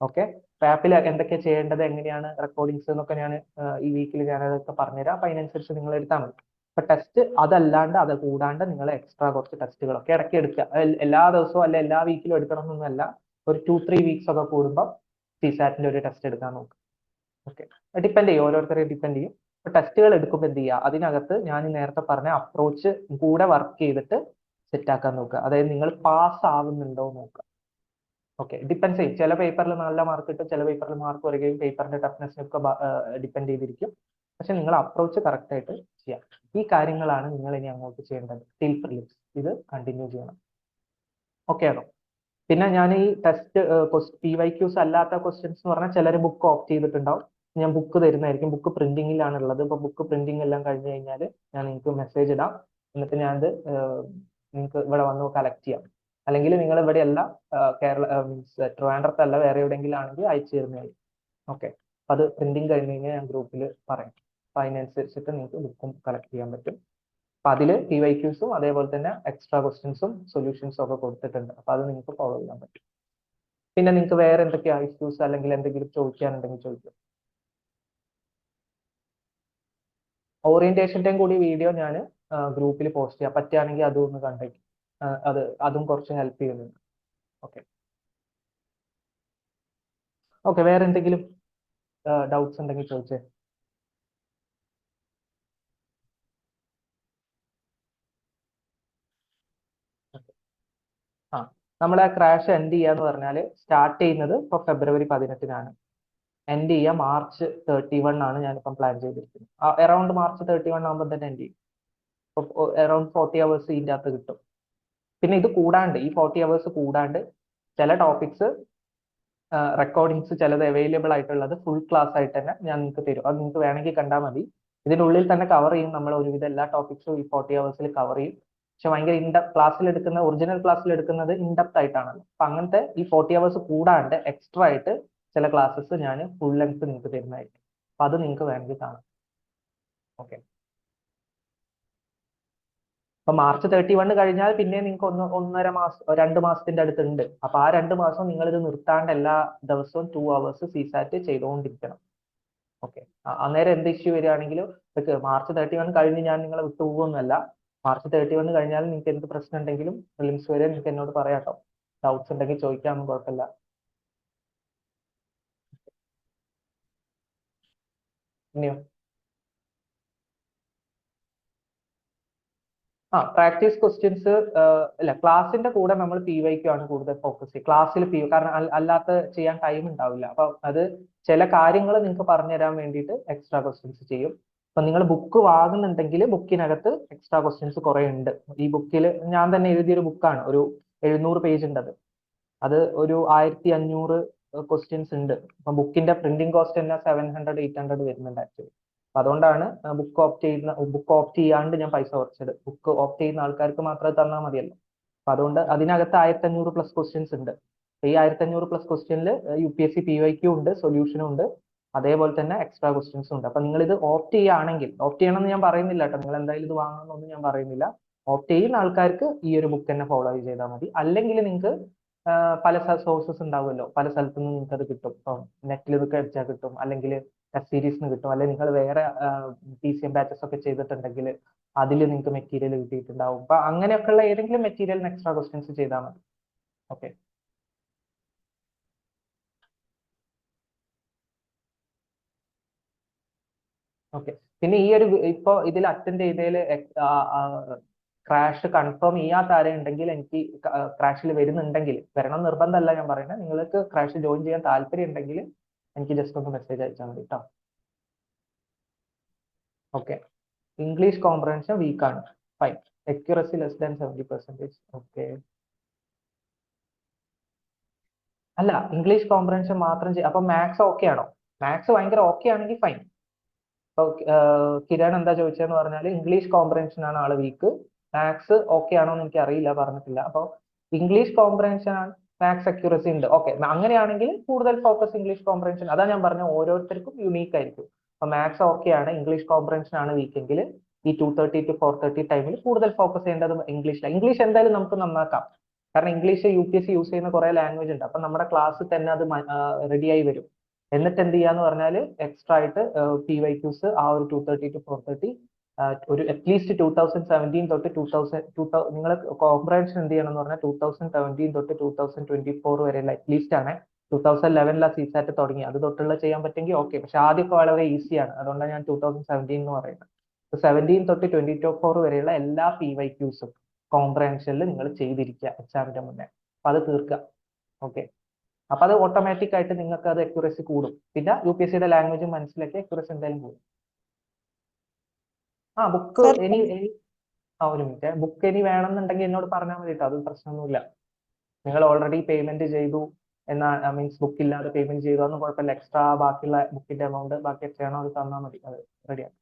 ഓക്കെ, അപ്പൊ ആപ്പിൽ എന്തൊക്കെ ചെയ്യേണ്ടത്, എങ്ങനെയാണ് റെക്കോർഡിങ്സ് എന്നൊക്കെ ഞാൻ ഈ വീക്കിൽ ഞാൻ അതൊക്കെ പറഞ്ഞുതരാം. അപ്പൊ അതിനനുസരിച്ച് നിങ്ങൾ എടുത്താൽ മതി. അപ്പൊ ടെസ്റ്റ് അതല്ലാണ്ട്, അത് കൂടാണ്ട് നിങ്ങൾ എക്സ്ട്രാ കുറച്ച് ടെസ്റ്റുകളൊക്കെ ഇടയ്ക്ക് എടുക്കുക. എല്ലാ ദിവസവും അല്ല എല്ലാ വീക്കിലും എടുക്കണം എന്നൊന്നല്ല, ഒരു 2-3 വീക്സ് ഒക്കെ കൂടുമ്പോൾ CSATന്റെ ഒരു ടെസ്റ്റ് എടുക്കാൻ നോക്കുക. ഓക്കെ, ഡിപ്പെൻഡ് ചെയ്യും, ഓരോരുത്തരെയും ഡിപ്പെൻഡ് ചെയ്യും. ഇപ്പൊ ടെസ്റ്റുകൾ എടുക്കുമ്പോൾ എന്ത് ചെയ്യുക, അതിനകത്ത് ഞാൻ നേരത്തെ പറഞ്ഞ അപ്രോച്ച് കൂടെ വർക്ക് ചെയ്തിട്ട് സെറ്റ് ആക്കാൻ നോക്കുക. അതായത് നിങ്ങൾ പാസ് ആവുന്നുണ്ടോ നോക്കുക. ഓക്കെ, ഡിപ്പെൻസ് ചെയ്യും. ചില പേപ്പറിൽ നല്ല മാർക്ക് കിട്ടും, ചില പേപ്പറിൽ മാർക്ക് കുറയുകയും പേപ്പറിന്റെ ടഫ്നെസ്സിനൊക്കെ ഡിപ്പെൻഡ് ചെയ്തിരിക്കും. പക്ഷെ നിങ്ങൾ അപ്രോച്ച് കറക്റ്റ് ആയിട്ട് ചെയ്യാം. ഈ കാര്യങ്ങളാണ് നിങ്ങൾ ഇനി അങ്ങോട്ട് ചെയ്യേണ്ടത്. ടിൽ പ്രിലിംസ് ഇത് കണ്ടിന്യൂ ചെയ്യണം. ഓക്കെ ആണോ? പിന്നെ ഞാൻ ഈ ടെസ്റ്റ് PYQs അല്ലാത്ത ക്വസ്റ്റ്യൻസ് എന്ന് പറഞ്ഞാൽ ചിലർ ബുക്ക് ഓപ്റ്റ് ചെയ്തിട്ടുണ്ടാവും. ഞാൻ ബുക്ക് തരുന്നതായിരിക്കും. ബുക്ക് പ്രിന്റിങ്ങിലാണ് ഉള്ളത്. ഇപ്പൊ ബുക്ക് പ്രിന്റിംഗ് എല്ലാം കഴിഞ്ഞ് കഴിഞ്ഞാൽ ഞാൻ നിങ്ങൾക്ക് മെസ്സേജ് ഇടാം. എന്നിട്ട് ഞാനത് നിങ്ങൾക്ക് ഇവിടെ വന്ന് കളക്ട് ചെയ്യാം. അല്ലെങ്കിൽ നിങ്ങൾ ഇവിടെ അല്ല, കേരള മീൻസ് ട്രിവാൻഡ്രത്തല്ല, വേറെ എവിടെയെങ്കിലും ആണെങ്കിൽ അയച്ചു തരുന്നതായിരിക്കും. ഓക്കെ, അത് പ്രിന്റിംഗ് കഴിഞ്ഞ് കഴിഞ്ഞാൽ ഞാൻ ഗ്രൂപ്പിൽ പറയാം. അപ്പൊ അതിനനുസരിച്ചിട്ട് നിങ്ങൾക്ക് ബുക്കും കളക്ട് ചെയ്യാൻ പറ്റും. അപ്പൊ അതില് PYQs അതേപോലെ തന്നെ എക്സ്ട്രാ ക്വസ്റ്റ്യൻസും സൊല്യൂഷൻസും ഒക്കെ കൊടുത്തിട്ടുണ്ട്. അപ്പൊ അത് നിങ്ങൾക്ക് ഫോളോ ചെയ്യാൻ പറ്റും. പിന്നെ നിങ്ങൾക്ക് വേറെ എന്തൊക്കെയാ ഇഷ്യൂസ് അല്ലെങ്കിൽ എന്തെങ്കിലും ചോദിക്കാനുണ്ടെങ്കിൽ ചോദിക്കും. ഓറിയന്റേഷന്റെയും കൂടി വീഡിയോ ഞാൻ ഗ്രൂപ്പിൽ പോസ്റ്റ് ചെയ്യാം. പറ്റുകയാണെങ്കിൽ അതും ഒന്ന് കണ്ടേക്കും. അതും കുറച്ച് ഹെൽപ്പ് ചെയ്യുന്നുണ്ട്. ഓക്കെ ഓക്കെ, വേറെ എന്തെങ്കിലും ഡൗട്ട്സ് ഉണ്ടെങ്കിൽ ചോദിച്ചേ. ആ, നമ്മളെ ക്രാഷ് എൻഡ് ചെയ്യാന്ന് പറഞ്ഞാൽ സ്റ്റാർട്ട് ചെയ്യുന്നത് ഇപ്പൊ February 18-നാണ്. എൻഡ് ചെയ്യുക March 31 ആണ് ഞാനിപ്പം പ്ലാൻ ചെയ്തിരിക്കുന്നത്. അറൌണ്ട് March 31 ആകുമ്പോൾ തന്നെ എൻഡ് ചെയ്യും. അറൌണ്ട് 40 hours ഇതിൻ്റെ അകത്ത് കിട്ടും. പിന്നെ ഇത് കൂടാണ്ട്, ഈ 40 hours കൂടാണ്ട് ചില ടോപ്പിക്സ് റെക്കോർഡിങ്സ് ചിലത് അവൈലബിൾ ആയിട്ടുള്ളത് ഫുൾ ക്ലാസ് ആയിട്ട് തന്നെ ഞാൻ നിങ്ങൾക്ക് തരും. അത് നിങ്ങൾക്ക് വേണമെങ്കിൽ കണ്ടാൽ മതി. ഇതിനുള്ളിൽ തന്നെ കവർ ചെയ്യും. നമ്മൾ ഒരുവിധം എല്ലാ ടോപ്പിക്സും ഈ 40 hours കവർ ചെയ്യും. പക്ഷെ ഭയങ്കര ക്ലാസ്സിൽ എടുക്കുന്ന ഒറിജിനൽ ക്ലാസ്സിൽ എടുക്കുന്നത് ഇൻഡെപ്ത് ആയിട്ടാണല്ലോ. അപ്പൊ അങ്ങനത്തെ ഈ 40 hours കൂടാണ്ട് എക്സ്ട്രാ ആയിട്ട് ചില ക്ലാസ്സസ് ഞാൻ ഫുൾ ലെങ്ത് നിങ്ങൾക്ക് തരുന്നതായിരിക്കും. അപ്പൊ അത് നിങ്ങൾക്ക് വേണമെങ്കിൽ കാണാം. ഓക്കെ, അപ്പൊ March 31 കഴിഞ്ഞാൽ പിന്നെ നിങ്ങൾക്ക് 1.5 മാസം 2 മാസത്തിന്റെ അടുത്തുണ്ട്. അപ്പൊ ആ 2 മാസം നിങ്ങൾ ഇത് നിർത്താണ്ട് എല്ലാ ദിവസവും 2 hours CSAT ചെയ്തുകൊണ്ടിരിക്കണം. ഓക്കെ, അന്നേരം എന്ത് ഇഷ്യൂ വരികയാണെങ്കിലും March 31 കഴിഞ്ഞ് ഞാൻ നിങ്ങളെ വിട്ടുപോകുന്നല്ല. March 31 കഴിഞ്ഞാൽ നിങ്ങൾക്ക് എന്ത് പ്രശ്നം ഉണ്ടെങ്കിലും പ്രിലിംസ് വരെ നിങ്ങൾക്ക് എന്നോട് പറയാട്ടോ. ഡൗട്ട്സ് ഉണ്ടെങ്കിൽ ചോദിക്കാമെന്ന് കുഴപ്പമില്ല. ഇനിയോ? പ്രാക്ടീസ് ക്വസ്റ്റ്യൻസ് അല്ല, ക്ലാസ്സിന്റെ കൂടെ നമ്മൾ PYQ ആണ് കൂടുതൽ ഫോക്കസ് ചെയ്യുക. ക്ലാസ്സിൽ കാരണം അല്ലാത്ത ചെയ്യാൻ ടൈം ഉണ്ടാവില്ല. അപ്പൊ അത് ചില കാര്യങ്ങൾ നിങ്ങൾക്ക് പറഞ്ഞു തരാൻ വേണ്ടിയിട്ട് എക്സ്ട്രാ ക്വസ്റ്റ്യൻസ് ചെയ്യും. അപ്പൊ നിങ്ങൾ ബുക്ക് വാങ്ങുന്നുണ്ടെങ്കിൽ ബുക്കിനകത്ത് എക്സ്ട്രാ ക്വസ്റ്റ്യൻസ് കുറെ ഉണ്ട്. ഈ ബുക്കിൽ ഞാൻ തന്നെ എഴുതിയൊരു ബുക്കാണ്, ഒരു 700 പേജ് ഉണ്ട്. അത് ഒരു 1500 ക്വസ്റ്റ്യൻസ് ഉണ്ട്. അപ്പൊ ബുക്കിന്റെ പ്രിന്റിംഗ് കോസ്റ്റ് തന്നെ 700-800 വരുന്നുണ്ട് ആക്ച്വലി. അതുകൊണ്ടാണ് ബുക്ക് ഓപ്റ്റ് ചെയ്യാണ്ട് ഞാൻ പൈസ കുറച്ചത്. ബുക്ക് ഓപ്റ്റ് ചെയ്യുന്ന ആൾക്കാർക്ക് മാത്രമേ തന്നാൽ മതിയല്ലോ. അപ്പൊ അതുകൊണ്ട് അതിനകത്ത് 1500+ ക്വസ്റ്റ്യൻസ് ഉണ്ട്. ഈ 1500+ ക്വസ്റ്റ്യനിൽ UPSC PYQ ഉണ്ട്, സൊല്യൂഷനും ഉണ്ട്, അതേപോലെ തന്നെ എക്സ്ട്രാ ക്വസ്റ്റ്യൻസും ഉണ്ട്. അപ്പൊ നിങ്ങൾ ഇത് ഓപ്റ്റ് ചെയ്യുകയാണെങ്കിൽ, ഓപ്റ്റ് ചെയ്യണമെന്ന് ഞാൻ പറയുന്നില്ല കേട്ടോ, നിങ്ങൾ എന്തായാലും ഇത് വാങ്ങണമെന്നൊന്നും ഞാൻ പറയുന്നില്ല. ഓപ്റ്റ് ചെയ്യുന്ന ആൾക്കാർക്ക് ഈ ഒരു ബുക്ക് തന്നെ ഫോളോ ചെയ്താൽ മതി. അല്ലെങ്കിൽ നിങ്ങൾക്ക് പല സോഴ്സസ് ഉണ്ടാവുമല്ലോ, പല സ്ഥലത്തു നിന്ന് നിങ്ങൾക്ക് അത് കിട്ടും. ഇപ്പം നെറ്റിൽ ഇതൊക്കെ അടിച്ചാൽ കിട്ടും, അല്ലെങ്കിൽ ടെസ്റ്റ് സീരീസിന് കിട്ടും, അല്ലെങ്കിൽ നിങ്ങൾ വേറെ PCM ബാച്ചസ് ഒക്കെ ചെയ്തിട്ടുണ്ടെങ്കിൽ അതിൽ നിങ്ങൾക്ക് മെറ്റീരിയൽ കിട്ടിയിട്ടുണ്ടാവും. അപ്പൊ അങ്ങനെയൊക്കെയുള്ള ഏതെങ്കിലും മെറ്റീരിയലിന് എക്സ്ട്രാ ക്വസ്റ്റ്യൻസ് ചെയ്താൽ മതി. ഓക്കെ. ഓക്കെ. പിന്നെ ഈ ഒരു ഇപ്പൊ ഇതിൽ അറ്റൻഡ് ചെയ്തതിൽ ക്രാഷ് കൺഫേം ചെയ്യാത്ത ആരും ഉണ്ടെങ്കിൽ, എനിക്ക് ക്രാഷിൽ വരുന്നുണ്ടെങ്കിൽ, വരണം നിർബന്ധമല്ല ഞാൻ പറയുന്നത്, നിങ്ങൾക്ക് ക്രാഷ് ജോയിൻ ചെയ്യാൻ താല്പര്യം ഉണ്ടെങ്കിൽ എനിക്ക് ജസ്റ്റ് ഒന്ന് മെസ്സേജ് അയച്ചാൽ മതി കേട്ടോ. ഓക്കെ. ഇംഗ്ലീഷ് കോംപ്രഹെൻഷൻ വീക്ക് ആണ്, fine. Accuracy less than 70%. Okay. അല്ല, ഇംഗ്ലീഷ് കോംപ്രഹെൻഷൻ മാത്രം അപ്പൊ മാത്സ് ഓക്കെ ആണോ? മാത്സ് ഭയങ്കര ഓക്കെ ആണെങ്കിൽ ഫൈൻ. ഇപ്പൊ കിരൺ എന്താ ചോദിച്ചതെന്ന് പറഞ്ഞാൽ ഇംഗ്ലീഷ് കോംപ്രഹെൻഷൻ ആണ് ആള് വീക്ക്, മാത്സ് ഓക്കെ ആണോ എന്ന് എനിക്ക് അറിയില്ല, പറഞ്ഞിട്ടില്ല. അപ്പൊ ഇംഗ്ലീഷ് കോംപ്രഹെൻഷൻ ആണ്, മാത്സ് അക്യൂറസി ഉണ്ട്. ഓക്കെ, അങ്ങനെയാണെങ്കിൽ കൂടുതൽ ഫോക്കസ് ഇംഗ്ലീഷ് കോംപ്രഹെൻഷൻ. അതാ ഞാൻ പറഞ്ഞ ഓരോരുത്തർക്കും യുണീക്ക് ആയിരിക്കും. അപ്പൊ മാത്സ് ഓക്കെ ആണ്, ഇംഗ്ലീഷ് കോംപ്രഹെൻഷൻ ആണ് വീക്കെങ്കിൽ ഈ 2:30 to 4:30 ടൈമിൽ കൂടുതൽ ഫോക്കസ് ചെയ്യേണ്ടത് ഇംഗ്ലീഷിലാണ്. ഇംഗ്ലീഷ് എന്തായാലും നമുക്ക് നന്നാക്കാം, കാരണം ഇംഗ്ലീഷ് UPSC യൂസ് ചെയ്യുന്ന കുറെ ലാംഗ്വേജ് ഉണ്ട്. അപ്പൊ നമ്മുടെ ക്ലാസ്സിൽ തന്നെ അത് റെഡിയായി വരും. എന്നിട്ട് എന്ത് ചെയ്യാന്ന് പറഞ്ഞാൽ എക്സ്ട്രാ ആയിട്ട് PYQs ആ ഒരു 2:30 to 4:30 ഒരു അറ്റ്ലീസ്റ്റ് 2017 തൊട്ട് 2000 നിങ്ങൾ കോംപ്രഹെൻഷൻ എന്ത് ചെയ്യണം എന്ന് പറഞ്ഞാൽ 2017 തൊട്ട് 2024 വരെയുള്ള അറ്റ്ലീസ്റ്റ് ആണ്. 2011 CSAT തുടങ്ങി, അത് തൊട്ടുള്ള ചെയ്യാൻ പറ്റുമെങ്കിൽ ഓക്കെ. പക്ഷെ ആദ്യമൊക്കെ വളരെ ഈസിയാണ്, അതുകൊണ്ടാണ് ഞാൻ 2017 എന്ന് പറയുന്നത്. 17 തൊട്ട് 2024 വരെയുള്ള എല്ലാ PYQs കോംപ്രഹെൻഷനിൽ നിങ്ങൾ ചെയ്തിരിക്കുക എക്സാമിന്റെ മുന്നേ. അപ്പൊ അത് തീർക്കുക. ഓക്കെ. അപ്പൊ അത് ഓട്ടോമാറ്റിക് ആയിട്ട് നിങ്ങൾക്ക് അത് അക്യുറസി കൂടും. പിന്നെ UPSCയുടെ ലാംഗ്വേജ് മനസ്സിലാക്കി അക്യുറസി എന്തായാലും കൂടും. ബുക്ക് ഇനി ഒരു മിനിറ്റ്, ബുക്ക് ഇനി വേണമെന്നുണ്ടെങ്കിൽ എന്നോട് പറഞ്ഞാൽ മതി കേട്ടോ, അത് പ്രശ്നമൊന്നുമില്ല. നിങ്ങൾ ഓൾറെഡി പേയ്മെന്റ് ചെയ്തു എന്നാ, മീൻസ് ബുക്ക് ഇല്ലാതെ പേയ്മെന്റ് ചെയ്തു, അതൊന്നും കുഴപ്പമില്ല. എക്സ്ട്രാ ബാക്കിയുള്ള ബുക്കിന്റെ എമൗണ്ട് ബാക്കി എത്രയാണോ അത് തന്നാൽ മതി, അത് റെഡിയാണ്.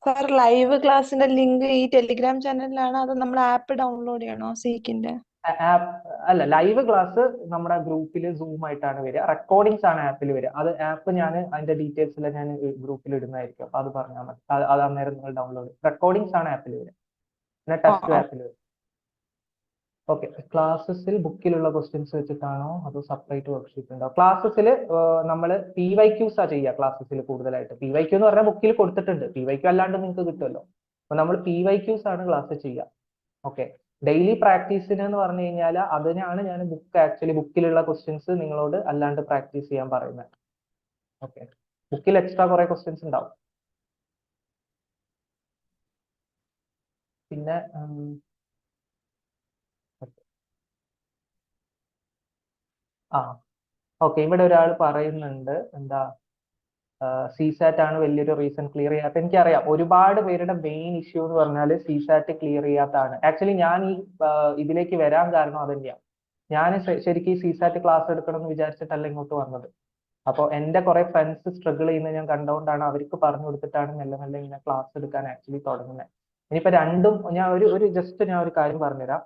സർ, ലൈവ് ക്ലാസ്സിന്റെ ലിങ്ക് ഈ ടെലിഗ്രാം ചാനലിലാണ്, അത് നമ്മൾ ആപ്പ് ഡൗൺലോഡ് ചെയ്യണോ സീക്കിന്റെ? അല്ല, ലൈവ് ക്ലാസ് നമ്മുടെ ഗ്രൂപ്പിൽ സൂം ആയിട്ടാണ് വരിക, റെക്കോർഡിങ്സ് ആണ് ആപ്പിൽ വരിക. അത് ആപ്പ് ഞാൻ അതിന്റെ ഡീറ്റെയിൽസ് ഞാൻ ഗ്രൂപ്പിൽ ഇടുന്നതായിരിക്കും, അപ്പൊ അത് പറഞ്ഞാൽ മതി. അത് അന്നേരം നിങ്ങൾ ഡൗൺലോഡ്, റെക്കോർഡിങ്സ് ആണ് ആപ്പിൽ വരിക, പിന്നെ ടെസ്റ്റ് ആപ്പിൽ വരും. ഓക്കെ. ക്ലാസ്സസിൽ ബുക്കിലുള്ള ക്വസ്റ്റ്യൻസ് വെച്ചിട്ടാണോ അതോ സെപ്പറേറ്റ് വർക്ക്ഷീറ്റ് ഉണ്ടോ? ക്ലാസ്സസിൽ നമ്മൾ PYQs ആ ചെയ്യുക. ക്ലാസ്സസിൽ കൂടുതലായിട്ട് PYQ എന്ന് പറഞ്ഞാൽ ബുക്കിൽ കൊടുത്തിട്ടുണ്ട്, PYQ അല്ലാണ്ട് നിങ്ങൾക്ക് കിട്ടുമല്ലോ. അപ്പൊ നമ്മൾ PYQs ആണ് ക്ലാസ് ചെയ്യുക. ഓക്കെ. ഡെയിലി പ്രാക്ടീസിന് എന്ന് പറഞ്ഞു കഴിഞ്ഞാൽ അതിനാണ് ഞാൻ ആക്ച്വലി ബുക്കിലുള്ള ക്വസ്റ്റ്യൻസ് നിങ്ങളോട് അല്ലാണ്ട് പ്രാക്ടീസ് ചെയ്യാൻ പറയുന്നത്. ഓക്കെ. ബുക്കിൽ എക്സ്ട്രാ കുറെ ക്വസ്റ്റ്യൻസ് ഉണ്ടാവും. പിന്നെ ഓക്കെ, ഇവിടെ ഒരാൾ പറയുന്നുണ്ട് എന്താ, CSAT ആണ് വലിയൊരു റീസൺ ക്ലിയർ ചെയ്യാത്ത. എനിക്കറിയാം ഒരുപാട് പേരുടെ മെയിൻ ഇഷ്യൂ എന്ന് പറഞ്ഞാൽ CSAT ക്ലിയർ ചെയ്യാത്തതാണ്. ആക്ച്വലി ഞാൻ ഈ ഇതിലേക്ക് വരാൻ കാരണം അത് തന്നെയാണ്. ഞാൻ ശരിക്കും CSAT ക്ലാസ് എടുക്കണം എന്ന് വിചാരിച്ചിട്ടല്ല ഇങ്ങോട്ട് വന്നത്. അപ്പോൾ എന്റെ കുറെ ഫ്രണ്ട്സ് സ്ട്രഗിൾ ചെയ്യുന്നത് ഞാൻ കണ്ടുകൊണ്ടാണ്, അവർക്ക് പറഞ്ഞു കൊടുത്തിട്ടാണ് മെല്ലെ മെല്ലെ ഇങ്ങനെ ക്ലാസ് എടുക്കാൻ ആക്ച്വലി തുടങ്ങുന്നത്. ഇനിയിപ്പോ രണ്ടും ഞാൻ ഒരു കാര്യം പറഞ്ഞുതരാം.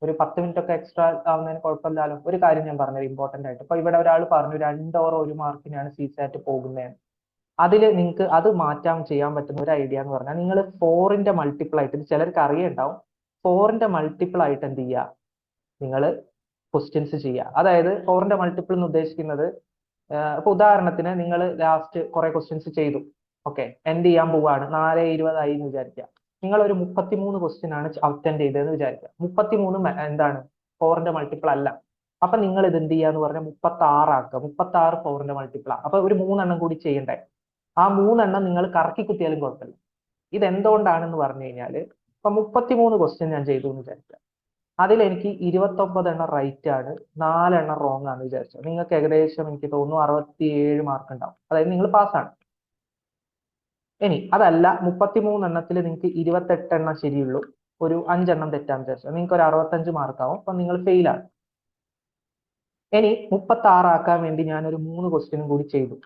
ഒരു 10 മിനിറ്റ് ഒക്കെ എക്സ്ട്രാ ആവുന്നതിന് കുഴപ്പമില്ലല്ലോ. ഒരു കാര്യം ഞാൻ പറഞ്ഞത് ഇമ്പോർട്ടന്റ് ആയിട്ട്. ഇപ്പൊ ഇവിടെ ഒരാൾ പറഞ്ഞു 2 or 1 മാർക്കിനാണ് CSAT പോകുന്നത്. അതിൽ നിങ്ങൾക്ക് അത് മാറ്റാൻ ചെയ്യാൻ പറ്റുന്ന ഒരു ഐഡിയ എന്ന് പറഞ്ഞാൽ, നിങ്ങൾ 4ന്റെ മൾട്ടിപ്പിൾ ആയിട്ട്, ഇത് ചിലർക്ക് അറിയുണ്ടാവും, 4ന്റെ മൾട്ടിപ്പിൾ ആയിട്ട് എന്ത് ചെയ്യുക, നിങ്ങൾ ക്വസ്റ്റ്യൻസ് ചെയ്യുക. അതായത് 4ന്റെ മൾട്ടിപ്പിൾ എന്ന് ഉദ്ദേശിക്കുന്നത്, ഇപ്പൊ ഉദാഹരണത്തിന് നിങ്ങൾ ലാസ്റ്റ് കുറെ ക്വസ്റ്റ്യൻസ് ചെയ്തു, ഓക്കെ, എൻഡ് ചെയ്യാൻ പോവാണ്, 4:20 ആയി എന്ന് വിചാരിക്കുക. നിങ്ങൾ ഒരു 33 ക്വസ്റ്റ്യൻ ആണ് അറ്റൻഡ് ചെയ്തതെന്ന് വിചാരിക്കുക. 33 എന്താണ് 4ന്റെ മൾട്ടിപ്പിൾ അല്ല. അപ്പൊ നിങ്ങൾ ഇത് എന്ത് ചെയ്യാന്ന് പറഞ്ഞാൽ 36 ആക്കുക. 36 4ന്റെ മൾട്ടിപ്പിൾ ആണ്. അപ്പൊ ഒരു 3 എണ്ണം കൂടി ചെയ്യണ്ടേ? ആ 3 എണ്ണം നിങ്ങൾ കറക്കി കുത്തിയാലും കുഴപ്പമില്ല. ഇത് എന്തുകൊണ്ടാണെന്ന് പറഞ്ഞു കഴിഞ്ഞാല്, ഇപ്പൊ 33 ക്വസ്റ്റ്യൻ ഞാൻ ചെയ്തു എന്ന് വിചാരിക്കുക. അതിൽ എനിക്ക് 29 എണ്ണം റൈറ്റ് ആണ്, 4 എണ്ണം റോങ് ആണ് വിചാരിച്ചത്. നിങ്ങൾക്ക് ഏകദേശം എനിക്ക് തോന്നുന്നു 67 മാർക്ക് ഉണ്ടാവും. അതായത് നിങ്ങൾ പാസ്സാണ്. ഇനി അതല്ല, 33 എണ്ണത്തിൽ നിങ്ങൾക്ക് 28 എണ്ണം ശരിയുള്ളൂ, ഒരു 5 എണ്ണം തെറ്റാൻ വിചാരിച്ചു, നിങ്ങൾക്ക് ഒരു 65 മാർക്ക് ആവും. അപ്പൊ നിങ്ങൾ ഫെയിലാണ്. ഇനി 36 ആക്കാൻ വേണ്ടി ഞാൻ ഒരു 3 ക്വസ്റ്റ്യനും കൂടി ചെയ്തു.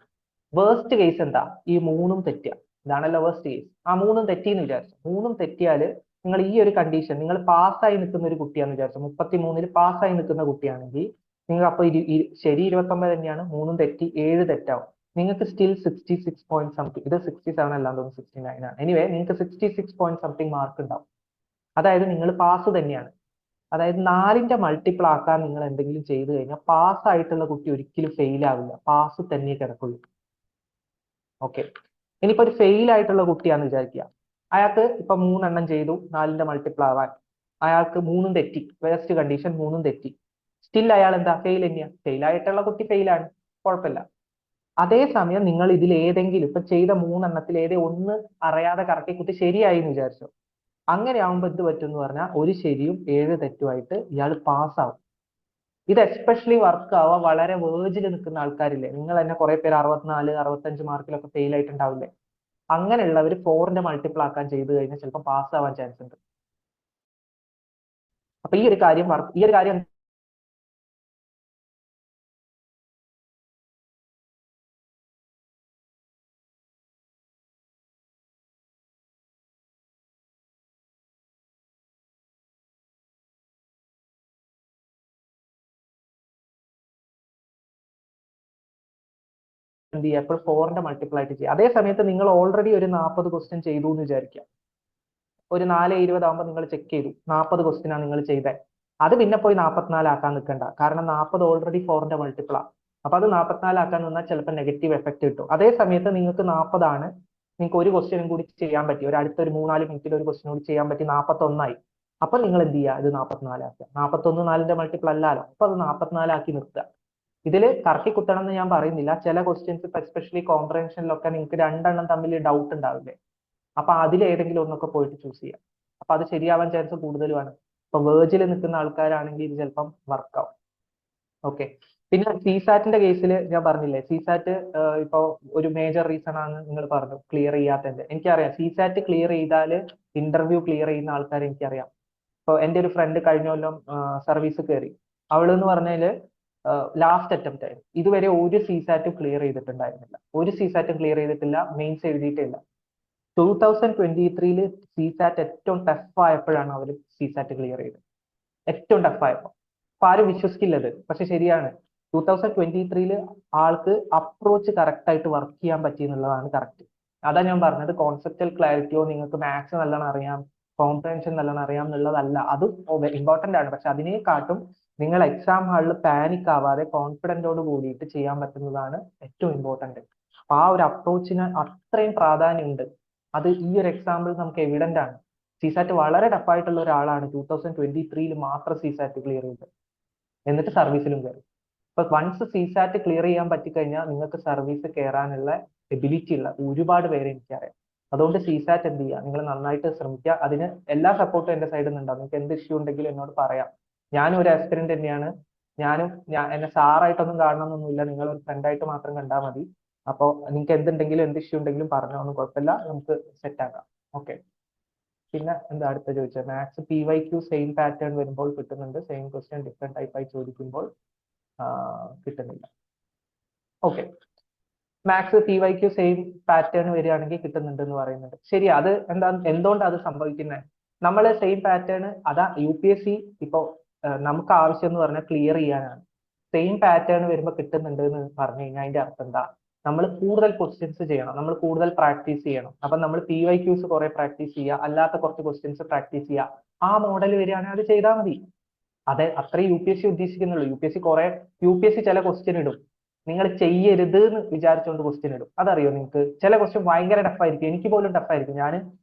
വേഴ്സ്റ്റ് കേസ് എന്താ? ഈ മൂന്നും തെറ്റുക. ഇതാണല്ലോ വേഴ്സ്റ്റ് കേസ്. ആ മൂന്നും തെറ്റിയെന്ന് വിചാരിച്ചു. മൂന്നും തെറ്റിയാൽ നിങ്ങൾ ഈ ഒരു കണ്ടീഷൻ, നിങ്ങൾ പാസ്സായി നിൽക്കുന്ന ഒരു കുട്ടിയാന്ന് വിചാരിച്ചു, 33 പാസ്സായി നിൽക്കുന്ന കുട്ടിയാണെങ്കിൽ നിങ്ങൾ അപ്പൊ ശരി 29 തന്നെയാണ്, മൂന്നും തെറ്റി 7 തെറ്റാവും. നിങ്ങൾക്ക് സ്റ്റിൽ 66 പോയിന്റ് സംതിങ്, ഇത് 67 അല്ലാന്ന് തോന്നുന്നു 69 ആണ്. എനിവേ നിങ്ങൾക്ക് 66 പോയിന്റ് സംതിങ് മാർക്ക് ഉണ്ടാവും. അതായത് നിങ്ങൾ പാസ് തന്നെയാണ്. അതായത് 4ന്റെ മൾട്ടിപ്പിൾ ആക്കാൻ നിങ്ങൾ എന്തെങ്കിലും ചെയ്തു കഴിഞ്ഞാൽ പാസ് ആയിട്ടുള്ള കുട്ടി ഒരിക്കലും ഫെയിൽ ആവില്ല, പാസ് തന്നെ കിടക്കുള്ളൂ. ഓക്കെ, ഇനിയിപ്പോ ഒരു ഫെയിൽ ആയിട്ടുള്ള കുട്ടിയാന്ന് വിചാരിക്കുക. അയാൾക്ക് ഇപ്പൊ 3 എണ്ണം ചെയ്തു 4ന്റെ മൾട്ടിപ്പിൾ ആവാൻ, അയാൾക്ക് 3ഉം തെറ്റി, വേസ്റ്റ് കണ്ടീഷൻ 3ഉം തെറ്റി. സ്റ്റിൽ അയാൾ എന്താ? ഫെയിൽ തന്നെയാണ്. ഫെയിൽ ആയിട്ടുള്ള കുട്ടി ഫെയിലാണ്, കുഴപ്പമില്ല. അതേസമയം നിങ്ങൾ ഇതിൽ ഏതെങ്കിലും ഇപ്പൊ ചെയ്ത 3 എണ്ണത്തിൽ ഒന്ന് അറിയാതെ കറക്റ്റ് കുട്ടി ശരിയായി എന്ന് വിചാരിച്ചു. അങ്ങനെ ആവുമ്പോൾ എന്ത് പറ്റും എന്ന് പറഞ്ഞാൽ ഒരു ശരിയും 7 തെറ്റുമായിട്ട് ഇയാൾ പാസ്സാവും. ഇത് എസ്പെഷ്യലി വർക്ക് ആവുക വളരെ വേർജിൽ നിൽക്കുന്ന ആൾക്കാരില്ലേ, നിങ്ങൾ തന്നെ കുറെ പേര് 64, 65 മാർക്കിലൊക്കെ ഫെയിൽ ആയിട്ടുണ്ടാവില്ലേ. അങ്ങനെയുള്ളവർ 4ന്റെ മൾട്ടിപ്പിൾ ആക്കാൻ ചെയ്തു കഴിഞ്ഞാൽ ചിലപ്പോൾ പാസ് ആവാൻ ചാൻസ് ഉണ്ട്. അപ്പൊ ഈ ഒരു കാര്യം എന്ത് ചെയ്യുക, എപ്പോഴും 4ന്റെ മൾട്ടിപ്പിൾ ആയിട്ട് ചെയ്യുക. അതേ സമയത്ത് നിങ്ങൾ ഓൾറെഡി ഒരു 40 ക്വസ്റ്റ്യൻ ചെയ്തു എന്ന് വിചാരിക്കുക. ഒരു 4:20 ആകുമ്പോൾ നിങ്ങൾ ചെക്ക് ചെയ്തു 40 ക്വസ്റ്റ്യൻ ആണ് നിങ്ങൾ ചെയ്തത്. അത് പിന്നെ പോയി 44 ആക്കാൻ നിൽക്കണ്ട, കാരണം 40 ഓൾറെഡി 4ന്റെ മൾട്ടിപ്പിൾ ആണ്. അപ്പൊ അത് 44 ആക്കാൻ നിന്നാൽ ചിലപ്പോൾ നെഗറ്റീവ് എഫക്ട് കിട്ടും. അതേ സമയത്ത് നിങ്ങൾക്ക് 40 ആണ്, നിങ്ങൾക്ക് ഒരു ക്വസ്റ്റ്യനും കൂടി ചെയ്യാൻ പറ്റി, ഒരു അടുത്തൊരു 3-4 മിനിറ്റിൽ ഒരു ക്വസ്റ്റ്യൻ കൂടി ചെയ്യാൻ പറ്റി, 41 ആയി. അപ്പൊ നിങ്ങൾ എന്ത് ചെയ്യുക, ഇത് 44 ആക്കുക. 41 4ന്റെ മൾട്ടിപ്പിൾ അല്ലല്ലോ, അപ്പൊ അത് 44 ആക്കി നിർത്തുക. ഇതിൽ കറക്കി കുത്തണം എന്ന് ഞാൻ പറയുന്നില്ല. ചില ക്വസ്റ്റ്യൻസ് എസ്പെഷ്യലി കോംപ്രഹെൻഷനിലൊക്കെ നിങ്ങൾക്ക് 2 എണ്ണം തമ്മിൽ ഡൗട്ട് ഉണ്ടാവില്ലേ, അപ്പൊ അതിലേതെങ്കിലും ഒന്നൊക്കെ പോയിട്ട് ചൂസ് ചെയ്യാം. അപ്പൊ അത് ശരിയാവാൻ ചാൻസ് കൂടുതലുമാണ്. ഇപ്പൊ വേർജിൽ നിൽക്കുന്ന ആൾക്കാരാണെങ്കിൽ ഇത് ചിലപ്പം വർക്കാവും. ഓക്കെ, പിന്നെ സിസാറ്റിന്റെ കേസിൽ ഞാൻ പറഞ്ഞില്ലേ, സിസാറ്റ് ഇപ്പൊ ഒരു മേജർ റീസൺ ആണ് നിങ്ങൾ പറഞ്ഞു ക്ലിയർ ചെയ്യാത്തതിന്റെ. എനിക്കറിയാം സിസാറ്റ് ക്ലിയർ ചെയ്താൽ ഇന്റർവ്യൂ ക്ലിയർ ചെയ്യുന്ന ആൾക്കാരെ എനിക്കറിയാം. ഇപ്പൊ എന്റെ ഒരു ഫ്രണ്ട് കഴിഞ്ഞ കൊല്ലം സർവീസ് കയറി. അവളെന്ന് പറഞ്ഞാല് ലാസ്റ്റ് അറ്റംപ്റ്റ് ആയിരുന്നു. ഇതുവരെ ഒരു സിസാറ്റും ക്ലിയർ ചെയ്തിട്ടുണ്ടായിരുന്നില്ല, ഒരു സിസാറ്റും ക്ലിയർ ചെയ്തിട്ടില്ല, മെയിൻസ് എഴുതിയിട്ടില്ല. 2023 സിസാറ്റ് ഏറ്റവും ടഫ് ആയപ്പോഴാണ് അവർ സിസാറ്റ് ക്ലിയർ ചെയ്തത്, ഏറ്റവും ടഫ് ആയപ്പോ. അപ്പൊ ആരും വിശ്വസിക്കില്ലത്, പക്ഷെ ശരിയാണ്. 2023 ആൾക്ക് അപ്രോച്ച് കറക്റ്റ് ആയിട്ട് വർക്ക് ചെയ്യാൻ പറ്റി എന്നുള്ളതാണ് കറക്റ്റ്. അതാ ഞാൻ പറഞ്ഞത്, കോൺസെപ്റ്റൽ ക്ലാരിറ്റിയോ നിങ്ങൾക്ക് മാത്സ് നല്ലോണം അറിയാം, കോംപ്രഹെൻഷൻ നല്ലോണം അറിയാം എന്നുള്ളതല്ല, അതും ഇമ്പോർട്ടന്റ് ആണ്. പക്ഷെ അതിനെക്കാട്ടും നിങ്ങൾ എക്സാം ഹാളിൽ പാനിക് ആവാതെ കോൺഫിഡന്റോട് കൂടിയിട്ട് ചെയ്യാൻ പറ്റുന്നതാണ് ഏറ്റവും ഇമ്പോർട്ടന്റ്. അപ്പൊ ആ ഒരു അപ്രോച്ചിന് അത്രയും പ്രാധാന്യമുണ്ട്. അത് ഈ ഒരു എക്സാമ്പിൾ നമുക്ക് എവിഡന്റ് ആണ്. സിസാറ്റ് വളരെ ടഫായിട്ടുള്ള ഒരാളാണ് 2023 മാത്രം സിസാറ്റ് ക്ലിയർ ചെയ്തത്, എന്നിട്ട് സർവീസിലും കയറി. ഇപ്പൊ വൺസ് സിസാറ്റ് ക്ലിയർ ചെയ്യാൻ പറ്റിക്കഴിഞ്ഞാൽ നിങ്ങൾക്ക് സർവീസ് കയറാനുള്ള എബിലിറ്റി ഉള്ള ഒരുപാട് പേരെ എനിക്കറിയാം. അതുകൊണ്ട് സിസാറ്റ് എന്ത് ചെയ്യുക, നിങ്ങൾ നന്നായിട്ട് ശ്രമിക്കുക. അതിന് എല്ലാ സപ്പോർട്ടും എന്റെ സൈഡിൽ നിന്നുണ്ടാവും. നിങ്ങൾക്ക് എന്ത് ഇഷ്യൂ ഉണ്ടെങ്കിലും എന്നോട് പറയാം. ഞാനും ഒരു ആസ്പിരന്റ് തന്നെയാണ്. എന്നെ സാറായിട്ടൊന്നും കാണണമെന്നൊന്നുമില്ല, നിങ്ങൾ ഒരു ഫ്രണ്ടായിട്ട് മാത്രം കണ്ടാൽ മതി. അപ്പോൾ നിങ്ങൾക്ക് എന്തുണ്ടെങ്കിലും എന്ത് ഇഷ്യൂ ഉണ്ടെങ്കിലും പറഞ്ഞോ, ഒന്നും കുഴപ്പമില്ല, നമുക്ക് സെറ്റ് ആക്കാം. ഓക്കെ, പിന്നെ എന്താ അടുത്ത ചോദിച്ചത്, മാത്സ് PYQ സെയിം പാറ്റേൺ വരുമ്പോൾ കിട്ടുന്നുണ്ട്, സെയിം ക്വസ്റ്റ്യൻ ഡിഫറെന്റ് ടൈപ്പായി ചോദിക്കുമ്പോൾ കിട്ടുന്നില്ല. Okay, maths PYQ same pattern വരികയാണെങ്കിൽ കിട്ടുന്നുണ്ട് എന്ന് പറയുന്നുണ്ട്. ശരി, അത് എന്തുകൊണ്ടാണ് അത് സംഭവിക്കുന്നത്? നമ്മൾ സെയിം പാറ്റേൺ അതാ UPSC ഇപ്പോ നമുക്ക് ആവശ്യം എന്ന് പറഞ്ഞാൽ ക്ലിയർ ചെയ്യാനാണ്. സെയിം പാറ്റേൺ വരുമ്പോൾ കിട്ടുന്നുണ്ട് എന്ന് പറഞ്ഞു കഴിഞ്ഞാൽ അതിന്റെ അർത്ഥം എന്താ? നമ്മൾ കൂടുതൽ ക്വസ്റ്റ്യൻസ് ചെയ്യണം, നമ്മൾ കൂടുതൽ പ്രാക്ടീസ് ചെയ്യണം. അപ്പൊ നമ്മൾ PYQs കുറെ പ്രാക്ടീസ് ചെയ്യുക, അല്ലാത്ത കുറച്ച് ക്വസ്റ്റ്യൻസ് പ്രാക്ടീസ് ചെയ്യുക. ആ മോഡൽ വരികയാണെങ്കിൽ അത് ചെയ്താൽ മതി. അതെ, അത്രേ UPSC ഉദ്ദേശിക്കുന്നുള്ളൂ. UPSC ചില ക്വസ്റ്റ്യൻ ഇടും, നിങ്ങൾ ചെയ്യരുത് എന്ന് വിചാരിച്ചുകൊണ്ട് ക്വസ്റ്റ്യൻ ഇടും. അതറിയോ നിങ്ങൾക്ക്? ചില ക്വസ്റ്റ്യൻ ഭയങ്കര ടഫായിരിക്കും, എനിക്ക് പോലും ടഫായിരിക്കും. ഞാൻ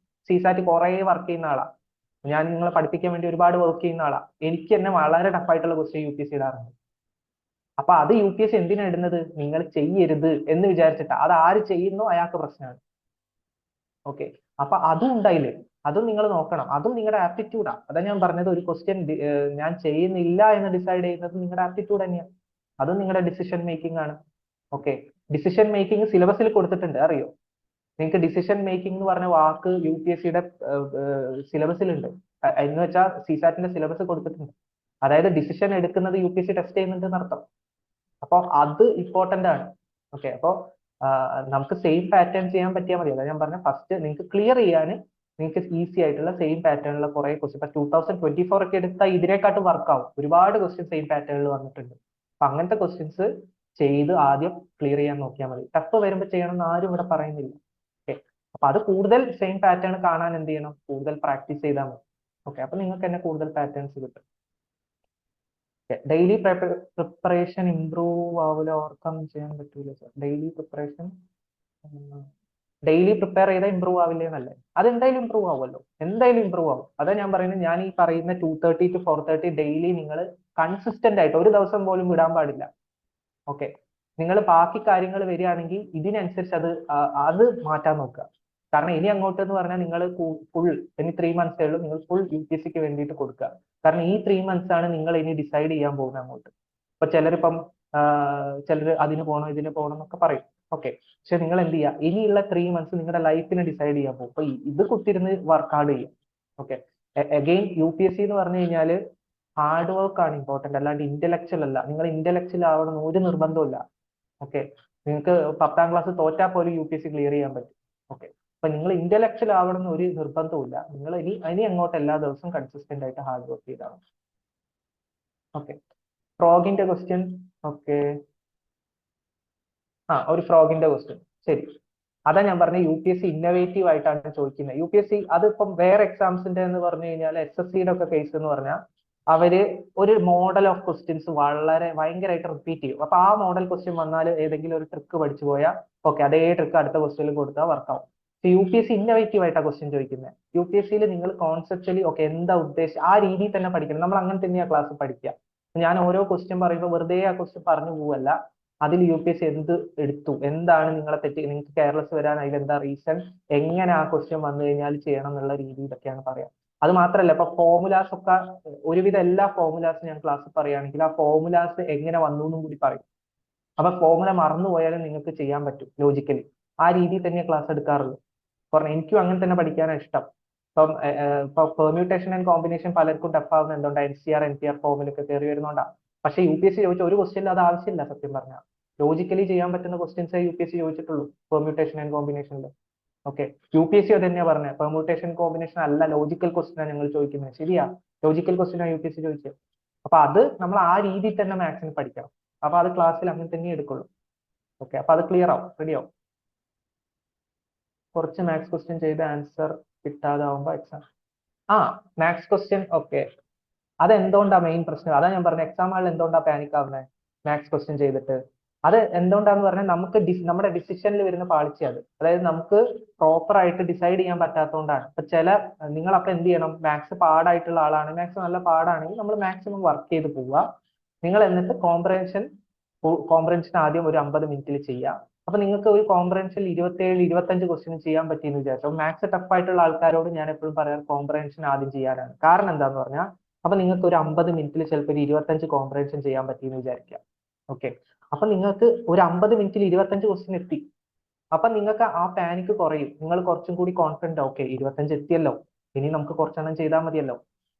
സിസാറ്റ് കുറെ വർക്ക് ചെയ്യുന്ന ആളാണ്, ഞാൻ നിങ്ങളെ പഠിപ്പിക്കാൻ വേണ്ടി ഒരുപാട് വർക്ക് ചെയ്യുന്ന ആളാണ്. എനിക്ക് തന്നെ വളരെ ടഫായിട്ടുള്ള ക്വസ്റ്റ്യൻ UPSC ഇടാറുണ്ട്. അപ്പൊ അത് UPSC എന്തിനാ ഇടുന്നത്? നിങ്ങൾ ചെയ്യരുത് എന്ന് വിചാരിച്ചിട്ടാ. അത് ആര് ചെയ്യുന്നോ അയാൾക്ക് പ്രശ്നമാണ്. ഓക്കെ, അപ്പൊ അതും ഉണ്ടായില്ലേ, അതും നിങ്ങൾ നോക്കണം. അതും നിങ്ങളുടെ ആപ്റ്റിറ്റ്യൂഡാ. അതാ ഞാൻ പറഞ്ഞത്, ഒരു ക്വസ്റ്റ്യൻ ഞാൻ ചെയ്യുന്നില്ല എന്ന് ഡിസൈഡ് ചെയ്യുന്നത് നിങ്ങളുടെ ആപ്റ്റിറ്റ്യൂഡ് തന്നെയാണ്. അതും നിങ്ങളുടെ ഡിസിഷൻ മേക്കിംഗ് ആണ്. ഓക്കെ, ഡിസിഷൻ മേക്കിംഗ് സിലബസിൽ കൊടുത്തിട്ടുണ്ട്, അറിയോ? നിങ്ങൾക്ക് ഡിസിഷൻ മേക്കിംഗ് എന്ന് പറഞ്ഞ വാക്ക് UPSCയുടെ സിലബസിലുണ്ട്. എന്ന് വെച്ചാൽ സിസാറ്റിന്റെ സിലബസ് കൊടുത്തിട്ടുണ്ട്. അതായത് ഡിസിഷൻ എടുക്കുന്നത് UPSC ടെസ്റ്റ് ചെയ്യുന്നുണ്ട് എന്നർത്ഥം. അപ്പൊ അത് ഇമ്പോർട്ടന്റ് ആണ്. ഓക്കെ, അപ്പൊ നമുക്ക് സെയിം പാറ്റേൺ ചെയ്യാൻ പറ്റിയാൽ മതി. അതായത് ഞാൻ പറഞ്ഞ ഫസ്റ്റ് നിങ്ങൾക്ക് ക്ലിയർ ചെയ്യാൻ നിങ്ങൾക്ക് ഈസി ആയിട്ടുള്ള സെയിം പാറ്റേണിലുള്ള കുറെ ക്വസ്റ്റ്യൻ ഇപ്പൊ 2024 ഒക്കെ എടുത്താൽ ഇതിനെക്കാട്ടും വർക്ക് ആവും. ഒരുപാട് ക്വസ്റ്റ്യൻ സെയിം പാറ്റേണിൽ വന്നിട്ടുണ്ട്. അപ്പൊ അങ്ങനത്തെ ക്വസ്റ്റ്യൻസ് ചെയ്ത് ആദ്യം ക്ലിയർ ചെയ്യാൻ നോക്കിയാൽ മതി. ടഫ് വരുമ്പോൾ ചെയ്യണം എന്ന് ആരും ഇവിടെ പറയുന്നില്ല. ഓക്കെ, അപ്പൊ അത് കൂടുതൽ സെയിം പാറ്റേൺ കാണാൻ എന്ത് ചെയ്യണം, കൂടുതൽ പ്രാക്ടീസ് ചെയ്താൽ മതി. ഓക്കെ, അപ്പൊ നിങ്ങൾക്ക് തന്നെ കൂടുതൽ പാറ്റേൺസ് കിട്ടും. ഡെയിലി പ്രിപ്പറേഷൻ ഇംപ്രൂവ് ആവില്ല, ഓവർകം ചെയ്യാൻ പറ്റൂല സർ. ഡെയിലി പ്രിപ്പയർ ചെയ്താൽ ഇമ്പ്രൂവ് ആവില്ലേ എന്നല്ലേ? അത് എന്തായാലും ഇമ്പ്രൂവ് ആവുമല്ലോ, എന്തായാലും ഇമ്പ്രൂവ് ആവും. അതാ ഞാൻ പറയുന്നത്, ഞാൻ ഈ പറയുന്ന 2:30 to 4:30 ഡെയിലി നിങ്ങൾ കൺസിസ്റ്റന്റ് ആയിട്ട് ഒരു ദിവസം പോലും വിടാൻ പാടില്ല. ഓക്കെ, നിങ്ങൾ ബാക്കി കാര്യങ്ങൾ വരികയാണെങ്കിൽ ഇതിനനുസരിച്ച് അത് മാറ്റാൻ നോക്കുക. കാരണം ഇനി അങ്ങോട്ട് എന്ന് പറഞ്ഞാൽ നിങ്ങൾ ഫുൾ ഇനി 3 months ഉള്ളൂ, നിങ്ങൾ ഫുൾ UPSC വേണ്ടിയിട്ട് കൊടുക്കുക. കാരണം ഈ 3 months ആണ് നിങ്ങൾ ഇനി ഡിസൈഡ് ചെയ്യാൻ പോകുന്നത് അങ്ങോട്ട്. ഇപ്പൊ ചിലരിപ്പം ചിലർ അതിന് പോകണം ഇതിന് പോകണം എന്നൊക്കെ പറയും. ഓക്കെ, പക്ഷെ നിങ്ങൾ എന്ത് ചെയ്യുക, ഇനിയുള്ള 3 months നിങ്ങളുടെ ലൈഫിനെ ഡിസൈഡ് ചെയ്യാൻ പോകും. അപ്പൊ ഇത് കുത്തിരുന്ന് വർക്ക് ഹാർഡ് ചെയ്യും. ഓക്കെ, അഗെയിൻ UPSC എന്ന് പറഞ്ഞു കഴിഞ്ഞാൽ ഹാർഡ് വർക്ക് ആണ് ഇമ്പോർട്ടന്റ്, അല്ലാണ്ട് ഇന്റലക്ച്വൽ അല്ല. നിങ്ങൾ ഇന്റലക്ച്വൽ ആവണം എന്ന് ഒരു നിർബന്ധമില്ല. ഓക്കെ, നിങ്ങൾക്ക് 10th class തോറ്റാൽ പോലും UPSC ക്ലിയർ ചെയ്യാൻ പറ്റും. ഓക്കെ, അപ്പൊ നിങ്ങൾ ഇന്റലക്ച്വൽ ആവണം എന്ന് ഒരു നിർബന്ധമില്ല. നിങ്ങൾ ഇനി അങ്ങോട്ട് എല്ലാ ദിവസവും കൺസിസ്റ്റന്റ് ആയിട്ട് ഹാർഡ് വർക്ക് ചെയ്താണ്. ഓക്കെ, ഫ്രോഗിന്റെ ക്വസ്റ്റ്യൻ. ഓക്കെ, ഒരു ഫ്രോഗിന്റെ ക്വസ്റ്റ്യൻ. ശരി, അതാ ഞാൻ പറഞ്ഞ UPSC ഇന്നോവേറ്റീവ് ആയിട്ടാണ് ചോദിക്കുന്നത്. UPSC അതിപ്പം വേറെ എക്സാംസിന്റെ എന്ന് പറഞ്ഞു കഴിഞ്ഞാൽ SSCയുടെ ഒക്കെ കേസ് എന്ന് പറഞ്ഞാൽ അവര് ഒരു മോഡൽ ഓഫ് ക്വസ്റ്റ്യൻസ് ഭയങ്കരമായിട്ട് റിപ്പീറ്റ് ചെയ്യും. അപ്പൊ ആ മോഡൽ ക്വസ്റ്റ്യൻ വന്നാൽ ഏതെങ്കിലും ഒരു ട്രിക്ക് പഠിച്ചു പോയാൽ ഓക്കെ, അതേ ട്രിക്ക് അടുത്ത ക്വസ്റ്റ്യനിൽ കൊടുത്താൽ വർക്കാവും. UPSC ഇന്നോവേറ്റീവ് ആയിട്ടാണ് ക്വസ്റ്റ്യൻ ചോദിക്കുന്നത്. UPSCയിൽ നിങ്ങൾ കോൺസെപ്ച്വലി ഓക്കെ എന്താ ഉദ്ദേശം ആ രീതിയിൽ തന്നെ പഠിക്കണം. നമ്മൾ അങ്ങനെ തന്നെയാണ് ക്ലാസ് പഠിക്കുക. ഞാൻ ഓരോ ക്വസ്റ്റ്യൻ പറയുമ്പോൾ വെറുതെ ആ ക്വസ്റ്റ്യൻ പറഞ്ഞു പോവല്ല. അതിൽ UPSC എന്ത് എടുത്തു, എന്താണ് നിങ്ങളെ തെറ്റി, നിങ്ങൾക്ക് കെയർലെസ് വരാൻ അതിൽ എന്താ റീസൺ, എങ്ങനെ ആ ക്വസ്റ്റ്യൻ വന്നു കഴിഞ്ഞാൽ ചെയ്യണം എന്നുള്ള രീതിയിലൊക്കെയാണ് പറയാം. അത് മാത്രമല്ല, ഇപ്പൊ ഫോർമുലാസ് ഒക്കെ ഒരുവിധം എല്ലാ ഫോർമുലാസും ഞാൻ ക്ലാസ്സിൽ പറയുകയാണെങ്കിൽ ആ ഫോർമുലാസ് എങ്ങനെ വന്നു എന്നും കൂടി പറയും. അപ്പൊ ഫോർമുല മറന്നുപോയാലും നിങ്ങൾക്ക് ചെയ്യാൻ പറ്റും ലോജിക്കലി. ആ രീതിയിൽ തന്നെ ക്ലാസ് എടുക്കാറുള്ളൂ. കാരണം എനിക്കും അങ്ങനെ തന്നെ പഠിക്കാനാണ് ഇഷ്ടം. ഇപ്പൊ പെർമ്യൂട്ടേഷൻ ആൻഡ് കോമ്പിനേഷൻ പലർക്കും ടഫ് ആവുന്ന എന്തുകൊണ്ട് NCR NPR ഫോമിലൊക്കെ കയറി വരുന്നോണ്ടാണ്. പക്ഷെ UPSC ചോദിച്ച ഒരു ക്വസ്റ്റ്യനിൽ അത് ആവശ്യമില്ല. സത്യം പറഞ്ഞാൽ ലോജിക്കലി ചെയ്യാൻ പറ്റുന്ന ക്വസ്റ്റ്യൻസേ UPSC ചോദിച്ചിട്ടുള്ളൂ പെർമ്യൂട്ടേഷൻ ആൻഡ് കോമ്പിനേഷനിൽ. ഓക്കെ, UPSC അത് തന്നെയാ പറഞ്ഞത്, പെർമ്യൂട്ടേഷൻ കോമ്പിനേഷൻ അല്ല ലോജിക്കൽ ക്വസ്റ്റ്യൻ ആണ് ഞങ്ങൾ ചോദിക്കുന്നത്. ശരിയാ, ലോജിക്കൽ ക്വസ്റ്റ്യൻ ആണ് UPSC ചോദിച്ചത്. അപ്പൊ അത് നമ്മൾ ആ രീതിയിൽ തന്നെ മാത്സിന് പഠിക്കണം. അപ്പൊ അത് ക്ലാസ്സിൽ അങ്ങനെ തന്നെ എടുക്കുള്ളൂ. ഓക്കെ, അപ്പൊ അത് ക്ലിയർ ആവും, റെഡി ആവും. കുറച്ച് മാത്സ് ക്വസ്റ്റ്യൻ ചെയ്ത് ആൻസർ കിട്ടാതാവുമ്പോ എക്സാം മാത്സ് ക്വസ്റ്റ്യൻ. ഓക്കെ, അതെന്തുകൊണ്ടാ മെയിൻ പ്രശ്നം? അതാ ഞാൻ പറഞ്ഞ എക്സാം ഹാളിൽ എന്തുകൊണ്ടാ പാനിക് ആവുന്നത് മാത്സ് ക്വസ്റ്റ്യൻ ചെയ്തിട്ട്. അത് എന്തുകൊണ്ടാന്ന് പറഞ്ഞാൽ നമുക്ക് നമ്മുടെ ഡിസിഷനിൽ വരുന്ന പാളിച്ച അത്. അതായത് നമുക്ക് പ്രോപ്പർ ആയിട്ട് ഡിസൈഡ് ചെയ്യാൻ പറ്റാത്തതുകൊണ്ടാണ്. ഇപ്പൊ നിങ്ങൾ അപ്പൊ എന്ത് ചെയ്യണം, മാത്സ് പാടായിട്ടുള്ള ആളാണ്, മാത്സ് നല്ല പാടാണെങ്കിൽ നമ്മൾ മാക്സിമം വർക്ക് ചെയ്ത് പോവുക. നിങ്ങൾ എന്നിട്ട് കോംപ്രഹെൻഷൻ ആദ്യം ഒരു 50 മിനിറ്റിൽ ചെയ്യുക. അപ്പൊ നിങ്ങൾക്ക് ഒരു കോംപ്രഹെൻഷൻ 27-25 ക്വസ്റ്റ്യൻ ചെയ്യാൻ പറ്റിയെന്ന് വിചാരിച്ചു. മാത്സ് ടഫ് ആയിട്ടുള്ള ആൾക്കാരോട് ഞാൻ എപ്പോഴും പറയാം കോംപ്രഹെൻഷൻ ആദ്യം ചെയ്യാനാണ്. കാരണം എന്താന്ന് പറഞ്ഞാൽ അപ്പൊ നിങ്ങൾക്ക് ഒരു 50 മിനിറ്റിൽ ചിലപ്പോൾ ഒരു 25 കോംപ്രഹെൻഷൻ ചെയ്യാൻ പറ്റിയെന്ന് വിചാരിക്കുക. ഓക്കെ, അപ്പൊ നിങ്ങൾക്ക് ഒരു 50 മിനിറ്റിൽ 25 ക്വസ്റ്റ്യൻ എത്തി. അപ്പൊ നിങ്ങൾക്ക് ആ പാനിക് കുറയും. നിങ്ങൾ കുറച്ചും കൂടി കോൺഫിഡന്റ്, ഓക്കെ 25 എത്തിയല്ലോ, ഇനി നമുക്ക് കുറച്ചെണ്ണം ചെയ്താൽ മതിയല്ലോ.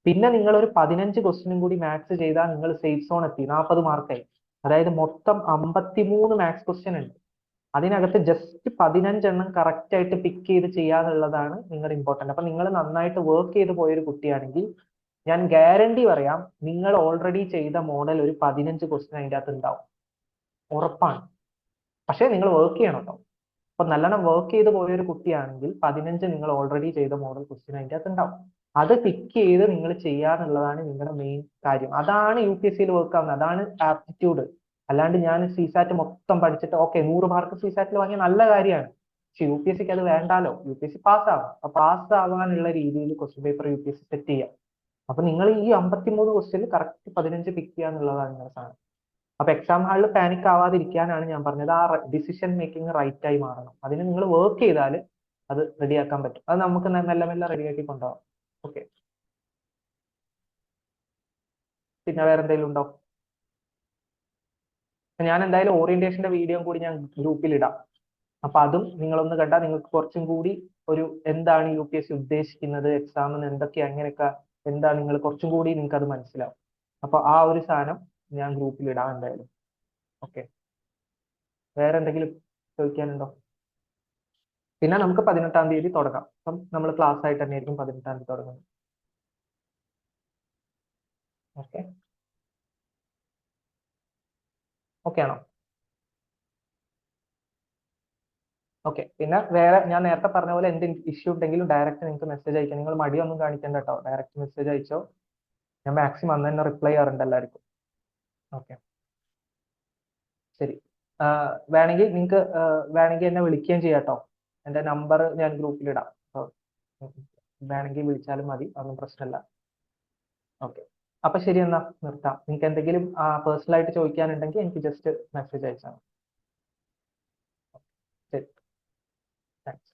പിന്നെ നിങ്ങൾ ഒരു 15 ക്വസ്റ്റ്യനും കൂടി മാത്സ് ചെയ്താൽ നിങ്ങൾ സേഫ് സോൺ എത്തി, 40 മാർക്കായി. അതായത് മൊത്തം 53 മാത്സ് ക്വസ്റ്റ്യൻ ഉണ്ട്. അതിനകത്ത് ജസ്റ്റ് 15 എണ്ണം കറക്റ്റ് ആയിട്ട് പിക്ക് ചെയ്ത് ചെയ്യാന്നുള്ളതാണ് നിങ്ങളുടെ ഇമ്പോർട്ടന്റ്. അപ്പൊ നിങ്ങൾ നന്നായിട്ട് വർക്ക് ചെയ്ത് പോയൊരു കുട്ടിയാണെങ്കിൽ ഞാൻ ഗ്യാരണ്ടി പറയാം, നിങ്ങൾ ഓൾറെഡി ചെയ്ത മോഡൽ ഒരു 15 ക്വസ്റ്റ്യൻ അതിൻ്റെ അകത്ത് ഉണ്ടാവും, ഉറപ്പാണ്. പക്ഷേ നിങ്ങൾ വർക്ക് ചെയ്യണം കേട്ടോ. അപ്പൊ നല്ലോണം വർക്ക് ചെയ്ത് പോയൊരു കുട്ടിയാണെങ്കിൽ 15 നിങ്ങൾ ഓൾറെഡി ചെയ്ത മോഡൽ ക്വസ്റ്റ്യൻ അതിൻ്റെ അകത്ത് ഉണ്ടാവും. അത് പിക്ക് ചെയ്ത് നിങ്ങൾ ചെയ്യാന്നുള്ളതാണ് നിങ്ങളുടെ മെയിൻ കാര്യം. അതാണ് UPSCയിൽ വർക്ക് ആവുന്നത്, അതാണ് ആപ്റ്റിറ്റ്യൂഡ്. അല്ലാണ്ട് ഞാൻ CSAT മൊത്തം പഠിച്ചിട്ട് ഓക്കെ 100 മാർക്ക് CSAT വാങ്ങിയ നല്ല കാര്യമാണ്. പക്ഷെ UPSCക്ക് അത് വേണ്ടാലോ. UPSC പാസ്സാവാം. അപ്പൊ പാസ് ആവാനുള്ള രീതിയിൽ ക്വസ്റ്റ്യൻ പേപ്പർ UPSC സെറ്റ് ചെയ്യാം. അപ്പൊ നിങ്ങൾ ഈ 53 ക്വസ്റ്റ്യനിൽ കറക്റ്റ് 15 പിക്ക് ചെയ്യുക എന്നുള്ളതാണ് നിങ്ങളുടെ സാധനം. അപ്പൊ എക്സാം ഹാളിൽ പാനിക് ആവാതിരിക്കാനാണ് ഞാൻ പറഞ്ഞത്. ആ ഡിസിഷൻ മേക്കിംഗ് റൈറ്റ് ആയി മാറണം. അതിന് നിങ്ങൾ വർക്ക് ചെയ്താൽ അത് റെഡിയാക്കാൻ പറ്റും. അത് നമുക്ക് മെല്ലെ മെല്ലെ റെഡിയാക്കി കൊണ്ടുപോകാം. ഓക്കെ, പിന്നെ വേറെ എന്തെങ്കിലും ഉണ്ടോ? ഞാൻ എന്തായാലും ഓറിയന്റേഷന്റെ വീഡിയോ കൂടി ഞാൻ ഗ്രൂപ്പിൽ ഇടാം. അപ്പൊ അതും നിങ്ങളൊന്ന് കണ്ടാൽ നിങ്ങൾക്ക് കുറച്ചും കൂടി ഒരു എന്താണ് UPSC ഉദ്ദേശിക്കുന്നത്, എക്സാമിന് എന്തൊക്കെയാ അങ്ങനെയൊക്കെ എന്താണ് നിങ്ങൾ കുറച്ചും കൂടി നിങ്ങൾക്ക് അത് മനസ്സിലാവും. അപ്പൊ ആ ഒരു സാധനം ഞാൻ ഗ്രൂപ്പിൽ ഇടാം എന്തായാലും. ഓക്കെ, വേറെ എന്തെങ്കിലും ചോദിക്കാനുണ്ടോ? പിന്നെ നമുക്ക് 18-ാം തീയതി തുടങ്ങാം. അപ്പം നമ്മൾ ക്ലാസ് ആയിട്ട് തന്നെയായിരിക്കും 18-ാം തീയതി തുടങ്ങുന്നത്. ഓക്കെ, ഓക്കെ ആണോ? ഓക്കെ, പിന്നെ വേറെ ഞാൻ നേരത്തെ പറഞ്ഞ പോലെ എന്ത് ഇഷ്യൂ ഉണ്ടെങ്കിലും ഡയറക്റ്റ് നിങ്ങൾക്ക് മെസ്സേജ് അയക്കാം. നിങ്ങൾ മടിയൊന്നും കാണിക്കണ്ട കേട്ടോ, ഡയറക്റ്റ് മെസ്സേജ് അയച്ചോ. ഞാൻ മാക്സിമം അന്ന് തന്നെ റിപ്ലൈ ചെയ്യാറുണ്ട് എല്ലാവർക്കും. ഓക്കെ, ശരി. വേണമെങ്കിൽ നിങ്ങൾക്ക് വേണമെങ്കിൽ എന്നെ വിളിക്കുകയും ചെയ്യാം കേട്ടോ. എൻ്റെ നമ്പർ ഞാൻ ഗ്രൂപ്പിലിടാം. അപ്പോൾ വേണമെങ്കിൽ വിളിച്ചാലും മതി, അതൊന്നും പ്രശ്നമില്ല. ഓക്കെ, അപ്പൊ ശരി, എന്നാ നിർത്താം. നിങ്ങൾക്ക് എന്തെങ്കിലും പേഴ്സണൽ ആയിട്ട് ചോദിക്കാനുണ്ടെങ്കിൽ എനിക്ക് ജസ്റ്റ് മെസ്സേജ് അയച്ചാൽ മതി. ശരി, താങ്ക്സ്.